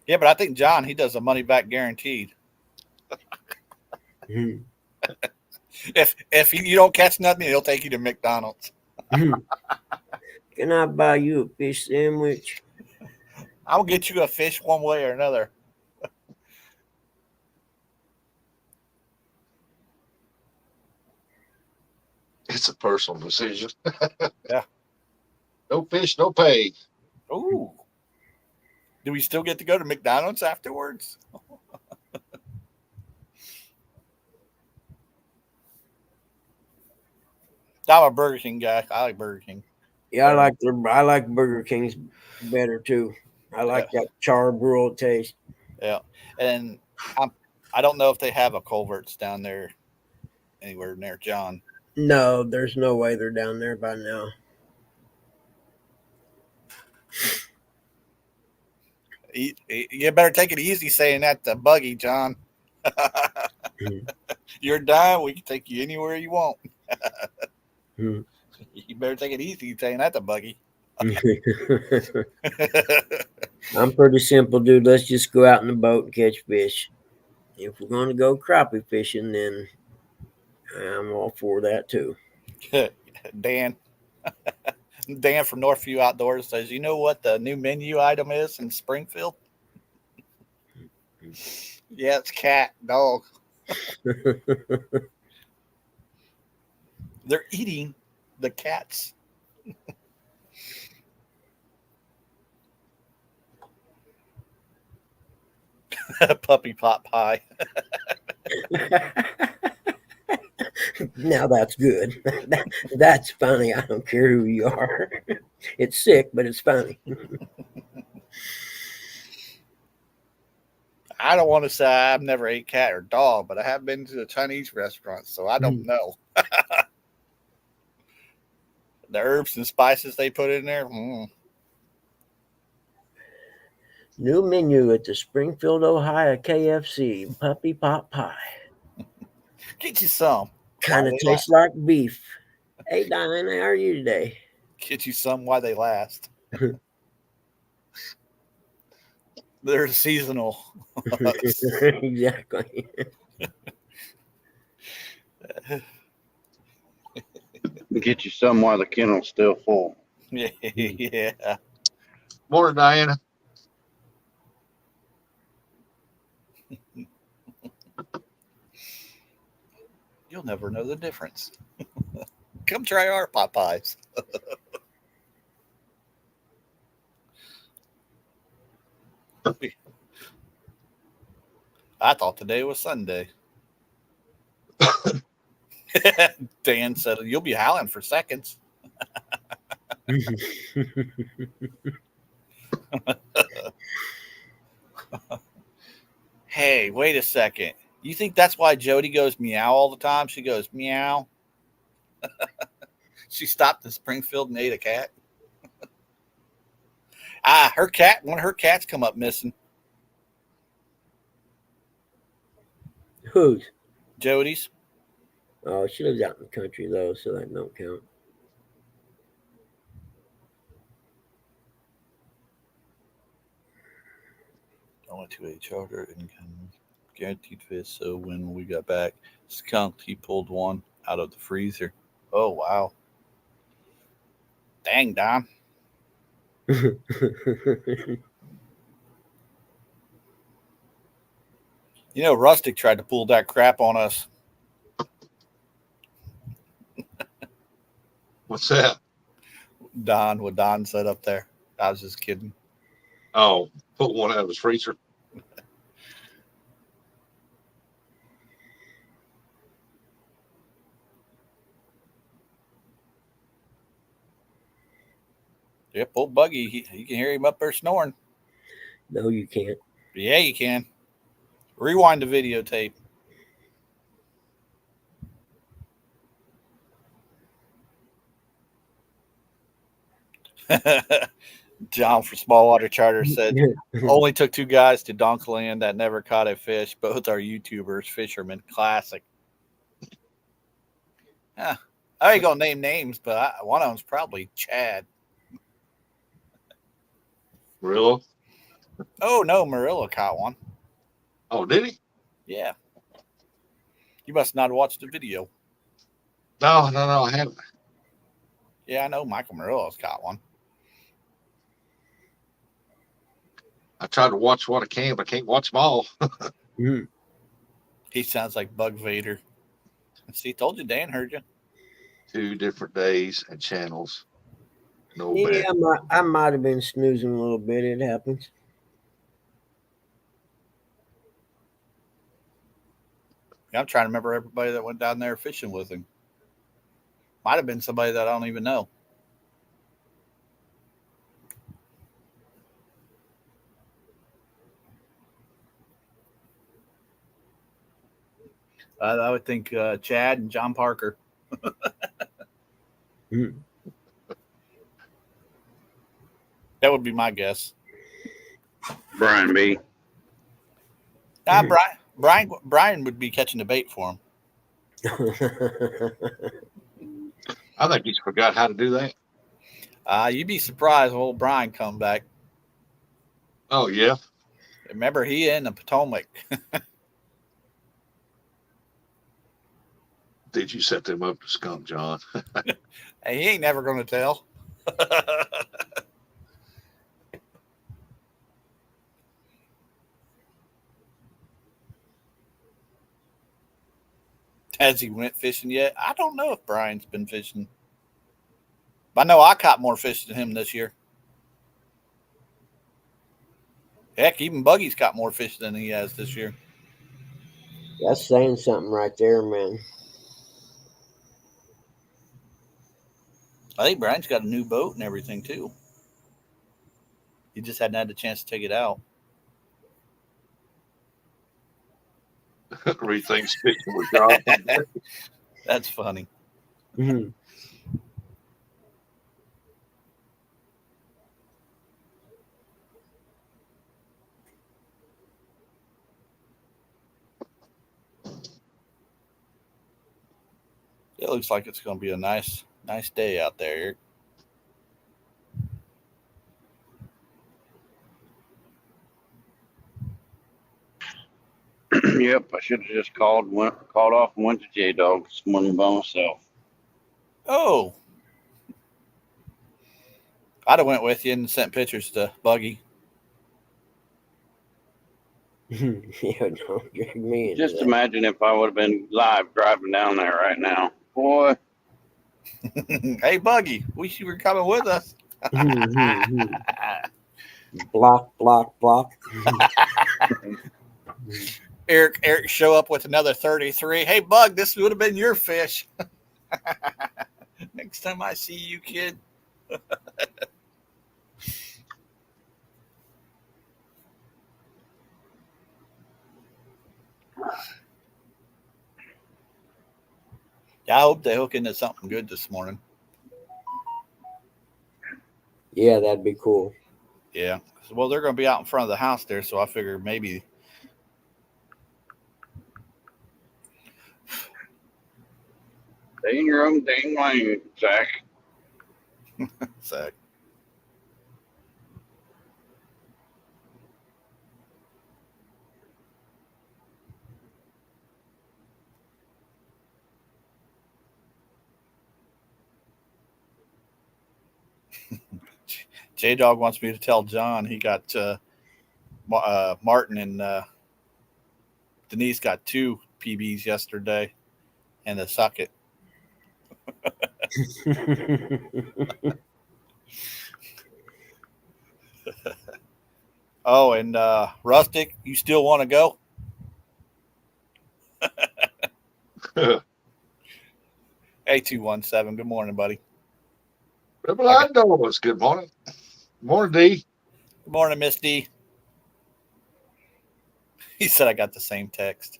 Yeah, but I think John, he does a money back guaranteed. Mhm. If you don't catch nothing, he'll take you to McDonald's. Can I buy you a fish sandwich? I'll get you a fish one way or another. It's a personal decision. Yeah. No fish, no pay. Ooh. Do we still get to go to McDonald's afterwards? I'm a Burger King guy. I like Burger King. Yeah, I like Burger King's better too. I like that charbroiled taste. Yeah, and I don't know if they have a Culver's down there anywhere near John. No, there's no way they're down there by now. You better take it easy saying that to Buggy, John. You're dying. We can take you anywhere you want. You better take it easy saying that to Buggy. I'm pretty simple, dude. Let's just go out in the boat and catch fish. If we're going to go crappie fishing, then I'm all for that too. Dan from Northview Outdoors says, "You know what the new menu item is in Springfield?" Yeah, it's cat, dog. They're eating the cats. Puppy pot pie. Now that's good. That's funny. I don't care who you are. It's sick, but it's funny. I don't want to say I've never ate cat or dog, but I have been to a Chinese restaurant, so I don't know. The herbs and spices they put in there. New menu at the Springfield, Ohio KFC. Puppy pot pie. Get you some. Kind of tastes like beef. Hey, Diane, how are you today? Get you some while they last. They're seasonal. Exactly. Get you some while the kennel's still full. Yeah. Morning, Diana. You'll never know the difference. Come try our pot pies. I thought today was Sunday. Dan said, "You'll be howling for seconds." Hey, wait a second. You think that's why Jody goes meow all the time? She goes meow. She stopped in Springfield and ate a cat. One of her cats come up missing. Whose? Jody's. Oh, she lives out in the country though, so that don't count. I went to a charter and guaranteed fish. So when we got back, skunked. He pulled one out of the freezer. Oh wow! Dang, Don. You know, Rustic tried to pull that crap on us. What's that? Don, what Don said up there. I was just kidding. Oh, put one out of his freezer. Yep, old Buggy, you can hear him up there snoring. No, you can't. Yeah, you can. Rewind the videotape. John from Small Water Charter said, only took 2 guys to Donkland that never caught a fish. Both are YouTubers, fishermen. Classic. Huh. I ain't going to name names, but one of them's probably Chad. Really? Oh, no, Murillo caught one. Oh, did he? Yeah. You must not have watched the video. No, I haven't. Yeah, I know Michael Murillo's caught one. I tried to watch what I can, but I can't watch them all. He sounds like Bug Vader. See, told you Dan heard you. 2 different days and channels. No Yeah, bad. I might have been snoozing a little bit. It happens. I'm trying to remember everybody that went down there fishing with him. Might have been somebody that I don't even know. I would think Chad and John Parker. That would be my guess. Brian B. Brian would be catching the bait for him. I think he's forgot how to do that. You'd be surprised when old Brian come back. Oh, yeah. Remember, he in the Potomac. Did you set them up to skunk, John? Hey, he ain't never going to tell. Has he went fishing yet? I don't know if Brian's been fishing. But I know I caught more fish than him this year. Heck, even Buggy's caught more fish than he has this year. That's saying something right there, man. I think Brian's got a new boat and everything, too. He just hadn't had the chance to take it out. Rethinks fishing with John. That's funny. Mhm. It looks like it's going to be a nice day out there, Eric. Yep, I should have just called off and went to J Dog this morning by myself. Oh. I'd have went with you and sent pictures to Buggy. Yeah, don't drag me into Just that. imagine if I would have been live driving down there right now. Boy, Hey, Buggy, wish you were coming with us. Block, block, block. Eric show up with another 33. Hey, Bug, this would have been your fish. Next time I see you, kid. Yeah, I hope they hook into something good this morning. Yeah, that'd be cool. Yeah. Well, they're going to be out in front of the house there, so I figured maybe. stay in your own dang lane, Zach. Zach. J Dog wants me to tell John he got Martin and Denise got 2 PBs yesterday, and a suck it. Oh, and Rustic, you still want to go? A217. Good morning, buddy. Rebelandos, good morning. Morning, D. Good morning, Miss D. He said I got the same text.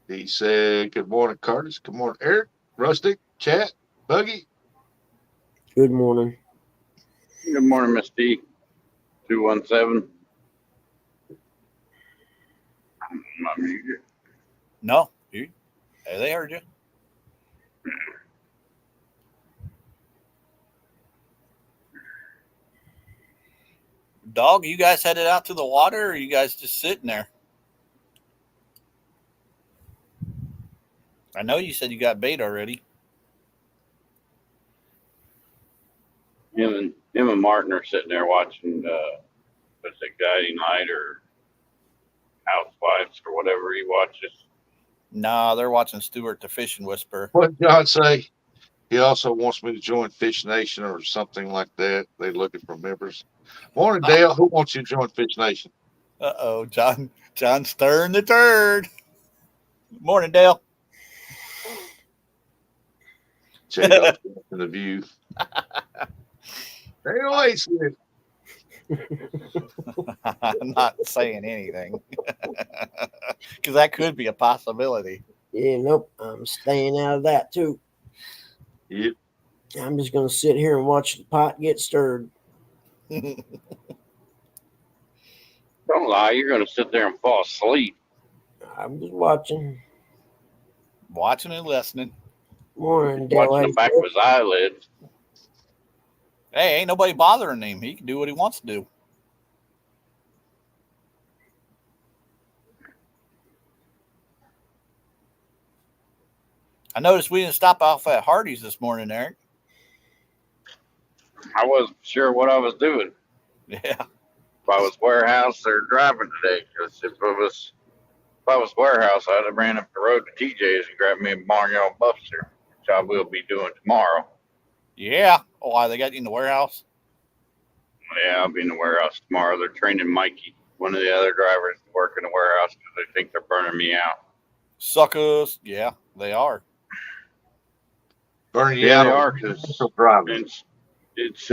He said, good morning, Curtis. Good morning, Eric, Rustic, Chat, Buggy. Good morning. Good morning, Miss D. 217. I'm not muted. No, they heard you. Dog, you guys headed out to the water, or are you guys just sitting there? I know you said you got bait already. Him and Martin are sitting there watching, what's it, Guiding Light or Housewives or whatever he watches. Nah, they're watching Stuart the Fishing Whisperer. What did John say? He also wants me to join Fish Nation or something like that. They're looking for members. Morning, Dale. Who wants you to join Fish Nation? Uh-oh, John Stern the third. Morning, Dale. J-Dog in the view. Dale hates it. I'm not saying anything. Because that could be a possibility. Yeah, nope. I'm staying out of that too. Yep. I'm just gonna sit here and watch the pot get stirred. Don't lie, you're going to sit there and fall asleep. I'm just watching. Watching and listening. Morning, Dale. Watching the back of his eyelids. Hey, ain't nobody bothering him. He can do what he wants to do. I noticed we didn't stop off at Hardee's this morning, Eric. I wasn't sure what I was doing. Yeah. If I was warehouse or driving today, because if I was warehouse, I'd have ran up the road to TJ's and grabbed me a barnyard buster, which I will be doing tomorrow. Yeah. Oh, why, they got you in the warehouse? Yeah, I'll be in the warehouse tomorrow. They're training Mikey, one of the other drivers, to work in the warehouse because they think they're burning me out. Suckers. Yeah, they are. Burning you Yeah, out they on are, because driving. it's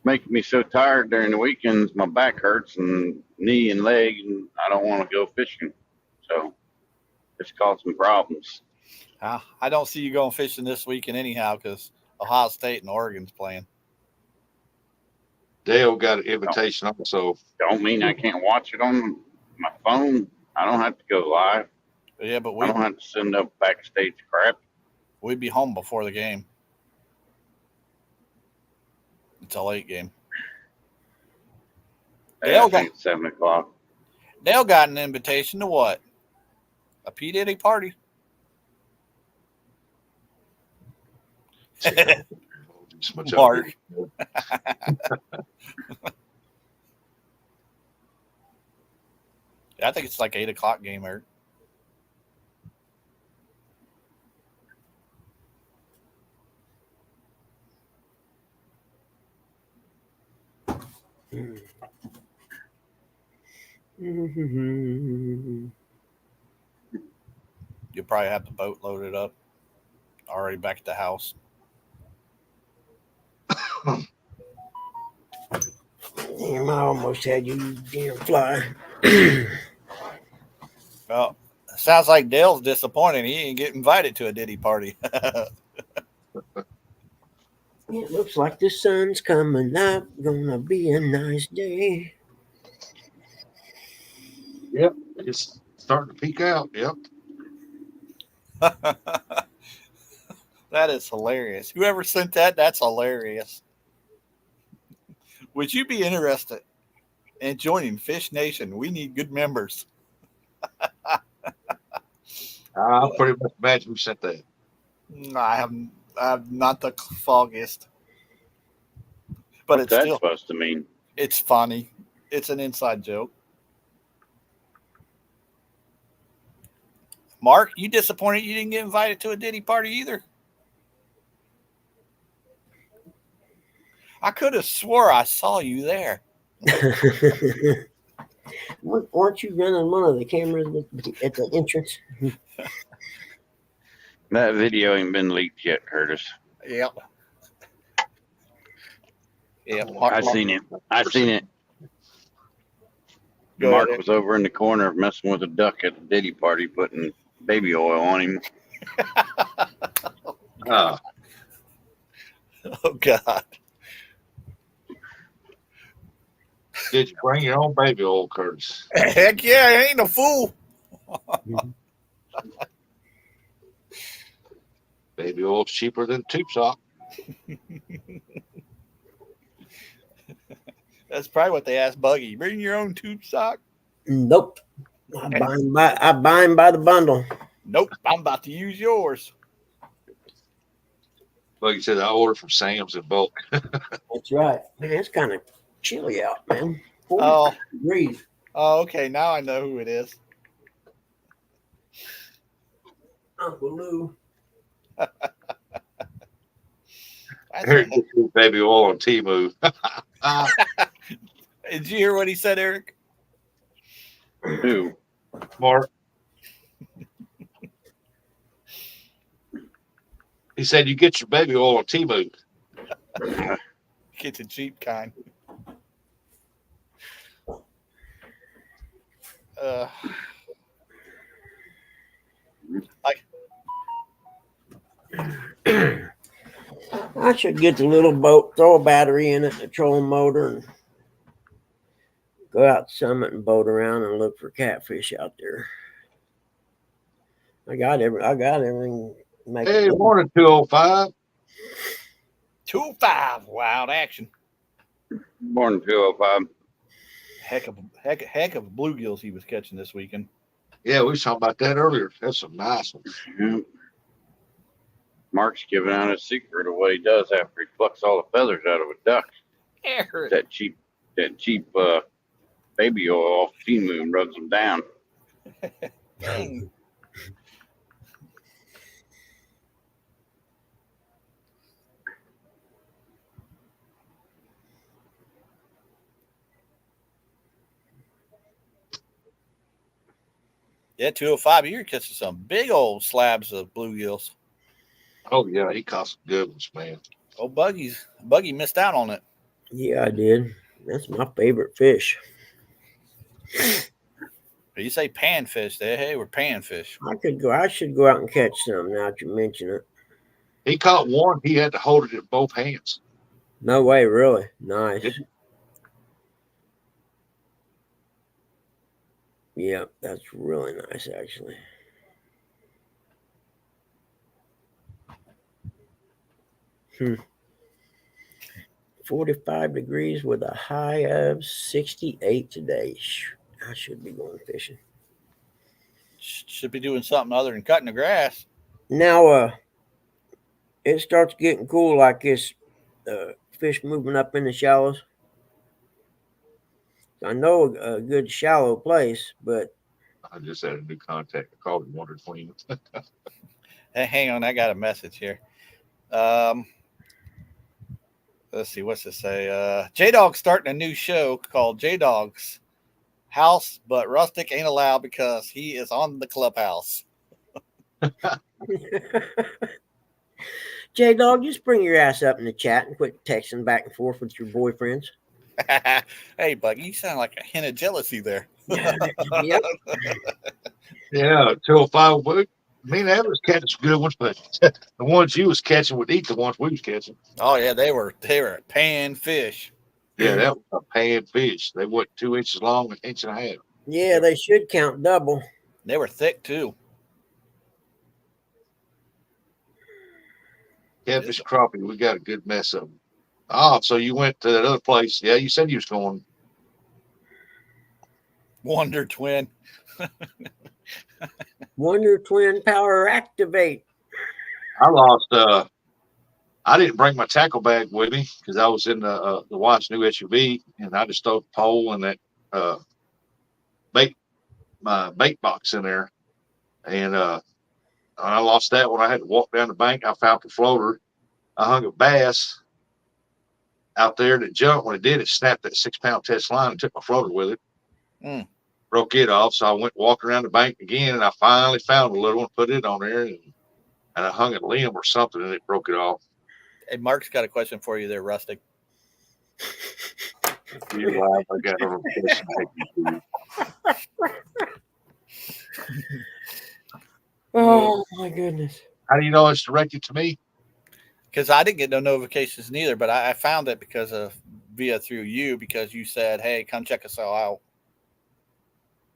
making me so tired during the weekends. My back hurts and knee and leg, and I don't want to go fishing. So it's causing problems. I don't see you going fishing this weekend anyhow because Ohio State and Oregon's playing. Dale got an invitation also. Don't mean I can't watch it on my phone. I don't have to go live. Yeah, but I don't have to send up backstage crap. we'd be home before the game. It's a late game. Yeah, I think it's 7 o'clock. Dale got an invitation to what? A P. Diddy party. Mark. I think it's like 8 o'clock game, Eric. You'll probably have the boat loaded up. Already back at the house. Damn, I almost had you damn fly. Well, sounds like Dale's disappointed. He didn't get invited to a Diddy party. It looks like the sun's coming up. Gonna be a nice day. Yep, it's starting to peak out. Yep. That is hilarious. Whoever sent that, that's hilarious. Would you be interested in joining Fish Nation? We need good members. I pretty much imagine who sent that. I'm not the foggiest. But What's it's that still supposed to mean? it's funny. It's an inside joke. Mark, you disappointed you didn't get invited to a Diddy party either? I could have swore I saw you there. Weren't you running one of the cameras at the entrance? That video ain't been leaked yet, Curtis. Yep. Yep. I seen it. I seen it. Go Mark ahead. was over in the corner messing with a duck at the Diddy party, putting baby oil on him. Uh, Oh, God. did you bring your own baby oil, Curtis? Heck yeah, I ain't a fool. Baby oil's cheaper than tube sock. That's probably what they asked Buggy. Bring your own tube sock? Nope. I buy 'em by the bundle. Nope. I'm about to use yours. Like you said, I ordered from Sam's in bulk. That's right. Man, it's kind of chilly out, man. 40 Oh. degrees. Oh, okay. Now I know who it is. Uncle Lou. Eric gets his baby oil on Temu. Did you hear what he said, Eric? Who? Mark. He said you get your baby oil on Temu. Get the cheap kind. I should get the little boat, throw a battery in it, a trolling motor, and go out to Summit and boat around and look for catfish out there. I got everything. Hey, morning 205. 2-5. Wild action. Born 205. Heck of bluegills he was catching this weekend. Yeah, we was talking about that earlier. That's some nice ones. Yeah. Mark's giving out his secret of what he does after he plucks all the feathers out of a duck. Eric. That cheap baby oil off Temu and rubs them down. Dang. Yeah, 205. You're catching some big old slabs of bluegills. Oh, yeah, he caught some good ones, man. Oh, Buggy missed out on it. Yeah, I did. That's my favorite fish. But you say panfish, they were panfish. I should go out and catch some now that you mention it. He caught one. He had to hold it in both hands. No way, really. Nice. Yep. Yeah, that's really nice, actually. Hmm. 45 degrees with a high of 68 today. I should be going fishing. Should be doing something other than cutting the grass. Now, it starts getting cool like this. Fish moving up in the shallows. I know a good shallow place, but I just had a new contact. I called him Wonder Queen. Hey, hang on, I got a message here. Let's see, what's it say? J-Dog's starting a new show called J-Dog's House, but Rustic ain't allowed because he is on the clubhouse. J-Dog, just bring your ass up in the chat and quit texting back and forth with your boyfriends. Hey, Buggy, you sound like a hint of jealousy there. Yep. Yeah, 205. Me and Evan was catching some good ones, but the ones you was catching would eat the ones we was catching. Oh yeah, they were pan fish. Yeah, that was a pan fish. They were 2 inches long, an inch and a half. Yeah, they should count double. They were thick too. Catfish crappie, we got a good mess of them. Oh, so you went to that other place. Yeah, you said you was going. Wonder Twin. Wonder Twin power activate. I lost. I didn't bring my tackle bag with me because I was in the wife's new SUV, and I just threw a pole and that bait box in there. And I lost that one. I had to walk down the bank. I found the floater. I hung a bass out there that jumped. When it did, it snapped that 6-pound test line and took my floater with it. Broke it off. So I went walking around the bank again, and I finally found a little one, put it on there, and I hung a limb or something, and it broke it off. Hey, Mark's got a question for you there, Rustic. You're live. I got on a question. Oh my goodness! How do you know it's directed to me? Because I didn't get no notifications neither, but I found it because of through you, because you said, "Hey, come check us all out."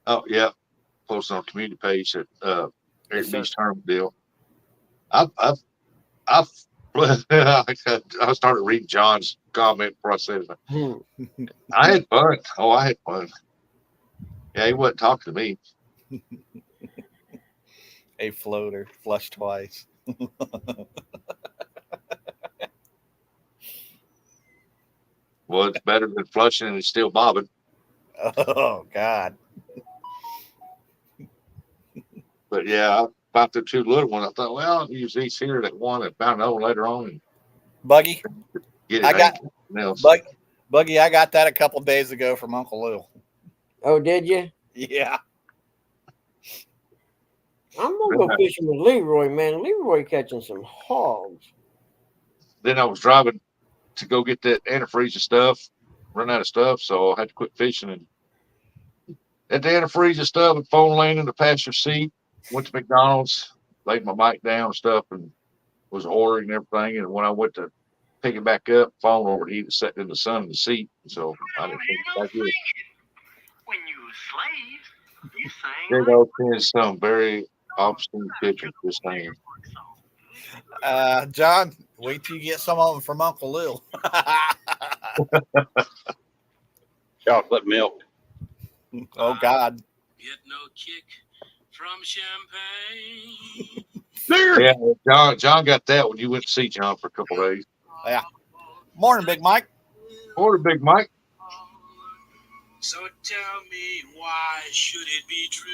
Oh yeah, posted on the community page that Eric Yes, B's tournament deal. I started reading John's comment before I said it. I had fun. Oh, I had fun. Yeah, he wasn't talking to me. A floater, flush twice. Well, it's better than flushing and it's still bobbing. Oh God! But yeah, I found the two little ones. I thought, well, I'll use these here. That one, and found another one later on, and Buggy, get it. I got Buggy. I got that a couple days ago from Uncle Lou. Oh, did you? Yeah. I'm gonna go fishing with Leroy, man. Leroy catching some hogs. Then I was driving to go get that antifreeze and stuff, run out of stuff, so I had to quit fishing. And at the antifreeze and stuff, and phone laying in the passenger seat, went to McDonald's, laid my mic down and stuff, and was ordering everything. And when I went to pick it back up, phone overheated, sat in the sun in the seat. So I didn't think it back in. When you were slaves, you sang There goes some very obscene pictures just saying. John, wait till you get some of them from Uncle Lou. Chocolate milk. Oh God! Get no kick from champagne. Yeah, John got that when you went to see John for a couple of days. Yeah. Morning, Big Mike. Morning, Big Mike. So tell me, why should it be true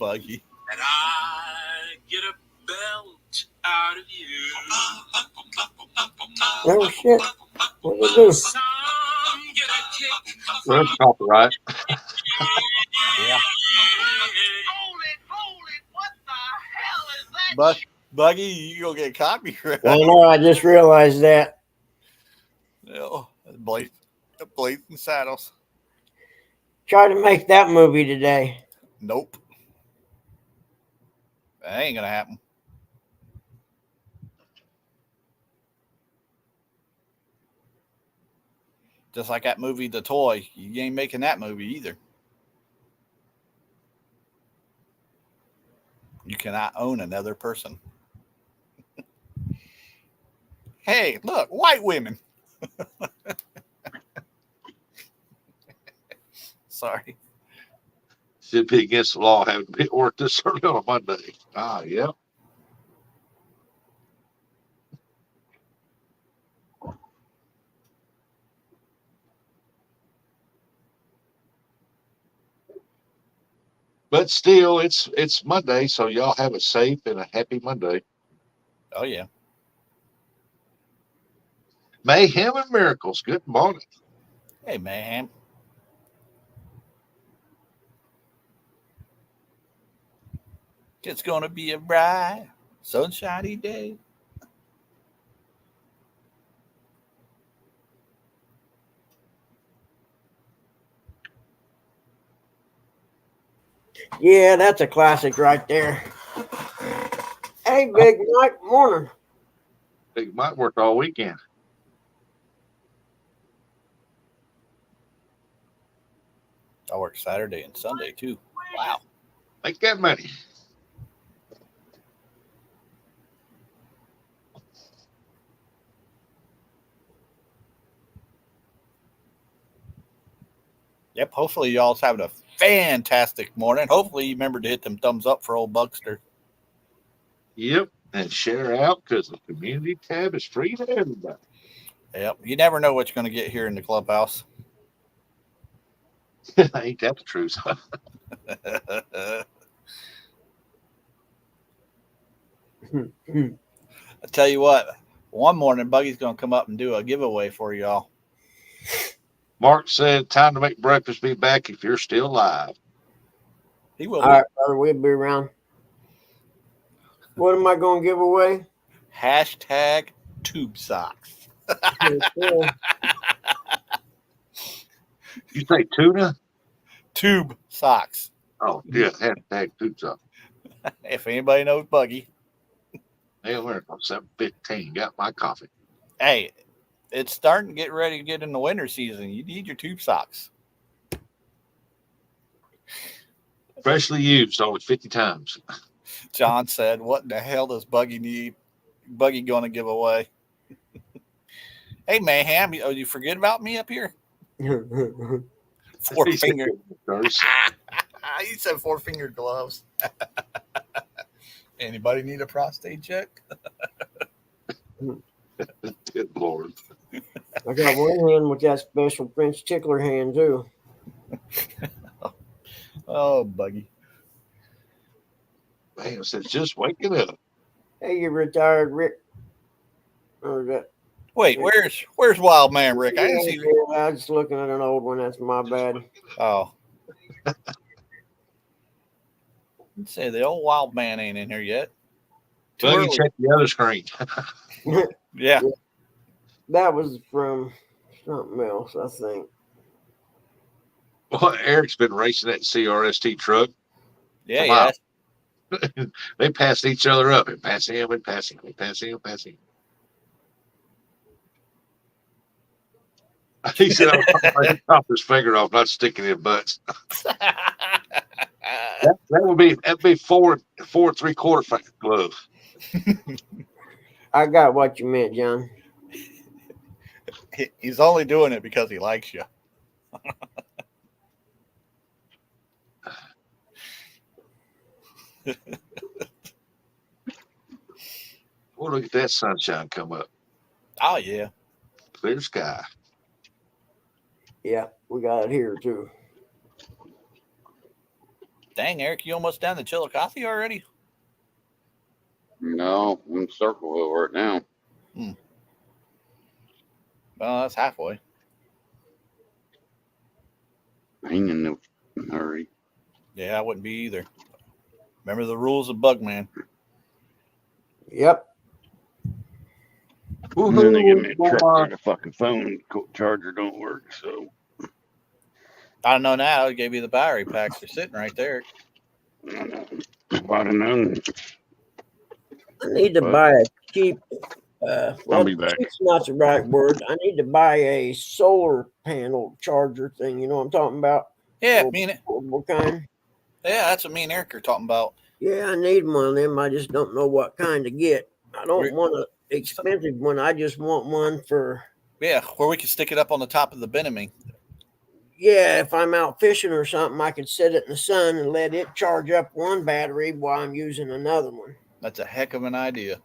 Buggy. that I get a belt out of you? Oh shit! What did they do? Some get a kick. That's copyright. Yeah. Hold it. What the hell is that? Buggy, you gonna get copyright? I know. I just realized that. Oh, blazing saddles. Try to make that movie today. Nope. That ain't gonna happen. Just like that movie, The Toy. You ain't making that movie either. You cannot own another person. Hey, look, white women. Sorry. Should be against the law having to be at work this early on a Monday. Yeah. But still, it's Monday, so y'all have a safe and a happy Monday. Oh, yeah. Mayhem and miracles. Good morning. Hey, man. It's going to be a bright, sunshiny day. Yeah, that's a classic right there. Hey, Big Mike, morning. Big Mike worked all weekend. I work Saturday and Sunday, too. Wow. Make that money. Yep, hopefully y'all's having a fantastic morning. Hopefully you remember to hit them thumbs up for old Buckster. Yep. And share out because the community tab is free to everybody. Yep, you never know what you're going to get here in the clubhouse. Ain't that the truth? I tell you what, one morning Buggy's going to come up and do a giveaway for y'all. Mark said, "Time to make breakfast. Be back if you're still alive." He will All be. right, brother, we'll be around. What am I going to give away? Hashtag tube socks. Yeah. You say tuna? Tube socks. Oh, yeah. Hashtag tuna. If anybody knows Buggy. Hey, we're on 7:15. Got my coffee. Hey, it's starting to get ready to get in the winter season. You need your tube socks. Freshly used only 50 times. John said, what in the hell does Buggy need? Buggy going to give away? Hey, Mayhem, you forget about me up here? Four He said, finger. "There's He said 4-finger gloves. Anybody need a prostate check? Good Lord." I got one hand with that special French tickler hand, too. Oh, Buggy. Man says, "Just waking up." Hey, you retired, Rick. Or that? Wait, where's Wild Man Rick? I didn't see. Yeah, I was just looking at an old one. That's my bad. Oh. Let's say the old Wild Man ain't in here yet. Too Buggy, early. check the other screen. Yeah. That was from something else, I think. Well, Eric's been racing that CRST truck. Yeah, for yeah. miles. They passed each other up and passing him and passing him and passing him and passing him. He said, "I'll chop his finger off, not sticking in butts." That'd be 4 3/4 glove. I got what you meant, John. He's only doing it because he likes you. Oh, look at that sunshine come up. Oh, yeah. Clear sky. Yeah, we got it here, too. Dang, Eric, you almost down to Chillicothe already? No, I'm in Circleville right now. Well, that's halfway. I ain't in no hurry. Yeah, I wouldn't be either. Remember the rules of Bugman. Yep. And then they give me a truck, the fucking phone charger don't work, so I don't know now. I gave you the battery packs. They're sitting right there. I don't know. If I'd have known. I need to But- buy a cheap, I'll be back. cheap's not the right word. I need to buy a solar panel charger thing. You know what I'm talking about? Yeah, What kind? yeah, that's what me and Eric are talking about. Yeah, I need one of them. I just don't know what kind to get. I don't want an expensive one. I just want one for... Yeah, where we can stick it up on the top of the Benjamin. Yeah, if I'm out fishing or something, I could set it in the sun and let it charge up one battery while I'm using another one. That's a heck of an idea.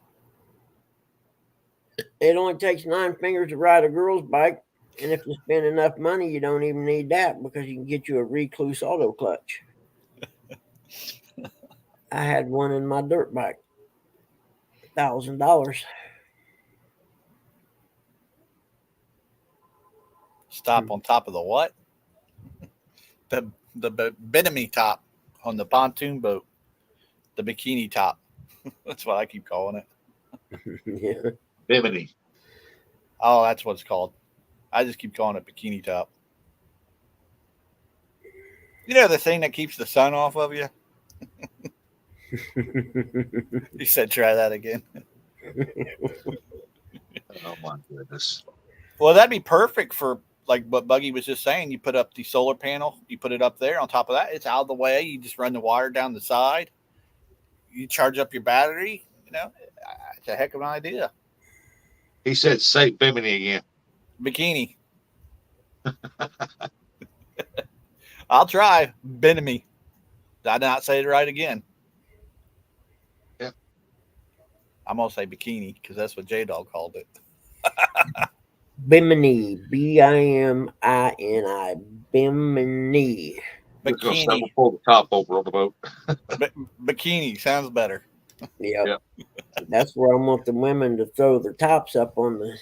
It only takes 9 fingers to ride a girl's bike, and if you spend enough money, you don't even need that because you can get you a Recluse auto clutch. I had one in my dirt bike, $1,000. Stop on top of the what? The Benjamin top on the pontoon boat. The bikini top. That's what I keep calling it. Yeah. Bimini. Oh, that's what it's called. I just keep calling it bikini top. You know the thing that keeps the sun off of you? He said try that again. Oh my goodness. Well, that'd be perfect for like what Buggy was just saying. You put up the solar panel, you put it up there on top of that. It's out of the way. You just run the wire down the side. You charge up your battery. You know, it's a heck of an idea. He said, "Say Bimini again." Bikini. I'll try. Benjamin. Did I not say it right again? Yeah. I'm going to say bikini because that's what J-Dog called it. Bimini, B-I-M-I-N-I, Bimini. We're gonna Bikini. pull the top over on the boat. Bikini sounds better. Yep. Yep. That's where I want the women to throw their tops up on the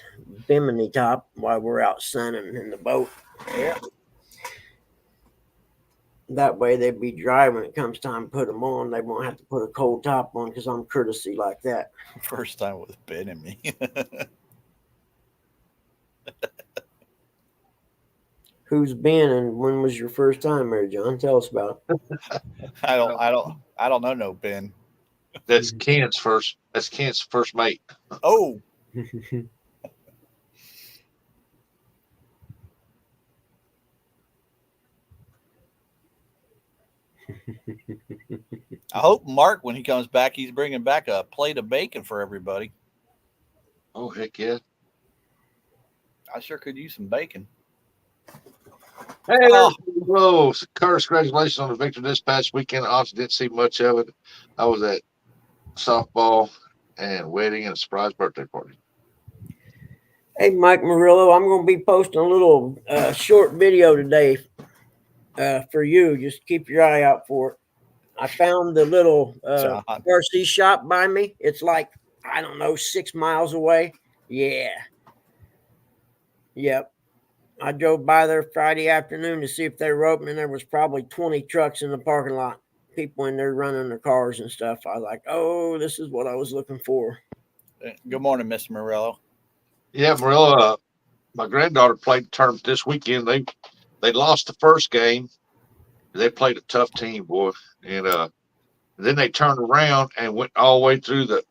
bimini top while we're out sunning in the boat. Yeah. That way they'd be dry when it comes time to put them on. They won't have to put a cold top on because I'm courtesy like that. First time with Ben and me. Who's been and when was your first time, Mary John? Tell us about it. I don't know no Ben. That's Ken's first. That's Ken's first mate. Oh, I hope Mark, when he comes back, he's bringing back a plate of bacon for everybody. Oh heck yeah! I sure could use some bacon. Hey, Oh, whoa! Curtis, congratulations on the victory this past weekend. I honestly didn't see much of it. I was at softball and wedding and a surprise birthday party. Hey, Mike Murillo, I'm going to be posting a little short video today for you. Just keep your eye out for it. I found the little John. RC shop by me. It's like, I don't know, 6 miles away. Yeah. Yep. I drove by there Friday afternoon to see if they were open, and there was probably 20 trucks in the parking lot. People in there running their cars and stuff. I was like, oh, this is what I was looking for. Good morning, Mr. Morello. Yeah, Marilla. My granddaughter played the tournament this weekend. They lost the first game. They played a tough team, boy, and then they turned around and went all the way through the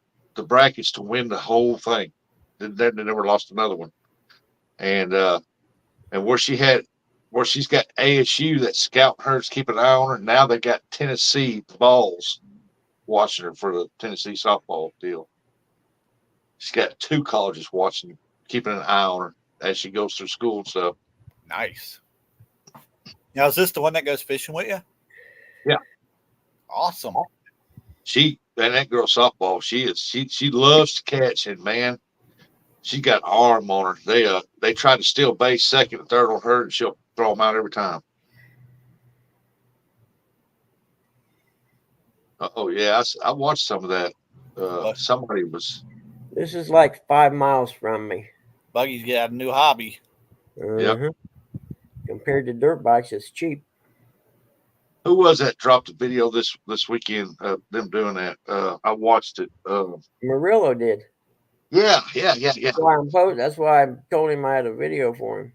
brackets to win the whole thing. Then they never lost another one. And where she's got ASU that scout her to keep an eye on her. Now they got Tennessee balls watching her for the Tennessee softball deal. She's got 2 colleges watching, keeping an eye on her as she goes through school and stuff. Nice. Now, is this the one that goes fishing with you? Yeah. Awesome. That girl softball, she loves to catch, and man, she got arm on her. They try to steal base second and third on her, and she'll throw them out every time. Oh yeah, I watched some of that. Somebody was. This is like 5 miles from me. Buggy's got a new hobby. Uh-huh. Compared to dirt bikes, it's cheap. Who was that dropped a video this weekend of them doing that? I watched it. Murillo did. Yeah. That's why I told him I had a video for him.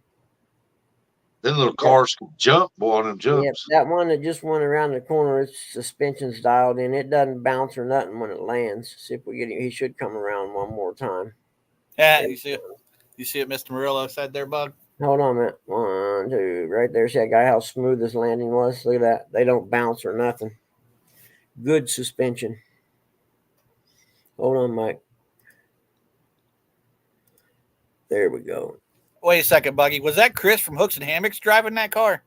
Them little cars can jump, boy, on them Yeah, jumps. that one that just went around the corner, its suspension's dialed in. It doesn't bounce or nothing when it lands. See if we get him. He should come around one more time. Yeah, you see it, Mr. Murillo said there, Bug? Hold on a minute. 1, 2, right there. See that guy, how smooth this landing was? Look at that. They don't bounce or nothing. Good suspension. Hold on, Mike. There we go. Wait a second, Buggy. Was that Chris from Hooks and Hammocks driving that car?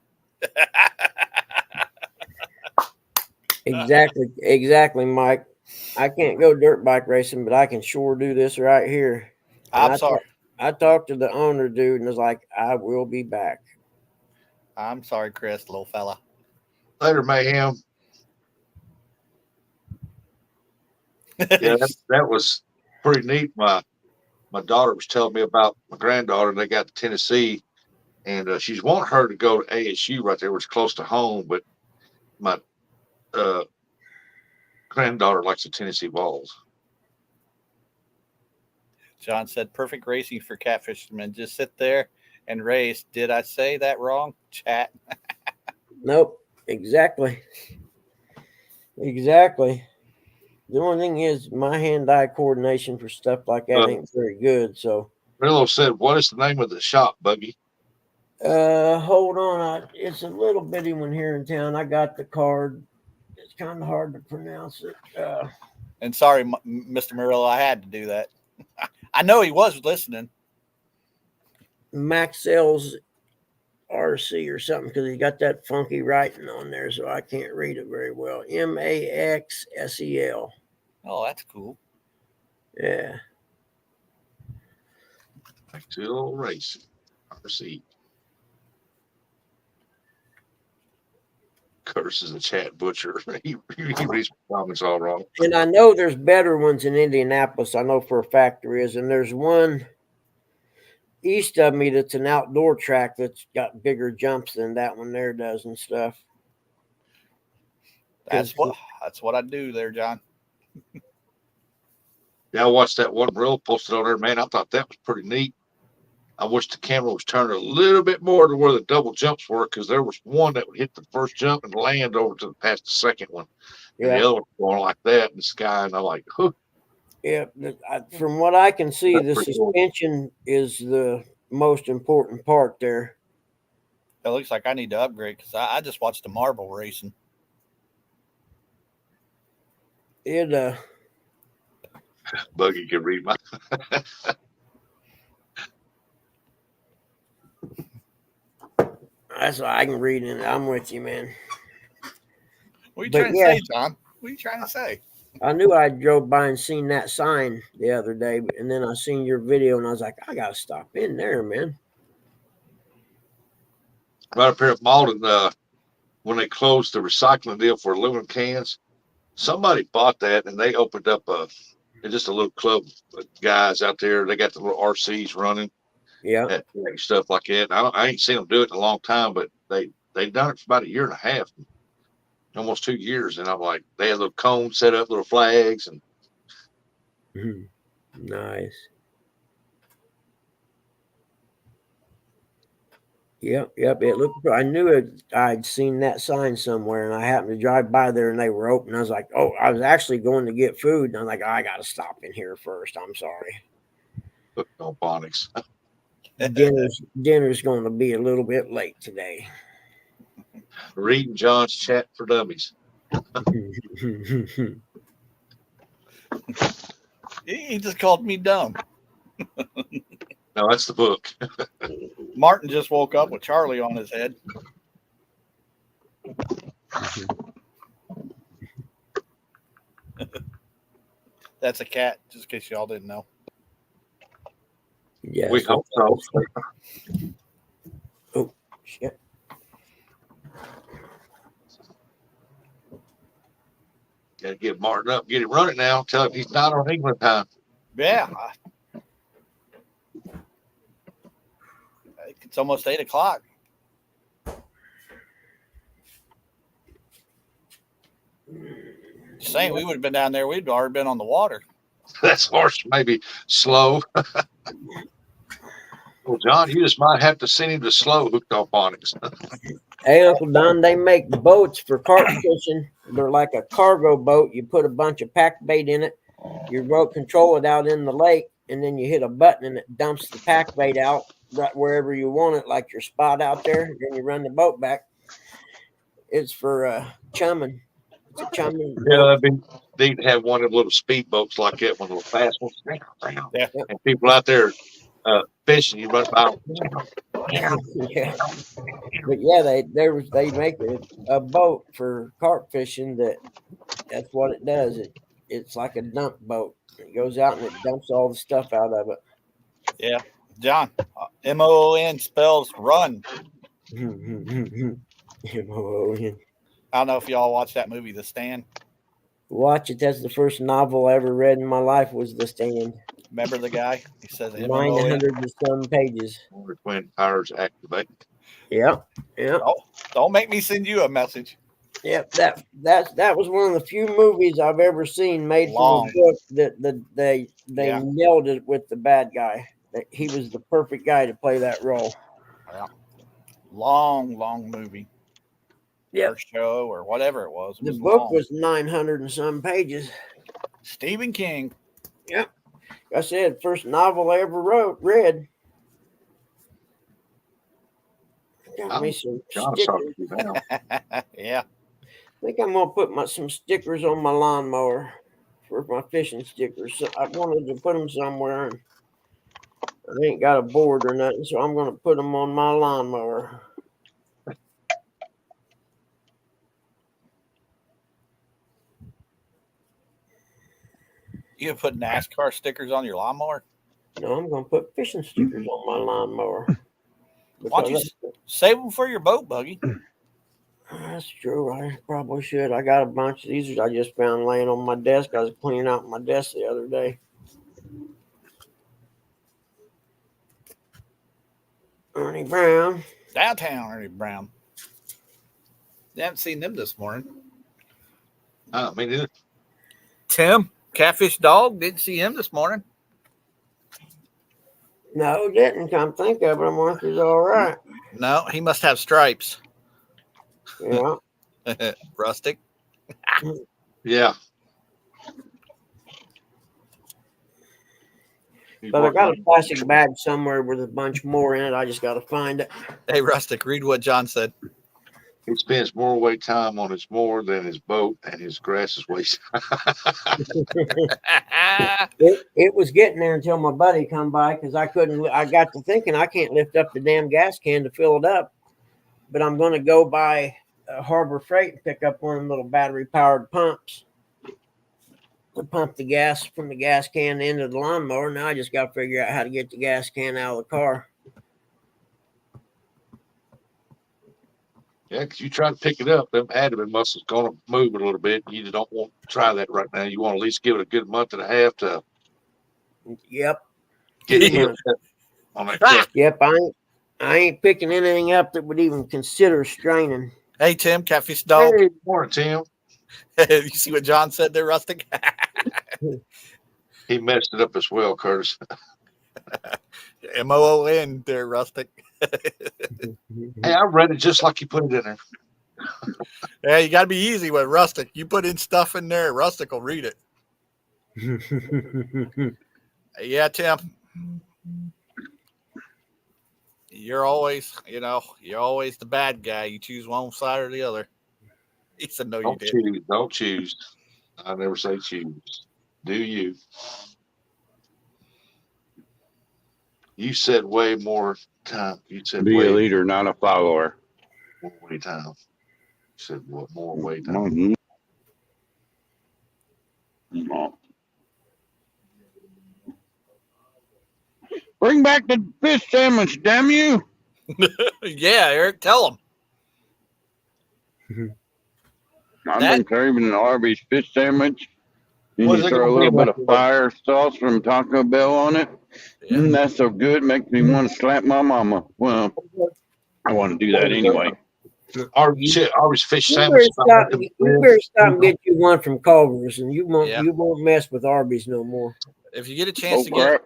Exactly, Mike. I can't go dirt bike racing, but I can sure do this right here. I'm sorry. I talked to the owner, dude, and was like, I will be back. I'm sorry, Chris, little fella. Later, Mayhem. Yeah, that was pretty neat. My daughter was telling me about my granddaughter. They got to Tennessee, and she's wanting her to go to ASU right there, which is close to home. But my granddaughter likes the Tennessee balls. John said, perfect racing for catfishermen. Just sit there and race. Did I say that wrong? Chat. Nope. Exactly. The only thing is my hand-eye coordination for stuff like that ain't very good. So Rillo said, "What is the name of the shop, Buggy?" hold on. It's a little bitty one here in town. I got the card. It's kind of hard to pronounce it. And sorry, Mr. Murillo, I had to do that. I know he was listening. Maxell's RC or something because he got that funky writing on there, so I can't read it very well. Maxsel. Oh, that's cool. Yeah. Back to the old racing. RC. Curtis is a chat butcher. He reads comments all wrong. And I know there's better ones in Indianapolis. I know for a fact there is. And there's one east of me that's an outdoor track that's got bigger jumps than that one there does and stuff. That's what I do there, John. Yeah, I watched that one reel posted on there, man. I thought that was pretty neat. I wish the camera was turned a little bit more to where the double jumps were, because there was one that would hit the first jump and land over to past the second one. And the other one going like that in the sky. And I'm like, huh. Yeah, from what I can see, That's the pretty cool. suspension is the most important part there. It looks like I need to upgrade because I just watched the marble racing. It Buggy can read my. that's all I can read in it. I'm with you, man. What are you But trying to yeah. say, John? What are you trying to say? I knew I drove by and seen that sign the other day, and then I seen your video, and I was like, I gotta stop in there, man. Right up here at Malden, when they closed the recycling deal for aluminum cans, somebody bought that and they opened up just a little club of guys out there. They got the little RCs running, Yeah. and stuff like that. And I ain't seen them do it in a long time, but they done it for about a year and a half, almost 2 years. And I'm like, they had little cones set up, little flags, and Nice. Yep. It looked. I knew it. I'd seen that sign somewhere, and I happened to drive by there, and they were open. I was like, "Oh, I was actually going to get food," and I'm like, "I got to stop in here first. I'm sorry. hooked on phonics. Dinner's going to be a little bit late today." Reading John's Chat for Dummies. He just called me dumb. No, that's the book. Martin just woke up with Charlie on his head. That's a cat, just in case y'all didn't know. Yes. We hope so. Oh, shit. Got to get Martin up, get him running now. Tell him he's not on England time. Yeah. It's almost 8 o'clock. Just saying, we would have been down there. We'd already been on the water. That's harsh, maybe slow. Well, John, you just might have to send him to slow hooked on phonics. Hey, Uncle Don, they make boats for carp fishing. They're like a cargo boat. You put a bunch of pack bait in it. You remote control it out in the lake, and then you hit a button and it dumps the pack bait out right wherever you want it, like your spot out there. Then you run the boat back. It's for chumming. It's a chumming. Yeah, that'd be neat to have one of them little speed boats like that, one of those fast ones. Yeah. And people out there fishing, you run by. Yeah. But yeah, they make a boat for carp fishing. That's what it does. It's like a dump boat. It goes out and it dumps all the stuff out of it. Yeah. John, MOON spells run. MOON. I don't know if y'all watched that movie, The Stand. Watch it. That's the first novel I ever read in my life was The Stand. Remember the guy? He says MOON. 900 and some pages. When powers activate. Yeah. Don't make me send you a message. Yep, that was one of the few movies I've ever seen made Long. from a book that they Yeah. nailed it with the bad guy. That he was the perfect guy to play that role. Yeah. Long movie. Yep. Or show or whatever it was. It The was book long. was 900 and some pages. Stephen King. Yep. I said first novel I ever read. Got me some John stickers. talking to you now. Yeah. I think I'm gonna put some stickers on my lawnmower for my fishing stickers. So I wanted to put them somewhere, and I ain't got a board or nothing, so I'm gonna put them on my lawnmower. You put NASCAR stickers on your lawnmower? No, I'm gonna put fishing stickers on my lawnmower. Why don't you save them for your boat, Buggy? That's true. I probably should. I got a bunch of these I just found laying on my desk. I was cleaning out my desk the other day. Ernie Brown. Downtown Ernie Brown. You haven't seen them this morning. I mean, Tim, Catfish Dog, didn't see him this morning. No, didn't come think of it. I'm wondering if he's all right. No, he must have stripes. Yeah. Rustic. yeah. But I got a plastic bag somewhere with a bunch more in it. I just got to find it. Hey, Rustic, read what John said. He spends more away time on his mower than his boat, and his grass is waste. It was getting there until my buddy come by because I couldn't. I got to thinking I can't lift up the damn gas can to fill it up, but I'm going to go by Harbor Freight and pick up one of them little battery powered pumps to pump the gas from the gas can into the lawnmower. Now I just got to figure out how to get the gas can out of the car. Yeah, because you try to pick it up, them abdomen muscles going to move a little bit. You just don't want to try that right now. You want to at least give it a good month and a half to Yep. get Two healed months. on that cut. Yep. I ain't picking anything up that would even consider straining. Hey, Tim, Catfish Dog. Hey, morning, Tim. You see what John said there, Rustic? He messed it up as well, Curtis. MOON there, Rustic. Hey, I read it just like you put it in there. Yeah, you got to be easy with Rustic. You put in stuff in there, Rustic will read it. Yeah, Tim. You're always the bad guy. You choose one side or the other. He said, no, you didn't. Don't choose. I never say choose. Do you? You said way more time. You said Be way a leader, not a follower. more way time. You said what more way time? Mm-hmm. No. Bring back the fish sandwich, damn you! Yeah, Eric, tell him. I've been craving an Arby's fish sandwich. Then What is you it throw a gonna little be bit like of fire sauce from Taco Bell on it. Yeah. That's so good, makes me want to slap my mama. Well, I want to do that anyway. Arby's fish You sandwich. better stop and get you one from Culver's, and you won't Yeah. you won't mess with Arby's no more. If you get a chance Oh to crap!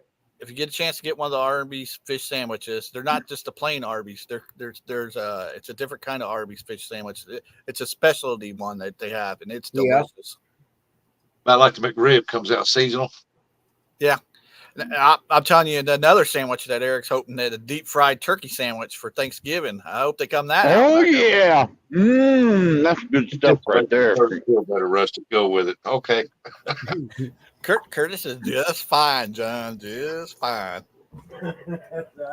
get one of the Arby's fish sandwiches, they're not just a plain Arby's. It's a different kind of Arby's fish sandwich. It's a specialty one that they have, and it's Yeah. delicious. I like the McRib comes out seasonal. Yeah. I'm telling you, another sandwich that Eric's hoping that a deep fried turkey sandwich for Thanksgiving. I hope they come that out. Oh yeah, that's good stuff right there. Feel better, Rusty. Go with it. Okay. Curtis is just fine, John. Just fine. I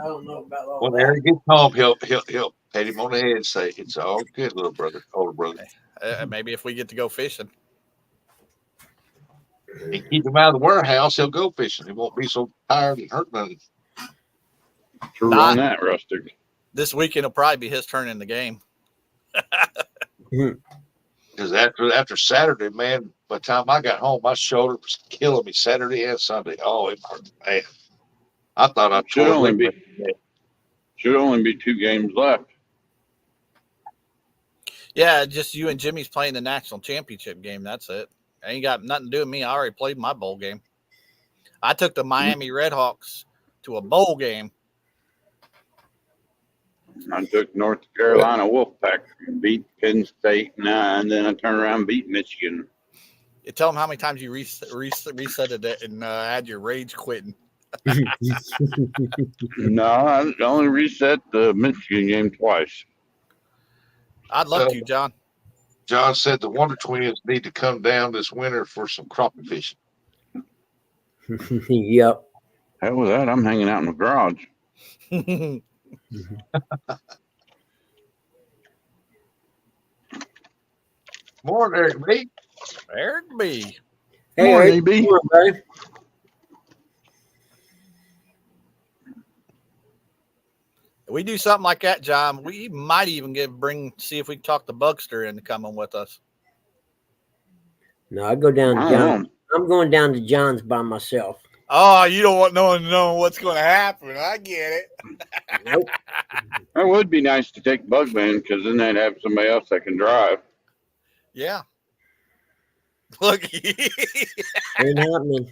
don't know about all When that. Eric gets home, he'll pat him on the head and say, "It's all good, little brother, older brother." Maybe if we get to go fishing. And keep him out of the warehouse, he'll go fishing. He won't be so tired and hurt nothing. True on that, Rustic. This weekend will probably be his turn in the game. Because after Saturday, man, by the time I got home, my shoulder was killing me Saturday and Sunday. Oh, it hurt, man. I thought I Should only be 2 games left. Yeah, just you and Jimmy's playing the national championship game. That's it. Ain't got nothing to do with me. I already played my bowl game. I took the Miami Redhawks to a bowl game. I took North Carolina Wolfpack, beat Penn State, and then I turned around and beat Michigan. You tell them how many times you reset it and add your rage quitting. No, I only reset the Michigan game twice. I'd love to, John. John said the Wonder Twins need to come down this winter for some crappie fishing. Yep. Hell with that, I'm hanging out in the garage. Morning, Eric B. Eric B. Hey, Morning, Eric, AB. come on, buddy. We do something like that, John. We might even see if we can talk the Bugster into coming with us. No, I go down to I John. don't know. I'm going down to John's by myself. Oh, you don't want no one to know what's going to happen. I get it. Nope. It would be nice to take Bugman because then they'd have somebody else that can drive. Yeah. Look, Ain't happening.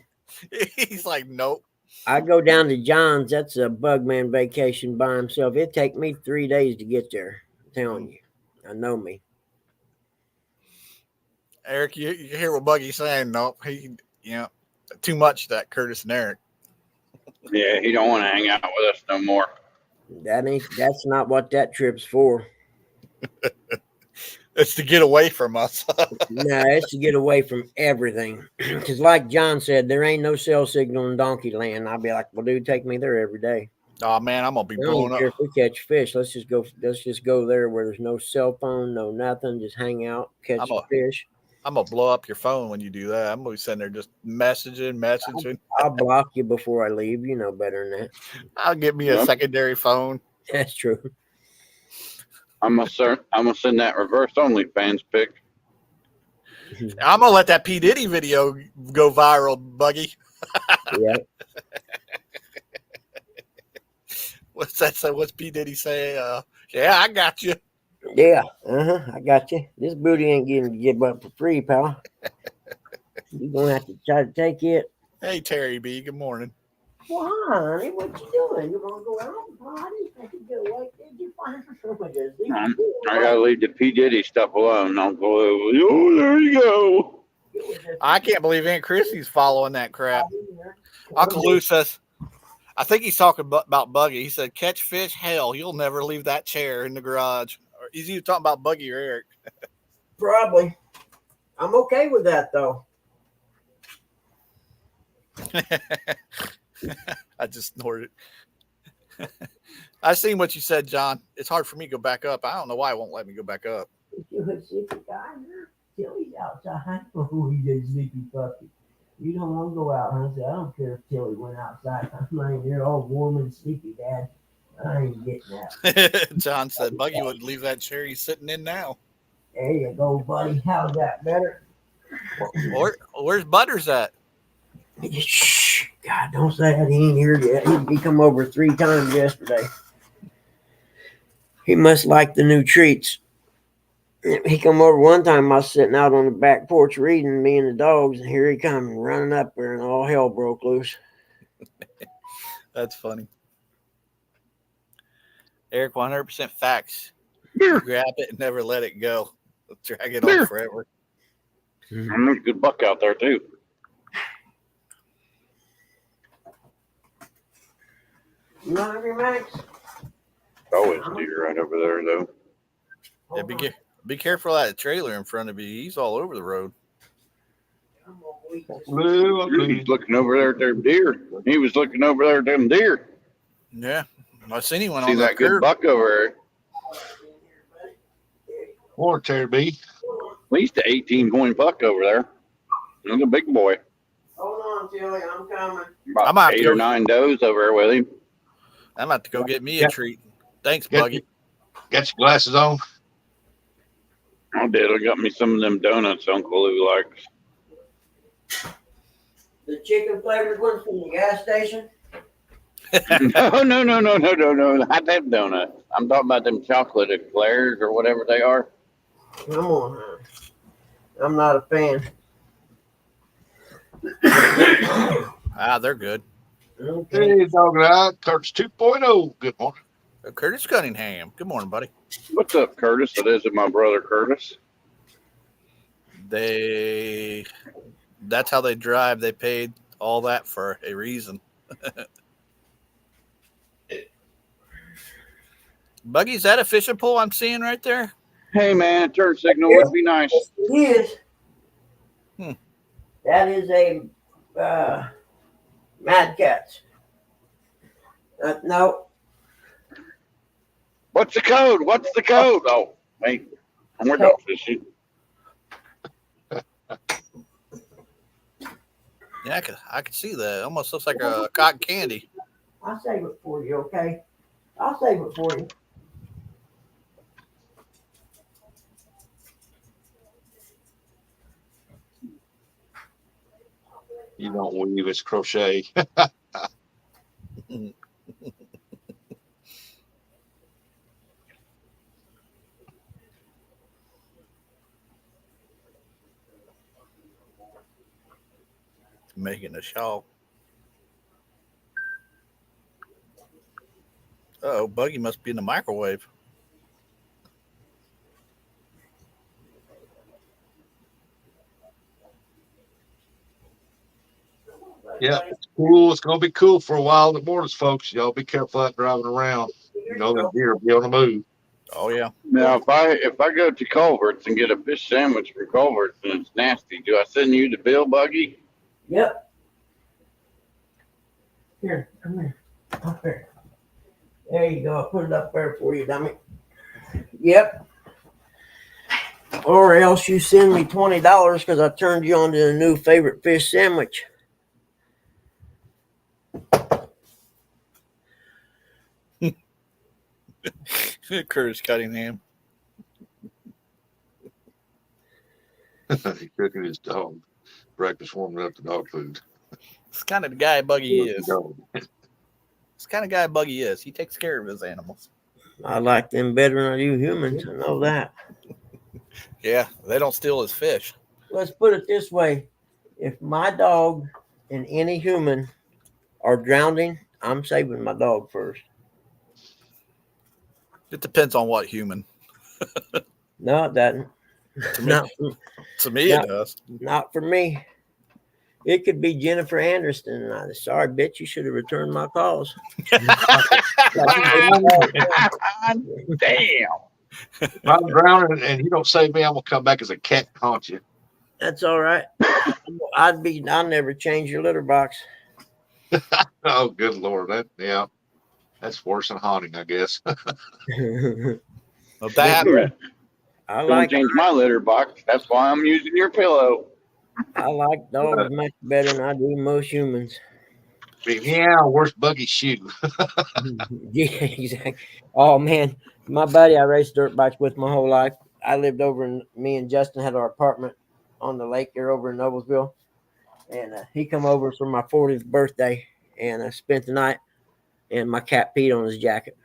he's like, nope. I go down to John's. That's a Bugman vacation by himself. It'd take me 3 days to get there. I'm telling you. I know me. Eric, you hear what Buggy's saying? Nope. Too much of that Curtis and Eric. Yeah, he don't want to hang out with us no more. That's not what that trip's for. It's to get away from us. No, it's to get away from everything. Because like John said, there ain't no cell signal in Donkey Land. I'll be like, well, dude, take me there every day. Oh man, I'm gonna be I don't blowing even up. care if we catch fish. Let's just go there where there's no cell phone, no nothing. Just hang out, catch some fish. I'm gonna blow up your phone when you do that. I'm gonna be sitting there just messaging. I'll block you before I leave. You know better than that. I'll get me a secondary phone. That's true. I'm gonna send that reverse OnlyFans pic. I'm gonna let that P Diddy video go viral, Buggy. Yeah. What's that say? What's P Diddy say? Yeah, I got you. Yeah. I got you. This booty ain't getting to give up for free, pal. You're gonna have to try to take it. Hey, Terry B. Good morning. Well, honey, what you doing? You want to go out and party? I could go like did you find I gotta leave the P Diddy stuff alone. Uncle Lou. Oh, there you go. I can't believe Aunt Chrissy's following that crap. Uncle Lou says, I think he's talking about Buggy. He said, catch fish, hell, you'll never leave that chair in the garage. Or he's either talking about Buggy or Eric. Probably. I'm okay with that, though. I just snorted. I seen what you said, John. It's hard for me to go back up. I don't know why it won't let me go back up. You're a sleepy guy, huh? Tilly's outside. Oh, he's a sleepy puppy. You don't want to go out, huh? So I don't care if Tilly went outside. I'm laying here all warm and sleepy, Dad. I ain't getting that. John said Buggy wouldn't leave that chair he's sitting in now. There you go, buddy. How's that better? Where's Butters at? Shh. God, don't say that. He ain't here yet. He come over 3 times yesterday. He must like the new treats. He come over one time. I was sitting out on the back porch reading, me and the dogs, and here he come running up there, and all hell broke loose. That's funny. Eric, 100% facts. Grab it and never let it go. Drag it on forever. There's a good buck out there too. You hungry, Max? Always deer right over there though. Yeah, be careful of that trailer in front of you. He's all over the road. He's looking over there at them deer. He was looking over there at them deer. Yeah, I seen anyone See on that good buck over there. Or Terry B. At least an 18-point buck over there. He's a big boy. Hold on, Tilly. I'm coming. About 8 or 9 does over there with him. I'm about to go get me a treat. Thanks, Buggy. Got your glasses on? I did. I got me some of them donuts Uncle Lou likes. The chicken flavored ones from the gas station? No. Not them donuts. I'm talking about them chocolate eclairs or whatever they are. Come on, huh? I'm not a fan. They're good. Okay. Hey, dog and I, Curtis 2.0. Good morning. Curtis Cunningham. Good morning, buddy. What's up, Curtis? It is my brother Curtis. That's how they drive. They paid all that for a reason. Buggy, is that a fishing pole I'm seeing right there? Hey, man, a turn signal would be nice. It is. That is a Mad Cats. No. What's the code? Oh, wait. We're dog fishing. Yeah, I could see that. It almost looks like a cotton candy. I'll save it for you, okay? I'll save it for you. You don't weave, it's crochet. Making a shawl. Oh, Buggy must be in the microwave. Yeah, it's cool. It's gonna be cool for a while in the mornings, folks. Y'all be careful out driving around. You know the deer be on the move. Oh yeah. Now, if I go to Culver's and get a fish sandwich for Culver's and it's nasty, do I send you the bill, Buggy? Yep. Here, come here. Up there. There you go. I put it up there for you, dummy. Yep. Or else you send me $20 because I turned you on to the new favorite fish sandwich. Curtis Cunningham. He cooking his dog breakfast, warming up the dog food. It's kind of the guy Buggy is. Dog. It's kind of guy Buggy is. He takes care of his animals. I like them better than I do humans. I know that. Yeah, they don't steal his fish. Let's put it this way. If my dog and any human are drowning, I'm saving my dog first. It depends on what human. No, it doesn't. To me, Yeah. it does. Not for me. It could be Jennifer Anderson. Sorry, bitch, you should have returned my calls. Damn. If I'm drowning and you don't save me, I'm gonna come back as a cat and haunt you. That's all right. I'll never change your litter box. Oh, good Lord. That's worse than haunting, I guess. Well, that I Don't like change my litter box. That's why I'm using your pillow. dogs much better than I do most humans. Yeah, worst Buggy shoe. Yeah, exactly. Oh man, my buddy I raced dirt bikes with my whole life. I lived over in me and Justin had our apartment on the lake there over in Noblesville, and he come over for my 40th birthday, and I spent the night, and my cat peed on his jacket.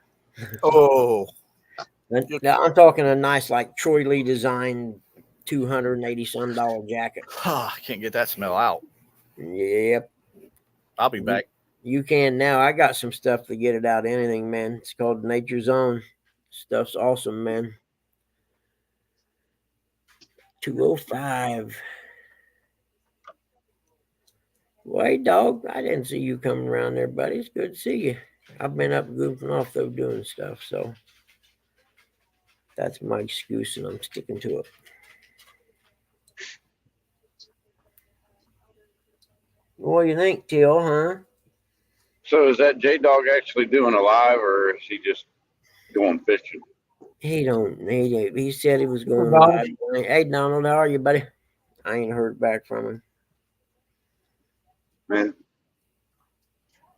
Oh, Now, I'm talking a nice like Troy Lee design, $280 jacket. I can't get that smell out. Yep, I'll be back. you can now. I got some stuff to get it out. Anything, man. It's called Nature's Own. Stuff's awesome, man. 205. Wait, dog. I didn't see you coming around there, buddy. It's good to see you. I've been up goofing off though doing stuff, so that's my excuse, and I'm sticking to it. What do you think, Teal, huh? So is that J Dog actually doing a live, or is he just going fishing? He don't need it. He said he was going Donald. live. Hey, Donald, how are you, buddy? I ain't heard back from him. Man,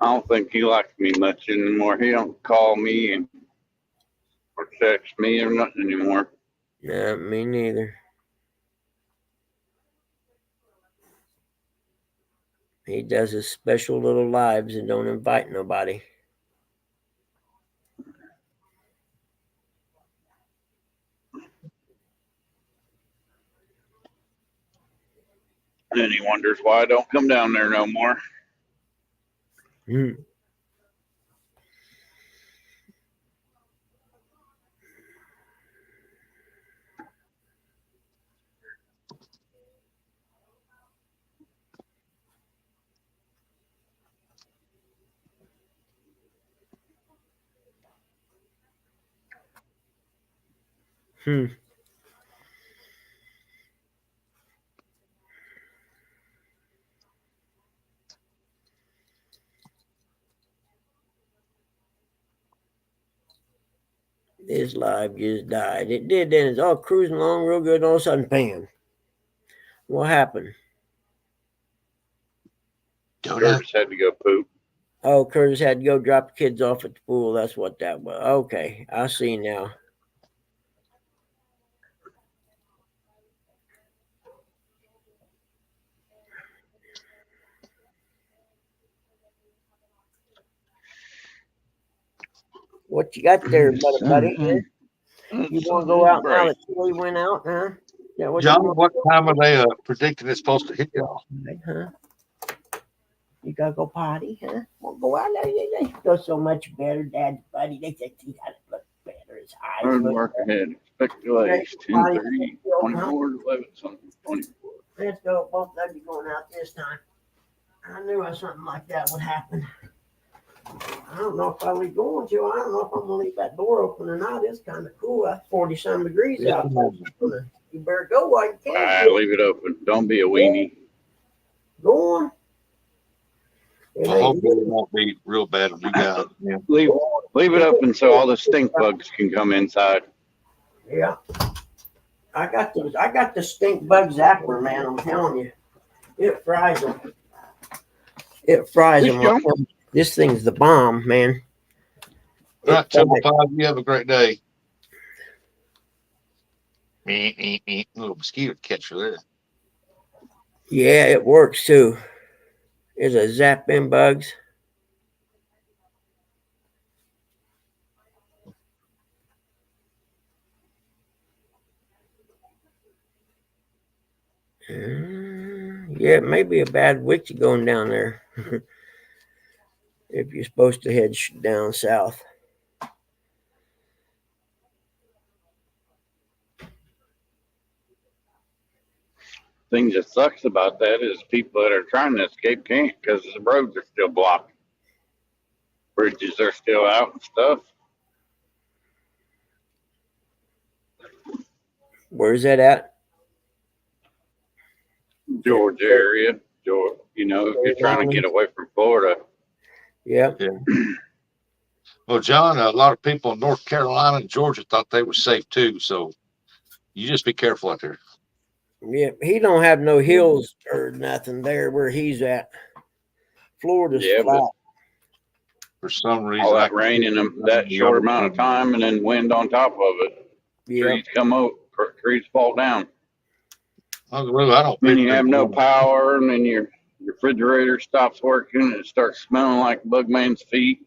I don't think he likes me much anymore. He don't call me or text me or nothing anymore. Nah, me neither. He does his special little lives and don't invite nobody. And he wonders why I don't come down there no more. Hmm. Hmm. This live just died. It did, then it's all cruising along real good, and all of a sudden, bam. What happened? Don't have Curtis had to go poop. Oh, Curtis had to go drop the kids off at the pool. That's what that was. Okay, I see now. What you got there, buddy? You want to go out now that Chili went out, huh? Yeah, what John, you want what to time are they predicting it's supposed to hit y'all? do, huh? You gotta go potty, huh? Well, go out there. They feel so much better, Dad's buddy. They think he got to look better. His eyes Hard look work better. ahead. Expect delays. 10:30, 24, 11 something, 24. Let's go. Both of you going out this time. I knew something like that would happen. I don't know if I was going to. I don't know if I'm gonna leave that door open or not. It's kind of cool. It's 40-some degrees out. You better go while you can. Leave it open. Don't be a weenie. Go on. I hope it won't be real bad on you guys. Yeah. Leave it open so all the stink bugs can come inside. Yeah. I got the stink bug zapper, man. I'm telling you, it fries them. It fries them. This thing's the bomb, man. All right, Temple 5, you have a great day. Little mosquito catcher there. Yeah, it works too. It's a zap in bugs. Yeah, it may be a bad witchy going down there. If you're supposed to head down south. Thing that sucks about that is people that are trying to escape can't because the roads are still blocked. Bridges are still out and stuff. Where's that at? Georgia area. Georgia, if you're trying to get away from Florida. Yeah. Well, John, a lot of people in North Carolina and Georgia thought they were safe too. So you just be careful out there. Yeah, he don't have no hills or nothing there where he's at. Florida's flat. For some reason, all that rain in that short amount of time, and then wind on top of it. Trees come out, trees fall down. I don't. Then you have no power, and then your refrigerator stops working, and it starts smelling like Bugman's feet.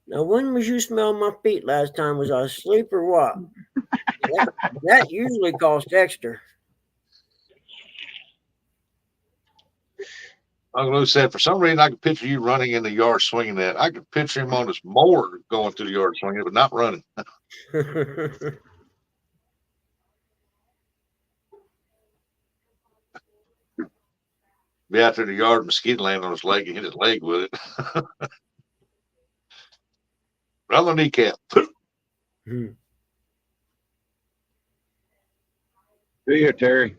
Now, when was you smelling my feet last time? Was I asleep or what? that usually costs extra. Uncle Lou said, for some reason, I could picture you running in the yard swinging that. I could picture him on his mower going through the yard swinging, but not running. Be out there in the yard, mosquito land on his leg and hit his leg with it. Right on the kneecap. See you, Terry.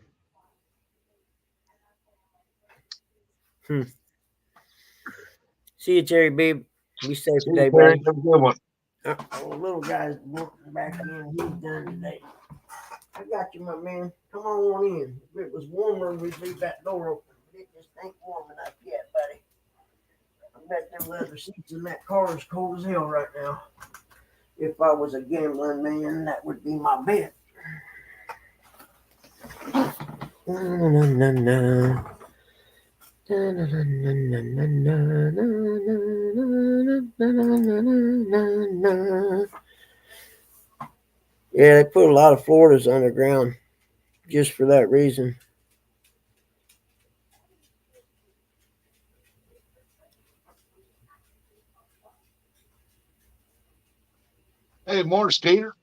See you, Terry, babe. Be safe today, buddy. buddy. Have a good one. Little guy's back in. He's done today. I got you, my man. Come on in. If it was warmer, we'd leave that door open. It just ain't warm enough yet, buddy. I bet them leather seats in that car is cold as hell right now. If I was a gambling man, that would be my bet. Yeah, they put a lot of Floridas underground just for that reason. Hey, morning, Skeeter.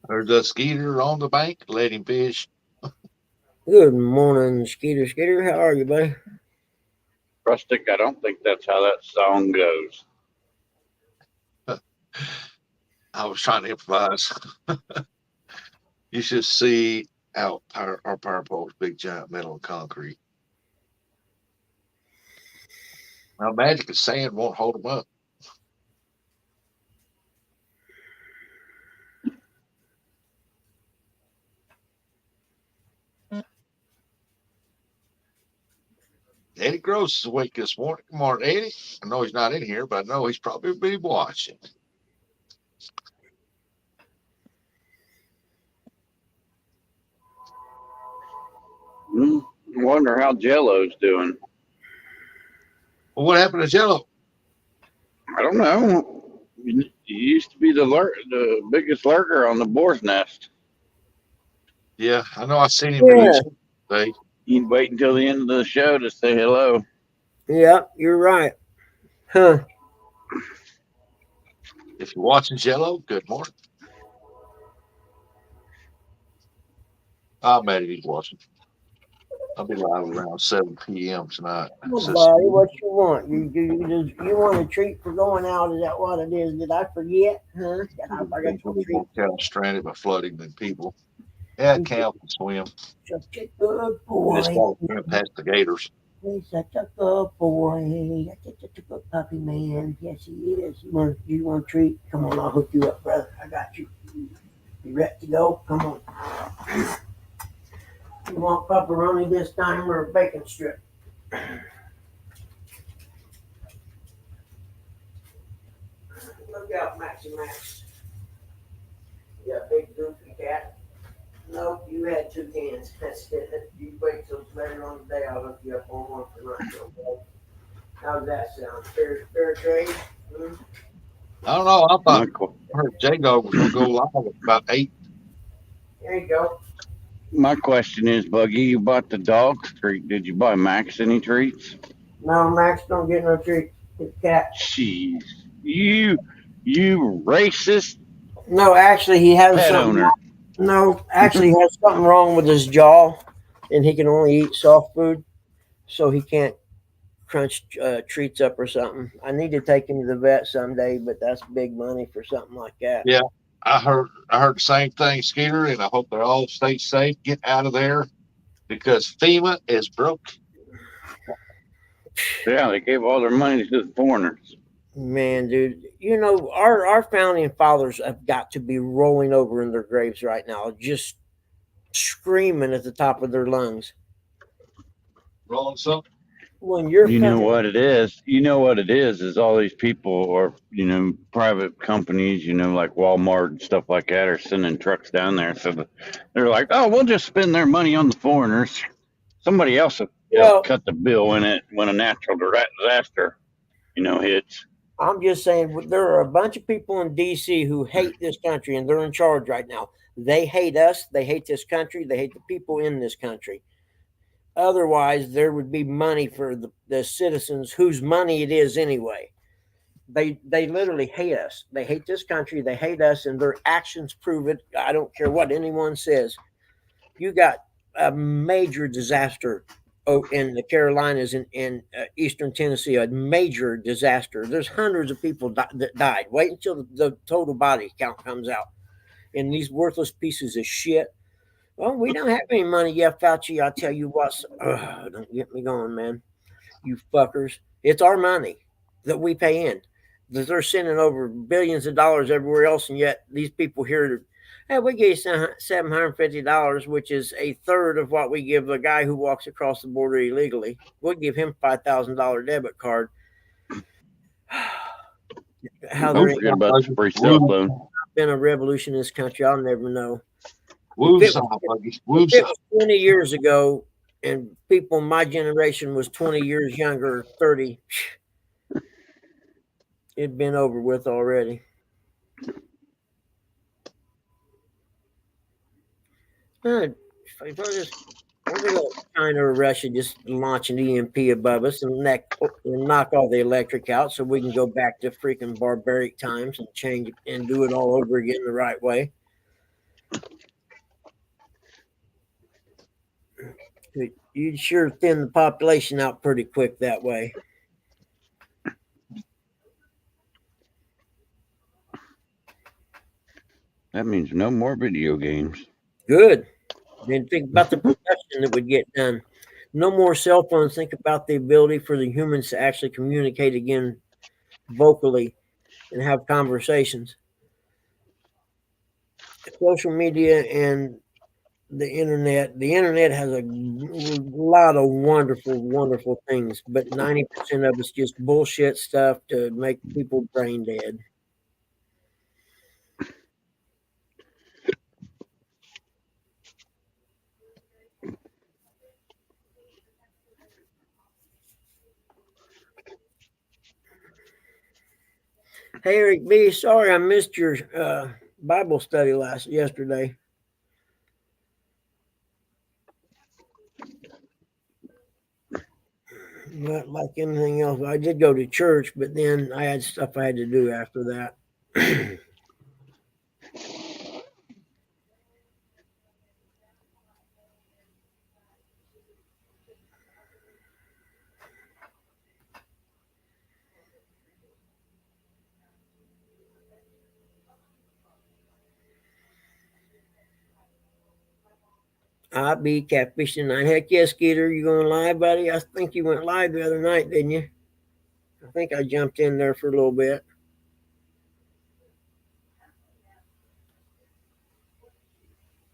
There's a Skeeter on the bank. Let him fish. Good morning, Skeeter. Skeeter, how are you, buddy? Rustic, I don't think that's how that song goes. I was trying to improvise. You should see our power poles, big giant metal and concrete. Now, magic and sand won't hold them up. Eddie Gross is awake this morning. Good morning, Eddie. I know he's not in here, but I know he's probably been watching. I wonder how Jello's doing. Well, what happened to Jello? I don't know. He used to be the biggest lurker on the boar's nest. Yeah, I know I seen him Yeah. release today. He'd wait until the end of the show to say hello. Yeah, you're right. Huh. If you're watching Jello, good morning. I'm mad he's watching. I'll be live around 7 p.m. tonight. Well, buddy, what you want? You want a treat for going out? Is that what it is? Did I forget? Huh? I got you a treat. Cattle stranded by flooding and people. Yeah, cow can swim. Such a good boy. Just got to swim past the gators. He's such a good boy. That's such a good puppy, man. Yes, he is. You want a treat? Come on, I'll hook you up, brother. I got you. You ready to go? Come on. You want pepperoni this time or a bacon strip? Look out, Maxie Max. You got a big goofy cat? Nope, you had 2 cans. That's it. You wait till later on today. I'll hook you up on one for lunch. Okay? How's that sound? Fair trade? Hmm? I don't know. I heard J-Dog was going to go live at about 8. There you go. My question is, Buggy, you bought the dog's treat. Did you buy Max any treats? No, Max don't get no treats. It's cat. Jeez. You racist No, actually, he has pet something. owner. No, actually, he has something wrong with his jaw, and he can only eat soft food, so he can't crunch treats up or something. I need to take him to the vet someday, but that's big money for something like that. Yeah, I heard the same thing, Skeeter, and I hope they all stay safe. Get out of there because FEMA is broke. Yeah, they gave all their money to the foreigners. Man, dude, you know, our founding fathers have got to be rolling over in their graves right now, just screaming at the top of their lungs. Rolling something. When you're You know what it is? You know what it is all these people or, private companies, like Walmart and stuff like that are sending trucks down there. So they're like, oh, we'll just spend their money on the foreigners. Somebody else will cut the bill when a natural disaster, hits. I'm just saying, there are a bunch of people in D.C. who hate this country, and they're in charge right now. They hate us. They hate this country. They hate the people in this country. Otherwise, there would be money for the citizens whose money it is anyway. They literally hate us. They hate this country. They hate us, and their actions prove it. I don't care what anyone says. You got a major disaster in the Carolinas and in eastern Tennessee, a major disaster. There's hundreds of people that died. Wait until the total body count comes out. And these worthless pieces of shit. Well, we don't have any money yet, Fauci. I'll tell you what. Don't get me going, man. You fuckers. It's our money that we pay in. They're sending over billions of dollars everywhere else, and yet these people here, hey, we give you $750, which is a third of what we give the guy who walks across the border illegally. We'll give him $5,000 debit card. How Don't forget about the free cell phone. Been a revolution in this country, I'll never know. If it was 20 years ago and people in my generation was 20 years younger, 30, it'd been over with already. If we're going to China or Russia just launch an EMP above us and knock all the electric out so we can go back to freaking barbaric times and change and do it all over again the right way. You'd sure thin the population out pretty quick that way. That means no more video games. Good. Then think about the production that would get done. No more cell phones. Think about the ability for the humans to actually communicate again vocally and have conversations. Social media and the internet. The internet has a lot of wonderful things, but 90% of it's just bullshit stuff to make people brain dead. Hey, Eric B., sorry I missed your Bible study yesterday. Not like anything else. I did go to church, but then I had stuff I had to do after that. I'll be catfishing tonight. Heck yes, Skeeter. You going live, buddy? I think you went live the other night, didn't you? I think I jumped in there for a little bit.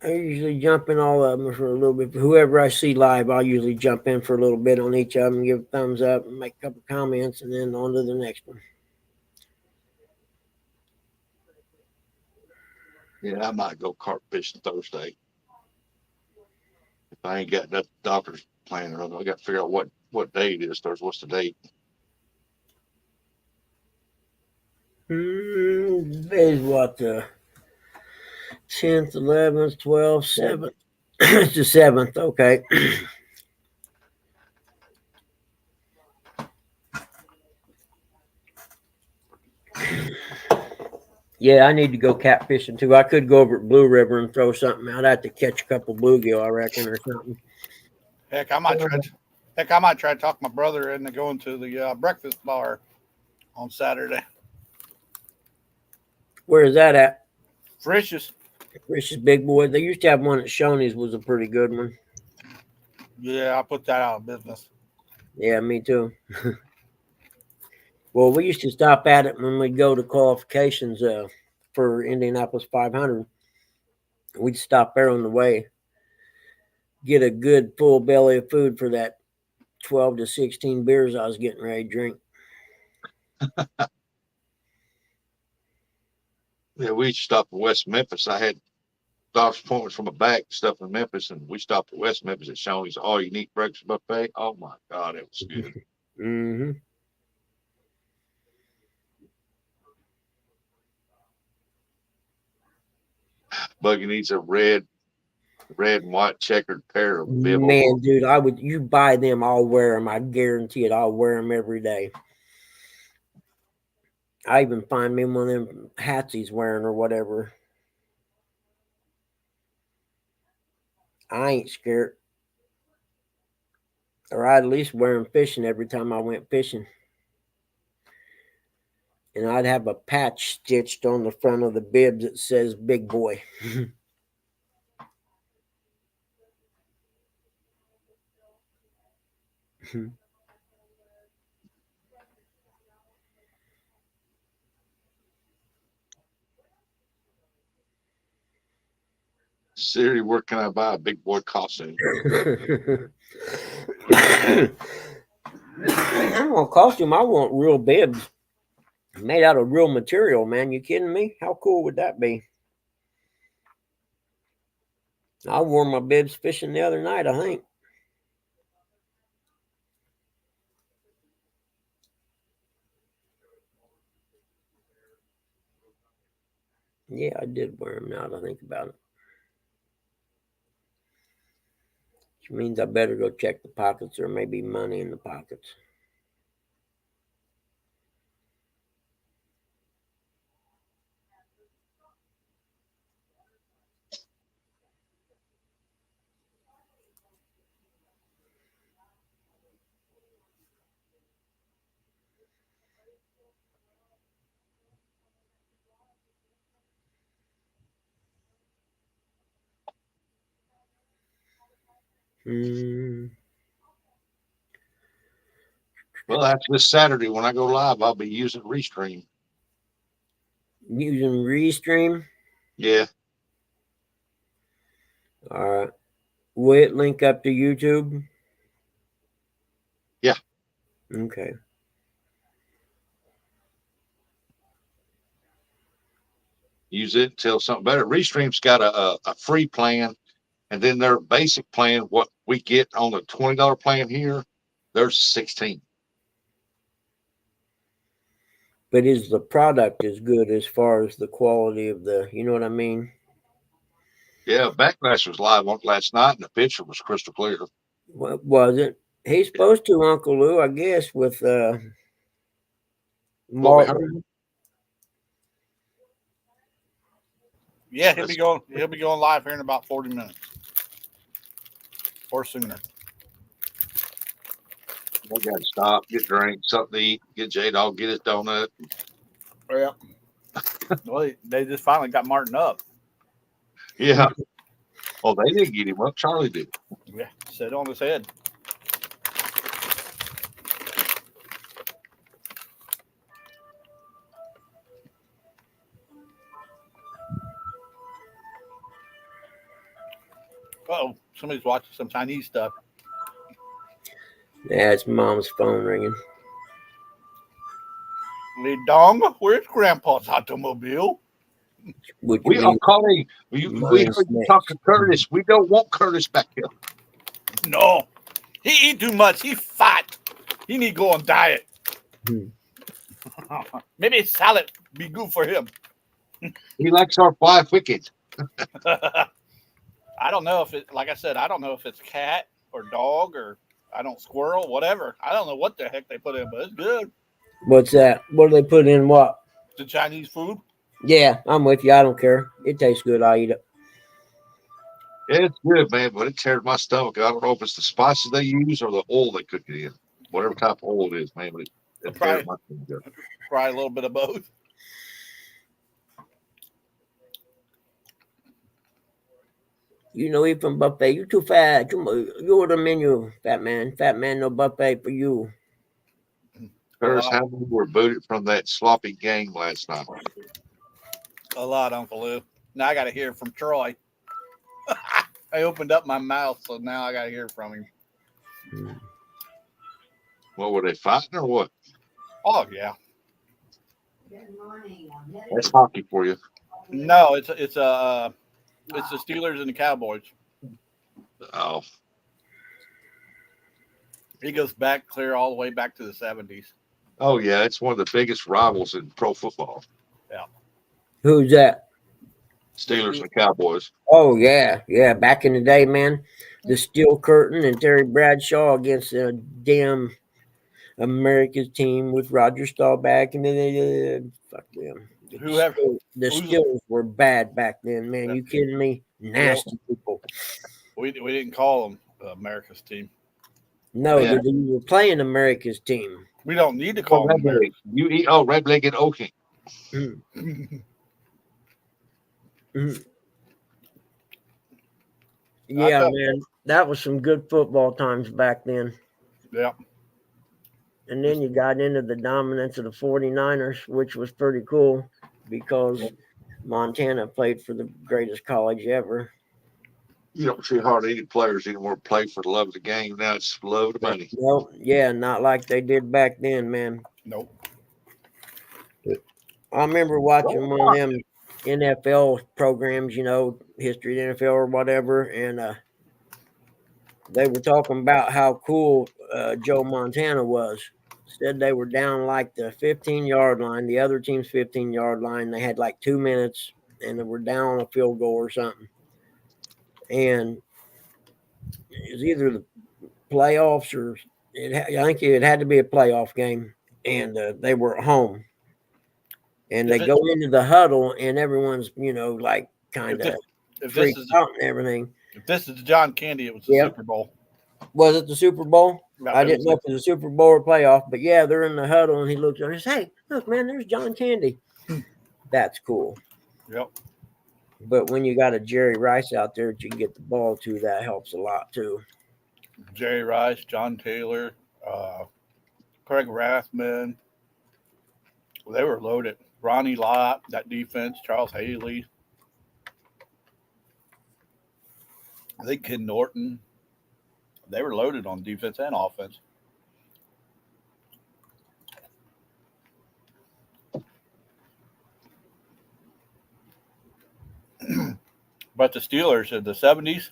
I usually jump in all of them for a little bit. Whoever I see live, I'll usually jump in for a little bit on each of them, give a thumbs up, and make a couple comments, and then on to the next one. Yeah, I might go carp fishing Thursday. If I ain't got that doctor's plan or I got to figure out what day it is Thursday. What's the date? Today's what, the 10th, 11th, 12th, 7th. It's the 7th, okay. Yeah, I need to go catfishing too. I could go over at Blue River and throw something out. I'd have to catch a couple bluegill, I reckon, or something. Heck, I might try to talk my brother into going to the breakfast bar on Saturday. Where is that at? Frisch's. Frisch's Big Boy. They used to have one at Shoney's, was a pretty good one. Yeah, I put that out of business. Yeah, me too. Well, we used to stop at it when we'd go to qualifications for Indianapolis 500. We'd stop there on the way, get a good full belly of food for that 12 to 16 beers I was getting ready to drink. Yeah, we stopped at West Memphis. I had doctor's appointments from a back stuff in Memphis, and we stopped at West Memphis at Shoney's all you can eat breakfast buffet. Oh my God, it was good. Mm-hmm. Buggy needs a red and white checkered pair of bib. Man, dude, you buy them, I'll wear them. I guarantee it. I'll wear them every day. I even find me one of them hats he's wearing or whatever. I ain't scared. Or I'd at least wear them fishing every time I went fishing. And I'd have a patch stitched on the front of the bibs that says Big Boy. Siri, where can I buy a Big Boy costume? I don't want costume. I want real bibs made out of real material, man. You kidding me? How cool would that be? I wore my bibs fishing the other night, I think. Yeah, I did wear them now that I think about it. Which means I better go check the pockets. There may be money in the pockets. Well, after this Saturday, when I go live, I'll be using Restream. Using Restream? Yeah. All right. Will it link up to YouTube? Yeah. Okay. Use it until something better. Restream's got a free plan, and then their basic plan, what we get on the $20 plan here, there's 16. But is the product as good as far as the quality of the, you know what I mean? Yeah, Backlash was live on last night, and the picture was crystal clear. What was it? He's supposed to, Uncle Lou, I guess, with What we heard. Martin. Yeah, he'll be going live here in about 40 minutes or sooner. We got to stop, get drink, something to eat, get J-Dog, get his donut. Yeah. Well, they just finally got Martin up. Yeah. Oh, they didn't get him up. Charlie did. Yeah, sit on his head. Oh, somebody's watching some Chinese stuff. Yeah, it's Mom's phone ringing. Li Dong, where's Grandpa's automobile? What you We mean? are calling. We heard you talk to Curtis. We don't want Curtis back here. No, he eat too much. He fat. He need to go on diet. Maybe salad be good for him. He likes our 5 wicked. I don't know if it, like I said, I don't know if it's cat or dog or squirrel, whatever. I don't know what the heck they put in, but it's good. What's that? What do they put in what? The Chinese food. Yeah, I'm with you. I don't care. It tastes good. I eat it. It's good, man, but it tears my stomach. I don't know if it's the spices they use or the oil they cook it in. Whatever type of oil it is, man, but it tears my stomach up. Probably a little bit of both. You know, eat from buffet. You too fat. You order menu, fat man. Fat man, no buffet for you. Curtis, how many were booted from that sloppy game last night? A lot, Uncle Lou. Now I got to hear from Troy. I opened up my mouth, so now I got to hear from him. What were they fighting or what? Oh yeah. That's hockey for you. No, it's the Steelers and the Cowboys. Oh, He goes back clear all the way back to the 70s. oh yeah, it's one of the biggest rivals in pro football. Yeah. Who's that? Steelers and Cowboys. Oh yeah, yeah. Back in the day, man, the Steel Curtain and Terry Bradshaw against a damn America's team with Roger Staubach, and then they fuck them. The Steelers were bad back then, man. You kidding me? Nasty people. We didn't call them America's team. No, yeah. You were playing America's team. We don't need to call them America's. You eat red-legged oaking. Yeah, man, that was some good football times back then. Yeah. And then you got into the dominance of the 49ers, which was pretty cool because Montana played for the greatest college ever. You don't see hardly any players anymore play for the love of the game. Now it's the love of the money. Well, yeah, not like they did back then, man. Nope. I remember watching one of them NFL programs, you know, History of the NFL or whatever, and they were talking about how cool Joe Montana was. Said they were down like the 15-yard line, the other team's 15-yard line. They had like 2 minutes, and they were down a field goal or something. And it was either the playoffs or I think it had to be a playoff game, and they were at home. And they go into the huddle, and everyone's, you know, like kind of freaked out and everything. If this is John Candy, it was the Super Bowl. Was it the Super Bowl? No, I didn't know if it was a Super Bowl or playoff, but yeah, they're in the huddle, and he looks over and says, "Hey, look, man, there's John Candy." That's cool. Yep. But when you got a Jerry Rice out there that you can get the ball to, that helps a lot too. Jerry Rice, John Taylor, Craig Rathman. They were loaded. Ronnie Lott, that defense, Charles Haley. I think Kid Norton. They were loaded on defense and offense. But the Steelers in the 70s,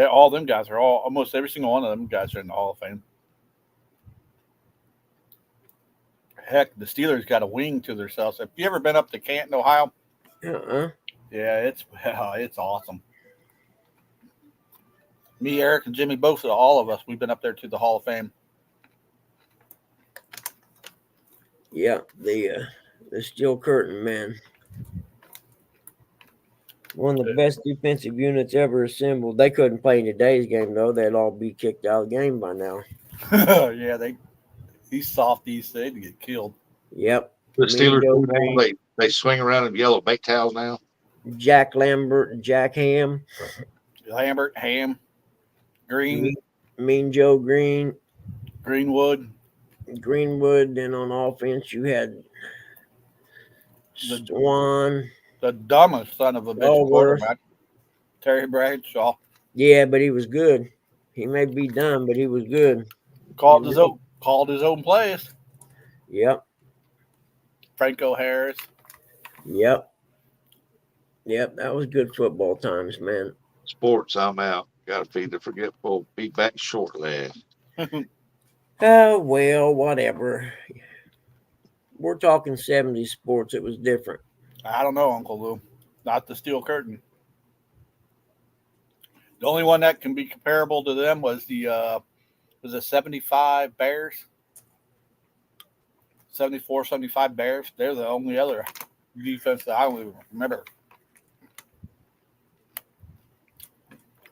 all them guys are almost every single one of them guys are in the Hall of Fame. Heck, the Steelers got a wing to themselves. Have you ever been up to Canton, Ohio? Uh-uh. Yeah, it's awesome. Me, Eric, and Jimmy, both all of us, we've been up there to the Hall of Fame. Yeah, the steel curtain, man. One of the best defensive units ever assembled. They couldn't play in today's game, though. They'd all be kicked out of the game by now. Yeah, these softies, they'd get killed. Yep. The Mean Joe Green, Steelers, they swing around in yellow bake towels now. Jack Lambert, and Jack Ham, Lambert, Ham, Green, Mean Joe Green, Greenwood. and on offense you had Swan. The dumbest son of a bitch quarterback, Terry Bradshaw. Yeah, but he was good. He may be dumb, but he was good. Called his own plays. Yep. Franco Harris. Yep. That was good football times, man. Sports, I'm out. Got to feed the forgetful. Be back shortly. Oh, well, whatever. We're talking 70s sports. It was different. I don't know, Uncle Lou. Not the steel curtain. The only one that can be comparable to them was the 75 Bears. 74, 75 Bears. They're the only other defense that I don't even remember.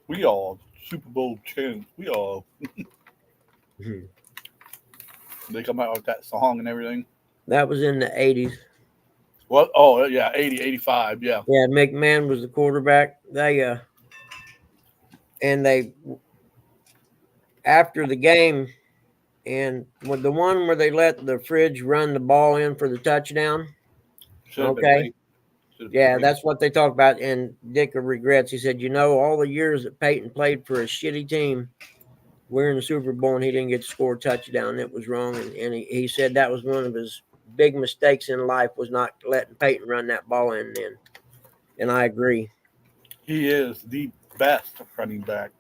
We all Super Bowl champs. We all. They come out with that song and everything. That was in the 80s. What? Oh, yeah, 80, 85, yeah. Yeah, McMahon was the quarterback. They after the game, and with the one where they let the fridge run the ball in for the touchdown. Okay. Yeah, that's what they talk about. And Dick regrets. He said, all the years that Peyton played for a shitty team, we're in the Super Bowl and he didn't get to score a touchdown. It was wrong. And he said that was one of his big mistakes in life, was not letting Peyton run that ball in then. And I agree. He is the best running back.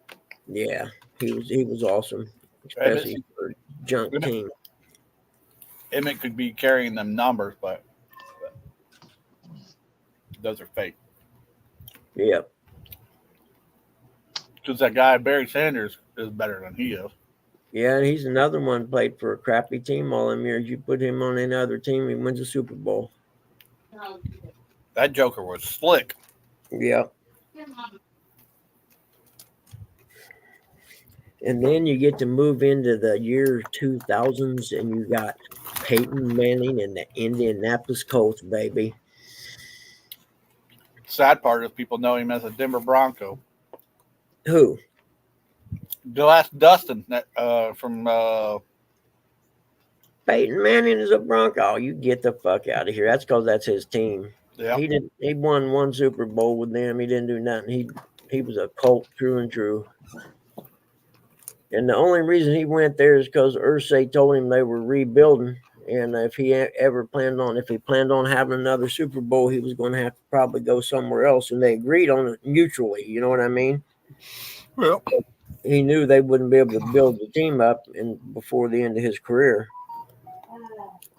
Yeah, he was awesome, especially for a junk team. Emmett could be carrying them numbers, but those are fake. Yep. Because that guy, Barry Sanders, is better than he is. Yeah, and he's another one played for a crappy team all them years. You put him on any other team, he wins a Super Bowl. That Joker was slick. Yep. And then you get to move into the year 2000s, and you got Peyton Manning and the Indianapolis Colts, baby. Sad part is people know him as a Denver Bronco. Who? The last Dustin from Peyton Manning is a Bronco. You get the fuck out of here. That's because that's his team. Yeah. He won one Super Bowl with them. He didn't do nothing. He was a Colt through and through. And the only reason he went there is because Irsay told him they were rebuilding. And if he planned on having another Super Bowl, he was going to have to probably go somewhere else. And they agreed on it mutually. You know what I mean? Well, he knew they wouldn't be able to build the team up before the end of his career.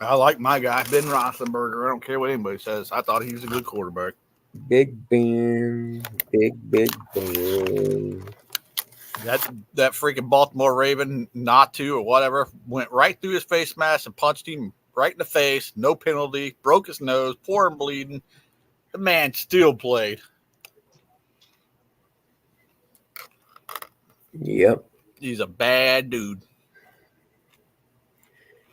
I like my guy, Ben Roethlisberger. I don't care what anybody says. I thought he was a good quarterback. Big Ben. Big Ben. That freaking Baltimore Raven, not to or whatever, went right through his face mask and punched him right in the face. No penalty. Broke his nose. Poor and bleeding. The man still played. Yep. He's a bad dude.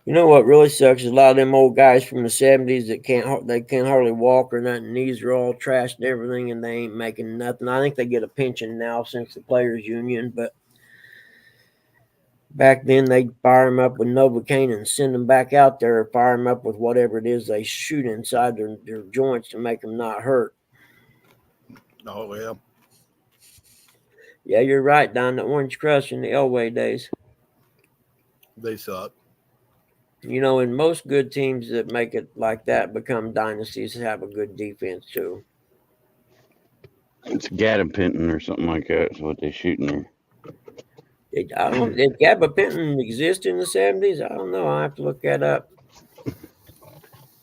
You know what really sucks is a lot of them old guys from the 70s that can't hardly walk or nothing. Knees are all trashed and everything, and they ain't making nothing. I think they get a pension now since the Players Union, but back then they'd fire them up with Novocaine and send them back out there, or fire them up with whatever it is they shoot inside their joints to make them not hurt. Oh, well. Yeah, you're right, Don. The Orange Crush in the Elway days. They suck. You know, and most good teams that make it like that become dynasties have a good defense too. It's Gaddapinton or something like that. Is what they shooting there. I don't. Did Gabapentin exist in the 70s? I don't know. I have to look that up.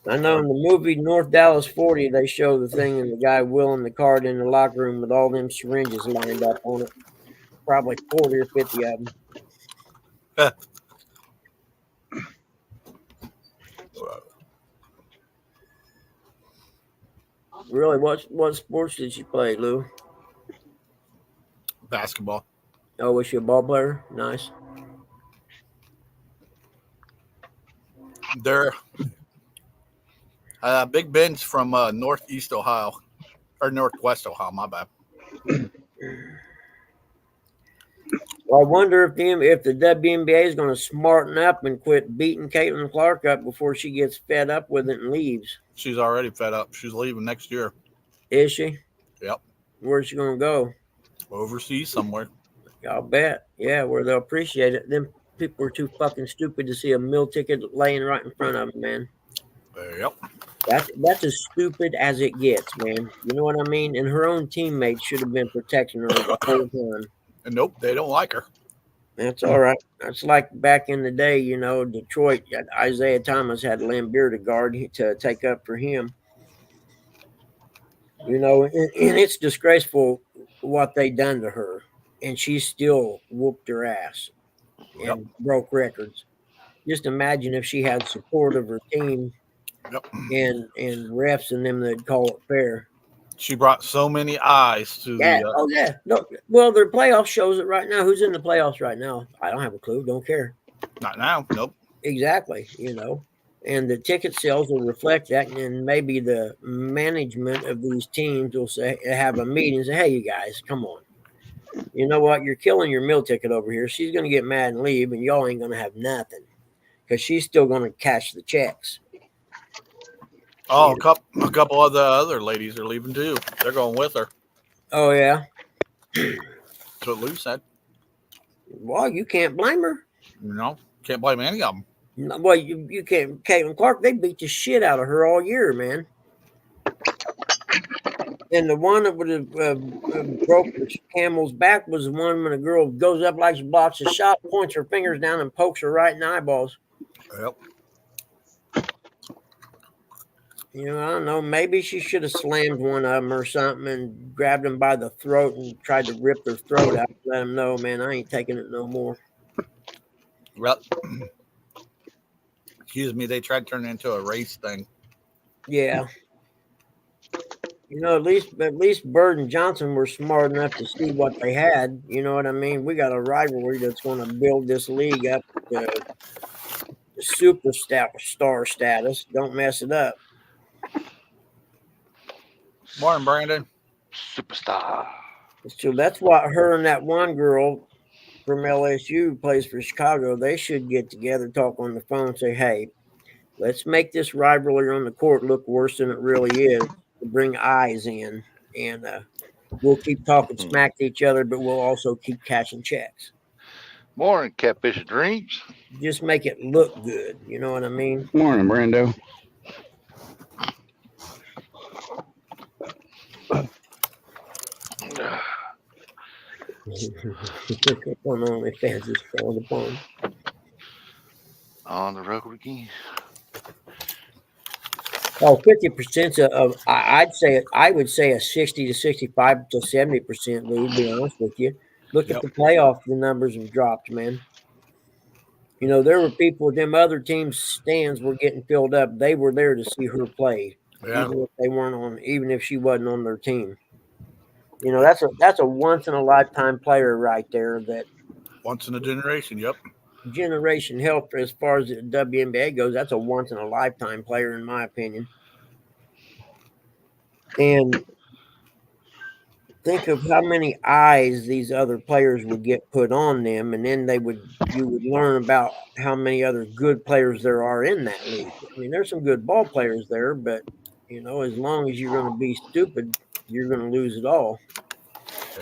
I know in the movie North Dallas 40, they show the thing and the guy wheeling the cart in the locker room with all them syringes lined up on it. Probably 40 or 50 of them. Really, what sports did you play, Lou? Basketball. Oh, was you a ball player? Nice. They're Big Ben's from Northeast Ohio or Northwest Ohio. My bad. Well, I wonder if the WNBA is going to smarten up and quit beating Caitlin Clark up before she gets fed up with it and leaves. She's already fed up. She's leaving next year. Is she? Yep. Where's she going to go? Overseas somewhere. I'll bet. Yeah, where they'll appreciate it. Them people are too fucking stupid to see a meal ticket laying right in front of them, man. Yep. That's as stupid as it gets, man. You know what I mean? And her own teammates should have been protecting her the whole time. And nope, they don't like her. That's all right. That's like back in the day, you know, Detroit, Isaiah Thomas had Lambeer to guard to take up for him. You know, and it's disgraceful what they done to her. And she still whooped her ass and broke records. Just imagine if she had support of her team and refs and them that'd call it fair. She brought so many eyes to the. Yeah. No, well, their playoff shows it right now. Who's in the playoffs right now? I don't have a clue. Don't care. Not now. Nope. Exactly. You know, and the ticket sales will reflect that, and maybe the management of these teams will have a meeting and say, "Hey, you guys, come on. You know what? You're killing your meal ticket over here. She's going to get mad and leave, and y'all ain't going to have nothing because she's still going to cash the checks." Oh, a couple of the other ladies are leaving too. They're going with her. Oh, yeah? That's what Lou said. Well, you can't blame her. No, can't blame any of them. Well, you can't. Caitlin Clark, they beat the shit out of her all year, man. And the one that would have broke the camel's back was the one when a girl goes up like she blocks a shot, points her fingers down, and pokes her right in the eyeballs. Yep. You know, I don't know. Maybe she should have slammed one of them or something and grabbed them by the throat and tried to rip their throat out. Let them know, man, I ain't taking it no more. Well, excuse me, they tried to turn it into a race thing. Yeah. You know, at least Bird and Johnson were smart enough to see what they had. You know what I mean? We got a rivalry that's going to build this league up to superstar status. Don't mess it up. Morning, Brandon. Superstar. So that's what her and that one girl from LSU who plays for Chicago, they should get together, talk on the phone, say, hey, let's make this rivalry on the court look worse than it really is to bring eyes in. And we'll keep talking smack to each other, but we'll also keep cashing checks. Morning, Catfish and Dreams. Just make it look good. You know what I mean? Morning, Brando. On OnlyFans is frowned upon. On the road again. Oh, 50% of I would say a 60 to 65 to 70%, Lou, to be honest with you. Look at the playoff, the numbers have dropped, man. You know, there were people, them other teams' stands were getting filled up. They were there to see her play. Yeah. Even if they weren't on, even if she wasn't on their team. You know, that's a once in a lifetime player right there. That once in a generation. Yep. Generation help as far as the WNBA goes. That's a once in a lifetime player, in my opinion. And think of how many eyes these other players would get put on them, and then you would learn about how many other good players there are in that league. I mean, there's some good ball players there, but you know, as long as you're going to be stupid, you're going to lose it all.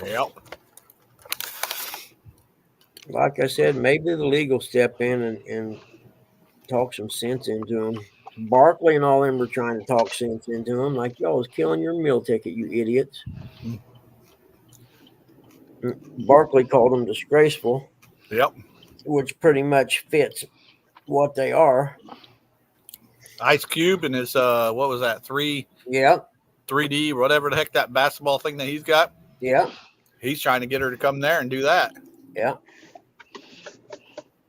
Yep. Like I said, maybe the league will step in and talk some sense into him. Barkley and all them were trying to talk sense into him, like y'all was killing your meal ticket, you idiots. Barkley called them disgraceful, Yep. which pretty much fits what they are. Ice Cube and his what was that, Yeah, 3D, whatever the heck that basketball thing that he's got. yeah, He's trying to get her to come there and do that. yeah.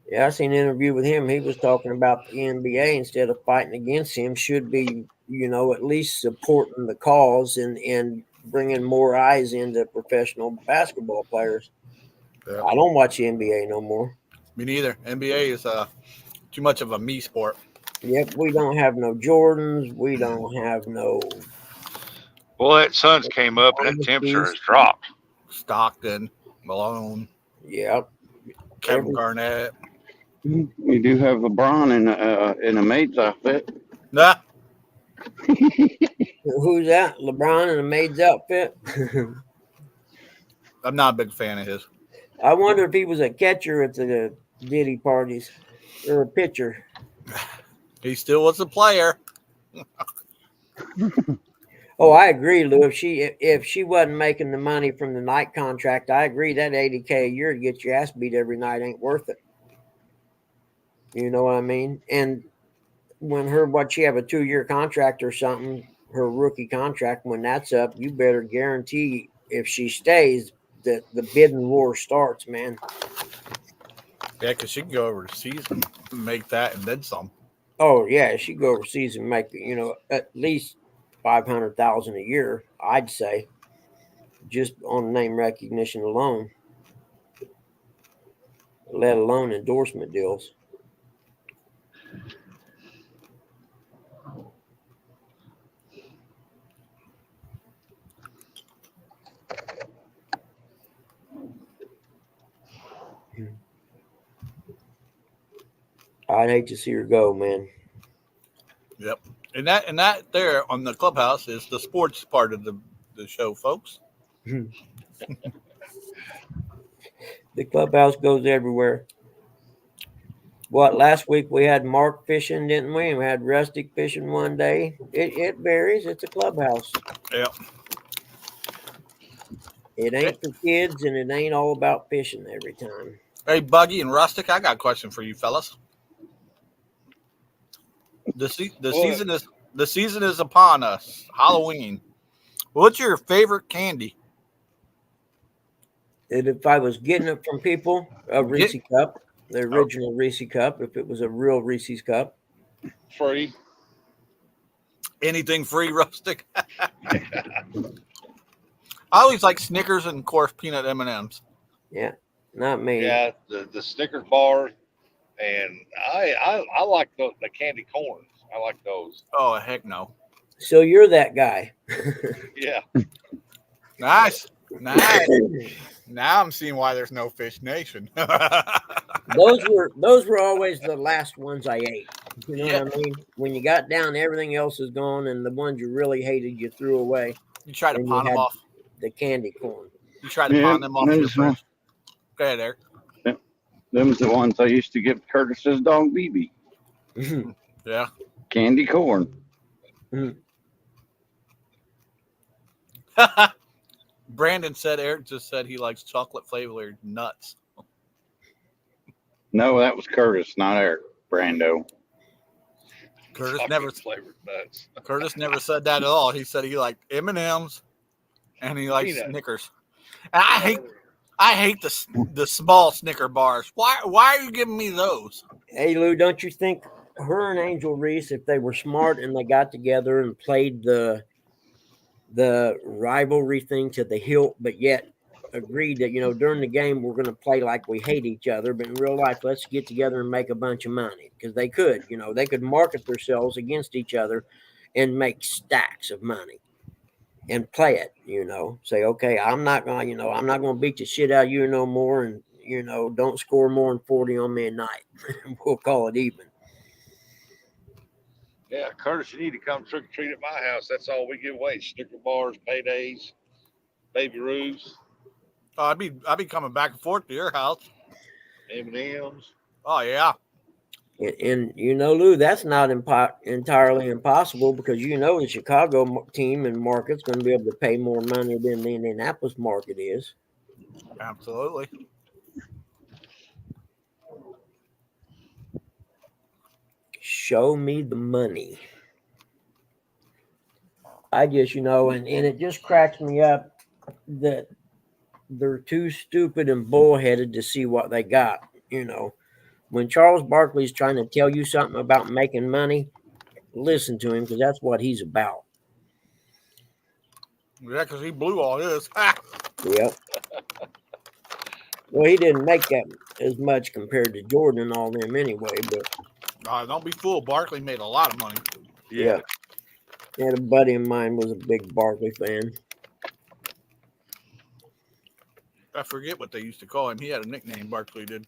Yeah, I seen an interview with him. He was talking about the NBA instead of fighting against him, should be, at least supporting the cause and bringing more eyes into professional basketball players. Yep. I don't watch the NBA no more. Me neither. NBA is too much of a me sport. Yep, we don't have no Jordans. We don't have no Well, that sun's came up and that temperature has dropped. Stockton, Malone, Yep. Kevin Garnett. We do have LeBron in a maid's outfit. Nah. Who's that? LeBron in a maid's outfit? I'm not a big fan of his. I wonder if he was a catcher at the Diddy parties or a pitcher. He still was a player. Oh, I agree, Lou. If she wasn't making the money from the night contract, I agree that $80K a year to get your ass beat every night ain't worth it. You know what I mean? And when she have a 2-year contract or something, her rookie contract, when that's up, you better guarantee if she stays that the bidding war starts, man. Yeah, because she can go overseas and make that and then some. Oh yeah, she go overseas and make at least $500,000 a year, I'd say, just on name recognition alone, let alone endorsement deals. I'd hate to see her go, man. Yep. And that there on the clubhouse is the sports part of the show, folks. The clubhouse goes everywhere. What, last week we had Mark fishing, didn't we? And we had Rustic fishing one day. It varies. It's a clubhouse. Yep. It ain't for kids, and it ain't all about fishing every time. Hey, Buggy and Rustic, I got a question for you fellas. The season is upon us. Halloween. What's your favorite candy? And if I was getting it from people, a Reese cup, the original Reese cup, if it was a real Reese's cup. Free. Anything free, Rustic? I always like Snickers and, of course, peanut M&Ms. Yeah, not me. Yeah, the Snickers bar, and I like the candy corns. I like those. Oh, heck no. So you're that guy. Yeah. Nice. Now I'm seeing why there's no Fish Nation. Those were always the last ones I ate. You know what I mean? When you got down, everything else is gone, and the ones you really hated, you threw away. You try to pawn them off. The candy corn. You try to pawn them off your friends. Go ahead, Eric. Them's the ones I used to give Curtis's dog BB. Yeah. Candy corn. Brandon said Eric just said he likes chocolate flavored nuts. No, that was Curtis, not Eric. Brando. Curtis Chocolate never flavored nuts. Curtis never said that at all. He said he liked M&Ms and he likes Snickers. And I hate the small Snicker bars. Why are you giving me those? Hey Lou, don't you think her and Angel Reese, if they were smart and they got together and played the rivalry thing to the hilt, but yet agreed that during the game we're going to play like we hate each other, but in real life let's get together and make a bunch of money, because they could market themselves against each other and make stacks of money and play it, say, okay, I'm not going to beat the shit out of you no more, and don't score more than 40 on me a night. We'll call it even. Yeah, Curtis, you need to come trick or treat at my house. That's all we give away: Snicker bars, paydays, Baby Ruths. I'd be coming back and forth to your house. M&M's. Oh yeah. And you know, Lou, that's not entirely impossible because you know the Chicago team and market's going to be able to pay more money than the Indianapolis market is. Absolutely. Show me the money. I just, you know, and it just cracks me up that they're too stupid and bullheaded to see what they got. You know, when Charles Barkley's trying to tell you something about making money, listen to him because that's what he's about. Yeah, because he blew all this. Yep. Well, he didn't make that as much compared to Jordan and all them anyway, but Don't be fooled. Barkley made a lot of money. yeah. And a buddy of mine was a big Barkley fan. I forget what they used to call him. He had a nickname, Barkley did.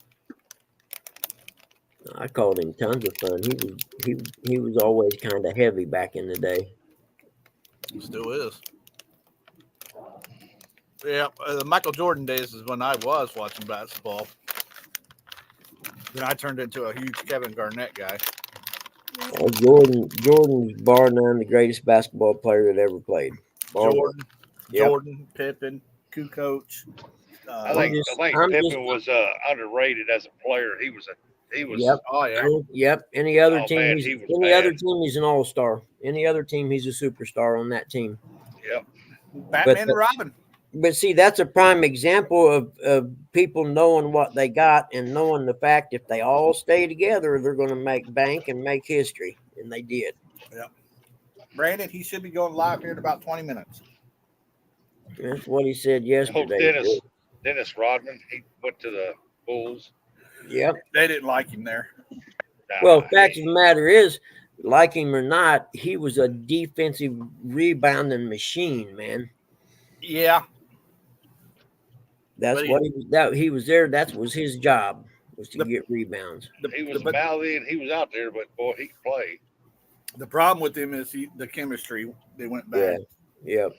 I called him tons of fun. He was always kind of heavy back in the day. He still is. Yeah, the Michael Jordan days is when I was watching basketball. Then I turned into a huge Kevin Garnett guy. Jordan's bar none the greatest basketball player that ever played. Jordan, Pippen, Kukoc. I think Pippen was underrated as a player. He was. Yep. Oh yeah. Yep. Any other team? Man, other team, he's an all-star. Any other team, he's a superstar on that team. Yep. Batman and Robin. But see, that's a prime example of people knowing what they got and knowing the fact if they all stay together, they're going to make bank and make history. And they did. Yeah. Brandon, he should be going live here in about 20 minutes. That's what he said yesterday. Dennis Rodman, he went to the Bulls. Yep. They didn't like him there. Well, fact of the matter is, like him or not, he was a defensive rebounding machine, man. Yeah. That's what he was there. That was his job, was to get rebounds. He was mouthy and he was out there, but boy, he could play. The problem with him is the chemistry. They went bad. Yeah. Yep.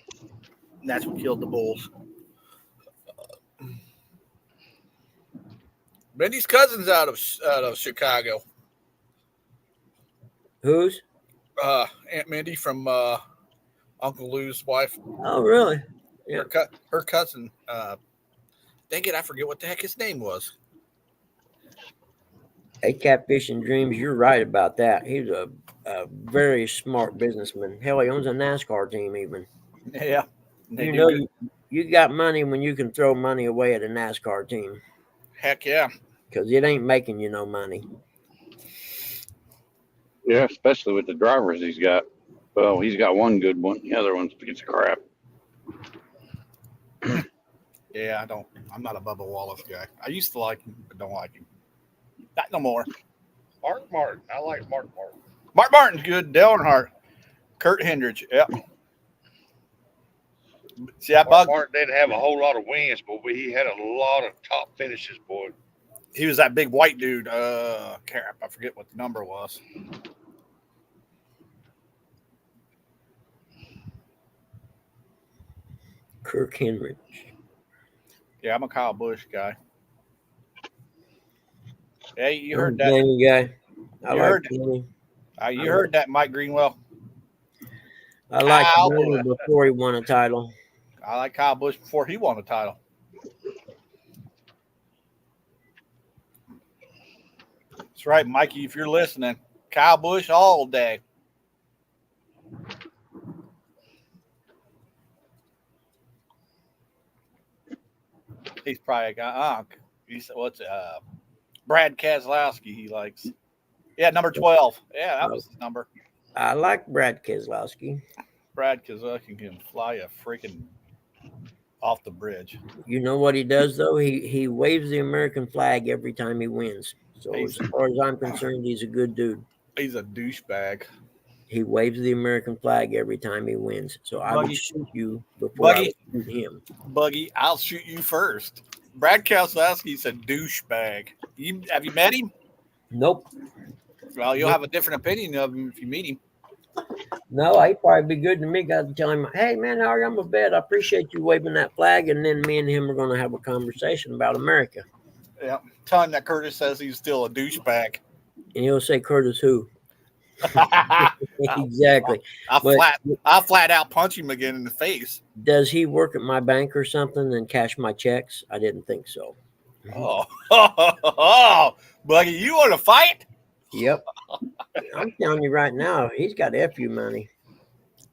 And that's what killed the Bulls. Mindy's cousin's out of Chicago. Whose? Aunt Mindy from Uncle Lou's wife. Oh, really? Yeah. Her cousin. Dang it, I forget what the heck his name was. Hey, Catfish and Dreams, you're right about that. He's a very smart businessman. Hell, he owns a NASCAR team even. Yeah. You know, you got money when you can throw money away at a NASCAR team. Heck yeah. Because it ain't making you no money. Yeah, especially with the drivers he's got. Well, he's got one good one. The other one's a piece of crap. Yeah, I'm not a Bubba Wallace guy. I used to like him, but don't like him. Not no more. Mark Martin. I like Mark Martin. Mark Martin's good. Dale Earnhardt. Kurt Hendricks. Yep. See, Mark Martin didn't have a whole lot of wins, but he had a lot of top finishes, boy. He was that big white dude. Crap, I forget what the number was. Kirk Henry. Yeah, I'm a Kyle Busch guy. Hey, you heard that? Guy. You heard that, Mike Greenwell. I like him before he won a title. I like Kyle Busch before he won a title. That's right, Mikey. If you're listening, Kyle Busch all day. He's probably got. What's Brad Keselowski? He likes. Yeah, number 12. Yeah, that was his number. I like Brad Keselowski. Brad Keselowski can fly a freaking off the bridge. You know what he does though? He waves the American flag every time he wins. So as far as I'm concerned, he's a good dude. He's a douchebag. He waves the American flag every time he wins. So I would shoot you before I would shoot him. Buggy, I'll shoot you first. Brad Keselowski's a douchebag. Have you met him? Nope. Well, you'll have a different opinion of him if you meet him. No, he'd probably be good to me. Got to tell him, hey, man, how are you? I'm a vet. I appreciate you waving that flag. And then me and him are going to have a conversation about America. Yeah. Tell him that Curtis says he's still a douchebag. And he'll say, Curtis who? Exactly. I But flat out punch him again in the face. does he work at my bank or something and cash my checks? I didn't think so. Oh, Buggy, you want to fight? Yep. I'm telling you right now, he's got FU money.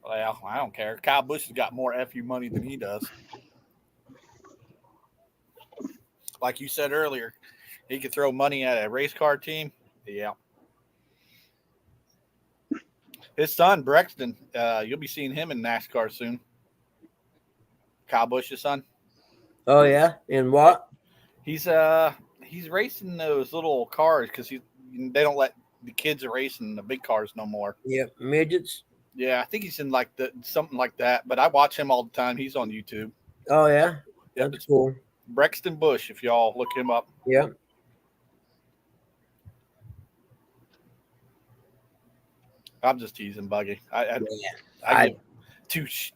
Well, I don't care. Kyle Busch has got more FU money than he does. Like you said earlier, he could throw money at a race car team. Yeah. His son, Brexton, you'll be seeing him in NASCAR soon. Kyle Busch's son. Oh yeah, and what? He's racing those little cars because they don't let the kids race in the big cars no more. Yep, midgets. Yeah, I think he's in like something like that. But I watch him all the time. He's on YouTube. Oh yeah, Yep, that's cool. Brexton Busch, if y'all look him up. Yep. I'm just teasing Buggy. I I give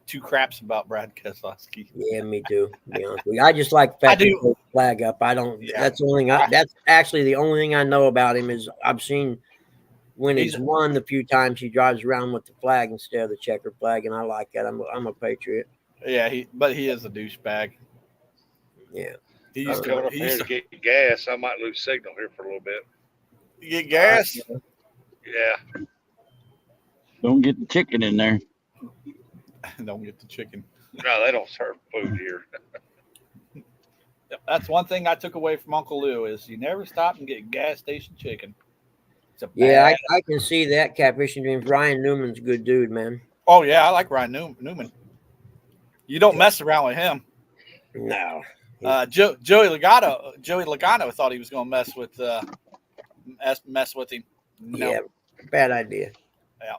two craps about Brad Keselowski. yeah, me too. To be honest with you. I just like the fact that he puts the flag up. I don't. Yeah. That's the only thing. That's actually the only thing I know about him is I've seen when he's won the few times he drives around with the flag instead of the checkered flag, and I like that. I'm a patriot. Yeah, but he is a douchebag. Yeah. I'm coming up here to get gas. I might lose signal here for a little bit. You get gas? Yeah. Don't get the chicken in there. Don't get the chicken. No, they don't serve food here. That's one thing I took away from Uncle Lou is you never stop and get gas station chicken. Yeah, I can see that catfishing dreams. Ryan Newman's a good dude, man. Oh yeah, I like Ryan Newman. You don't mess around with him. No. Joey Logano thought he was going to mess with him. No. Yeah, bad idea. Yeah,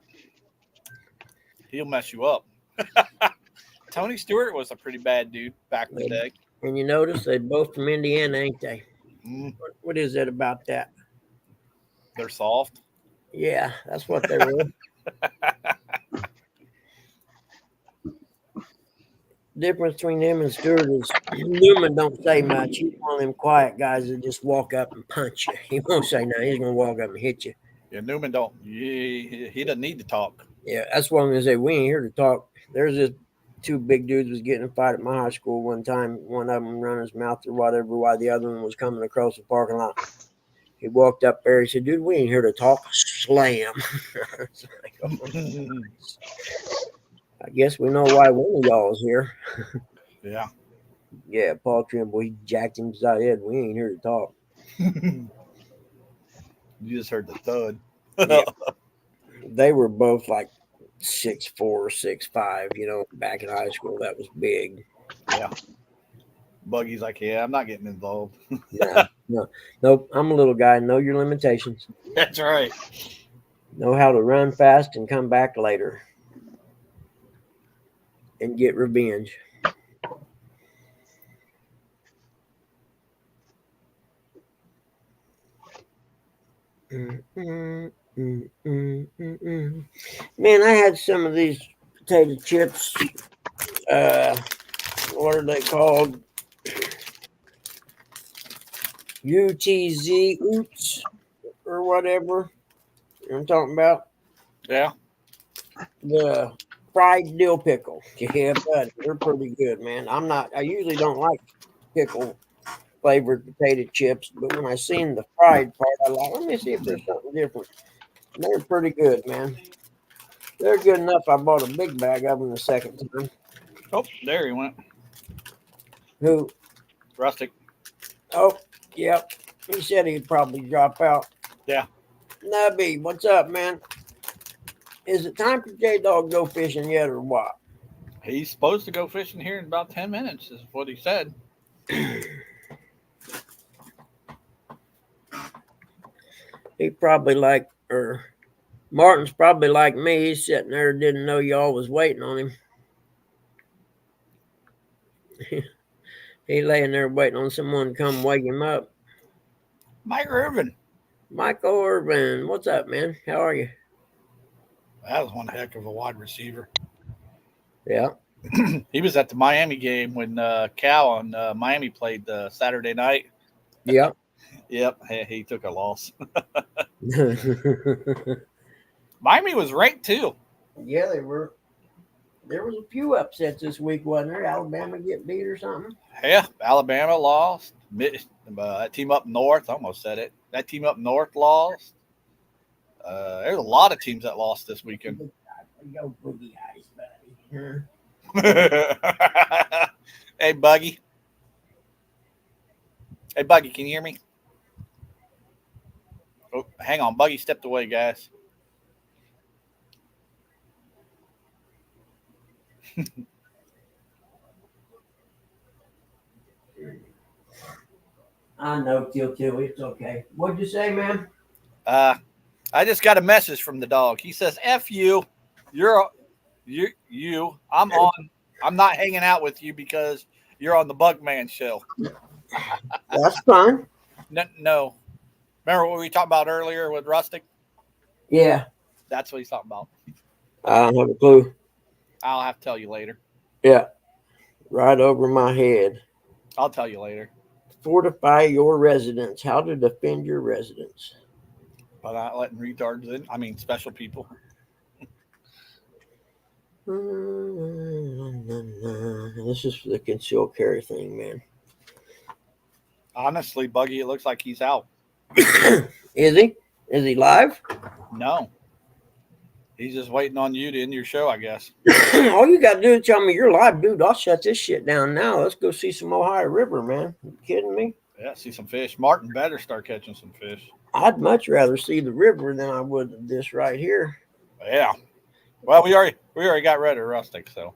he'll mess you up. Tony Stewart was a pretty bad dude back in the day. And you notice they're both from Indiana, ain't they? Mm. What is it about that? They're soft. Yeah, that's what they were. Difference between him and Stewart is Newman don't say much. He's one of them quiet guys that just walk up and punch you. He won't say nothing. He's gonna walk up and hit you. Yeah, Newman don't. He doesn't need to talk. Yeah, that's what I'm gonna say. We ain't here to talk. There's this two big dudes was getting a fight at my high school one time. One of them run his mouth or whatever while the other one was coming across the parking lot. He walked up there. He said, "Dude, we ain't here to talk." Slam. Like, oh, I guess we know why one of y'all is here. Yeah. Yeah, Paul Trimble, he jacked him beside the head. We ain't here to talk. You just heard the thud. Yeah. They were both like 6'4", 6'5", back in high school. That was big. Yeah. Buggy's like, yeah, I'm not getting involved. Nope. I'm a little guy. Know your limitations. That's right. Know how to run fast and come back later. And get revenge. Man, I had some of these potato chips. What are they called? UTZ Oops or whatever. You know what I'm talking about? Yeah. The fried dill pickle. Yeah, but they're pretty good, man. I usually don't like pickle flavored potato chips, but when I seen the fried part, I like, let me see if there's something different. They're pretty good, man. They're good enough. I bought a big bag of them the second time. Oh, there he went. Who? Rustic. Oh, yep. He said he'd probably drop out. Yeah. Nubby, what's up, man? Is it time for J-Dog to go fishing yet or what? He's supposed to go fishing here in about 10 minutes, is what he said. He probably Martin's probably like me. He's sitting there, didn't know y'all was waiting on him. He laying there waiting on someone to come wake him up. Mike Irvin. Michael Irvin, what's up, man? How are you? That was one heck of a wide receiver. Yeah. He was at the Miami game when Cal and Miami played Saturday night. Yep. Yep, he took a loss. Miami was ranked too. Yeah, they were. There was a few upsets this week, wasn't there? Alabama get beat or something. Yeah, Alabama lost. That team up north, I almost said it. That team up north lost. There's a lot of teams that lost this weekend. Go Boogie Eyes, buddy. Hey, Buggy. Hey, Buggy, can you hear me? Oh, hang on. Buggy stepped away, guys. I know, Till. It's okay. What'd you say, man? I just got a message from the dog. He says, "F you. You. I'm on. I'm not hanging out with you because you're on the Bugman show." That's fine. No. Remember what we talked about earlier with Rustic? Yeah. That's what he's talking about. I don't have a clue. I'll have to tell you later. Yeah. Right over my head. I'll tell you later. Fortify your residence. How to defend your residence. By not letting retards in. I mean, special people. This is the concealed carry thing, man. Honestly, Buggy, it looks like he's out. Is he? Is he live? No. He's just waiting on you to end your show, I guess. All you got to do is tell me you're live, dude. I'll shut this shit down now. Let's go see some Ohio River, man. You kidding me? Yeah, see some fish. Martin better start catching some fish. I'd much rather see the river than I would this right here. Yeah. Well, we already got rid of Rustic, so.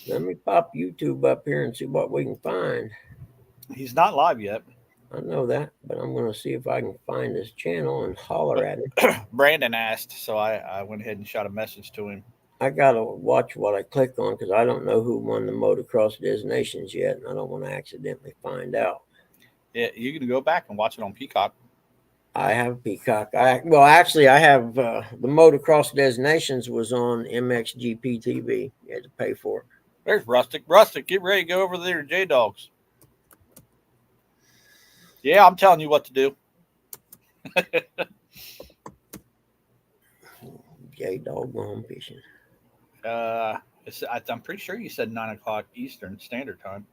Let me pop YouTube up here and see what we can find. He's not live yet. I know that, but I'm going to see if I can find his channel and holler at him. Brandon asked, so I went ahead and shot a message to him. I got to watch what I click on because I don't know who won the Motocross Designations yet, and I don't want to accidentally find out. Yeah, you can go back and watch it on Peacock. I have Peacock. I have the Motocross Designations was on MXGP TV. You had to pay for it. There's Rustic. Rustic, get ready to go over there to J-Dogs. Yeah, I'm telling you what to do. J-Dog going fishing. I'm pretty sure you said 9 o'clock Eastern Standard Time.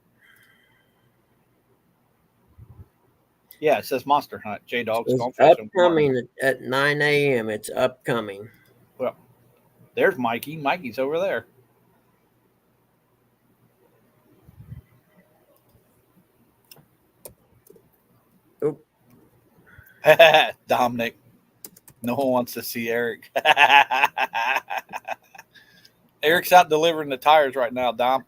Yeah, it says Monster Hunt. J-Dogs going fishing. Upcoming at 9 a.m. It's upcoming. Well, there's Mikey. Mikey's over there. Oh. Dominic. No one wants to see Eric. Eric's out delivering the tires right now, Dom.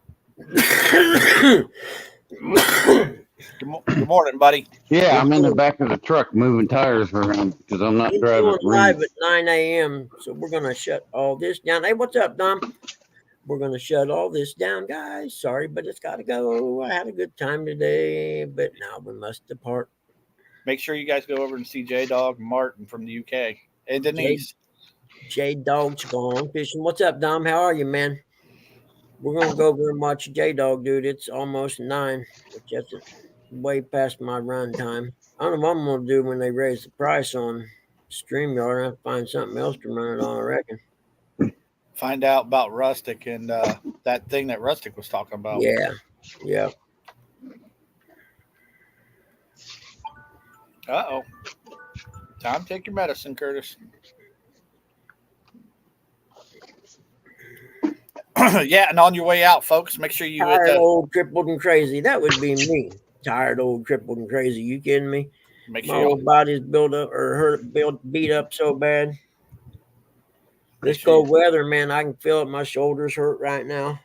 Good morning, buddy. Yeah, I'm in the back of the truck moving tires around because I'm not driving. Doing live at 9 a.m. So we're going to shut all this down. Hey, what's up, Dom? We're going to shut all this down, guys. Sorry, but it's got to go. I had a good time today, but now we must depart. Make sure you guys go over and see J-Dog Martin from the UK and Denise. J-Dog's gone fishing. What's up, Dom? How are you, man? We're going to go over and watch J-Dog, dude. It's almost 9, which that's way past my run time. I don't know what I'm going to do when they raise the price on StreamYard. I have to find something else to run it on, I reckon. Find out about Rustic and that thing that Rustic was talking about. Yeah. Uh-oh. Time to take your medicine, Curtis. Yeah, and on your way out, folks, make sure you tired, old, crippled, and crazy. That would be me. Tired, old, crippled, and crazy. You kidding me? Make My sure old body's built up or beat up so bad. This cold weather, man, I can feel it. My shoulders hurt right now.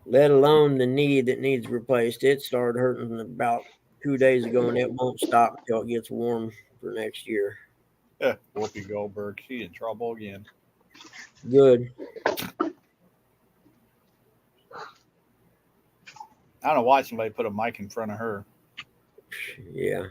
Let alone the knee that needs replaced. It started hurting about 2 days ago, and it won't stop until it gets warm for next year. Whoopi Goldberg, she in trouble again. Good. I don't know why somebody put a mic in front of her. Yeah.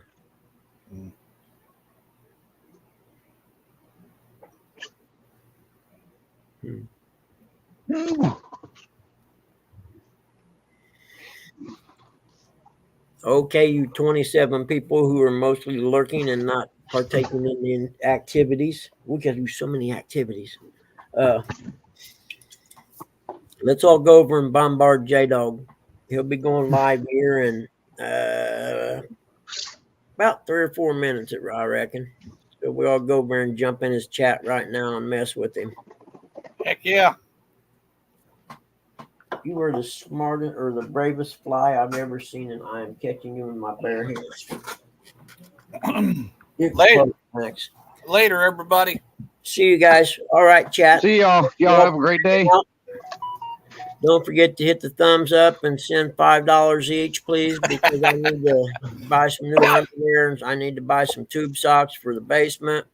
Okay, you 27 people who are mostly lurking and not partaking in the activities. We got to do so many activities. Let's all go over and bombard J-Dog. He'll be going live here in about 3 or 4 minutes, I reckon. So we all go over and jump in his chat right now and mess with him. Heck yeah. You are the smartest or the bravest fly I've ever seen, and I am catching you in my bare hands. Later. Thanks. Later, everybody. See you guys. All right, chat. See y'all. Y'all have a great day. Don't forget to hit the thumbs up and send $5 each, please, because I need to buy some new underwear and I need to buy some tube socks for the basement.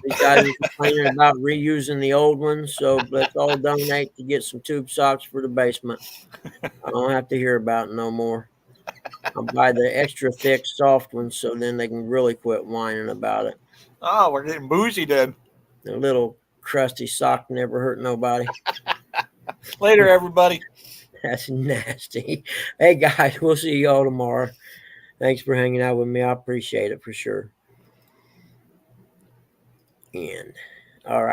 These guys are complaining about reusing the old ones, so let's all donate to get some tube socks for the basement. I don't have to hear about it no more. I'll buy the extra thick, soft ones so then they can really quit whining about it. Oh, we're getting boozy then. The little crusty sock never hurt nobody. Later, everybody. That's nasty. Hey, guys, we'll see y'all tomorrow. Thanks for hanging out with me. I appreciate it for sure. And all right.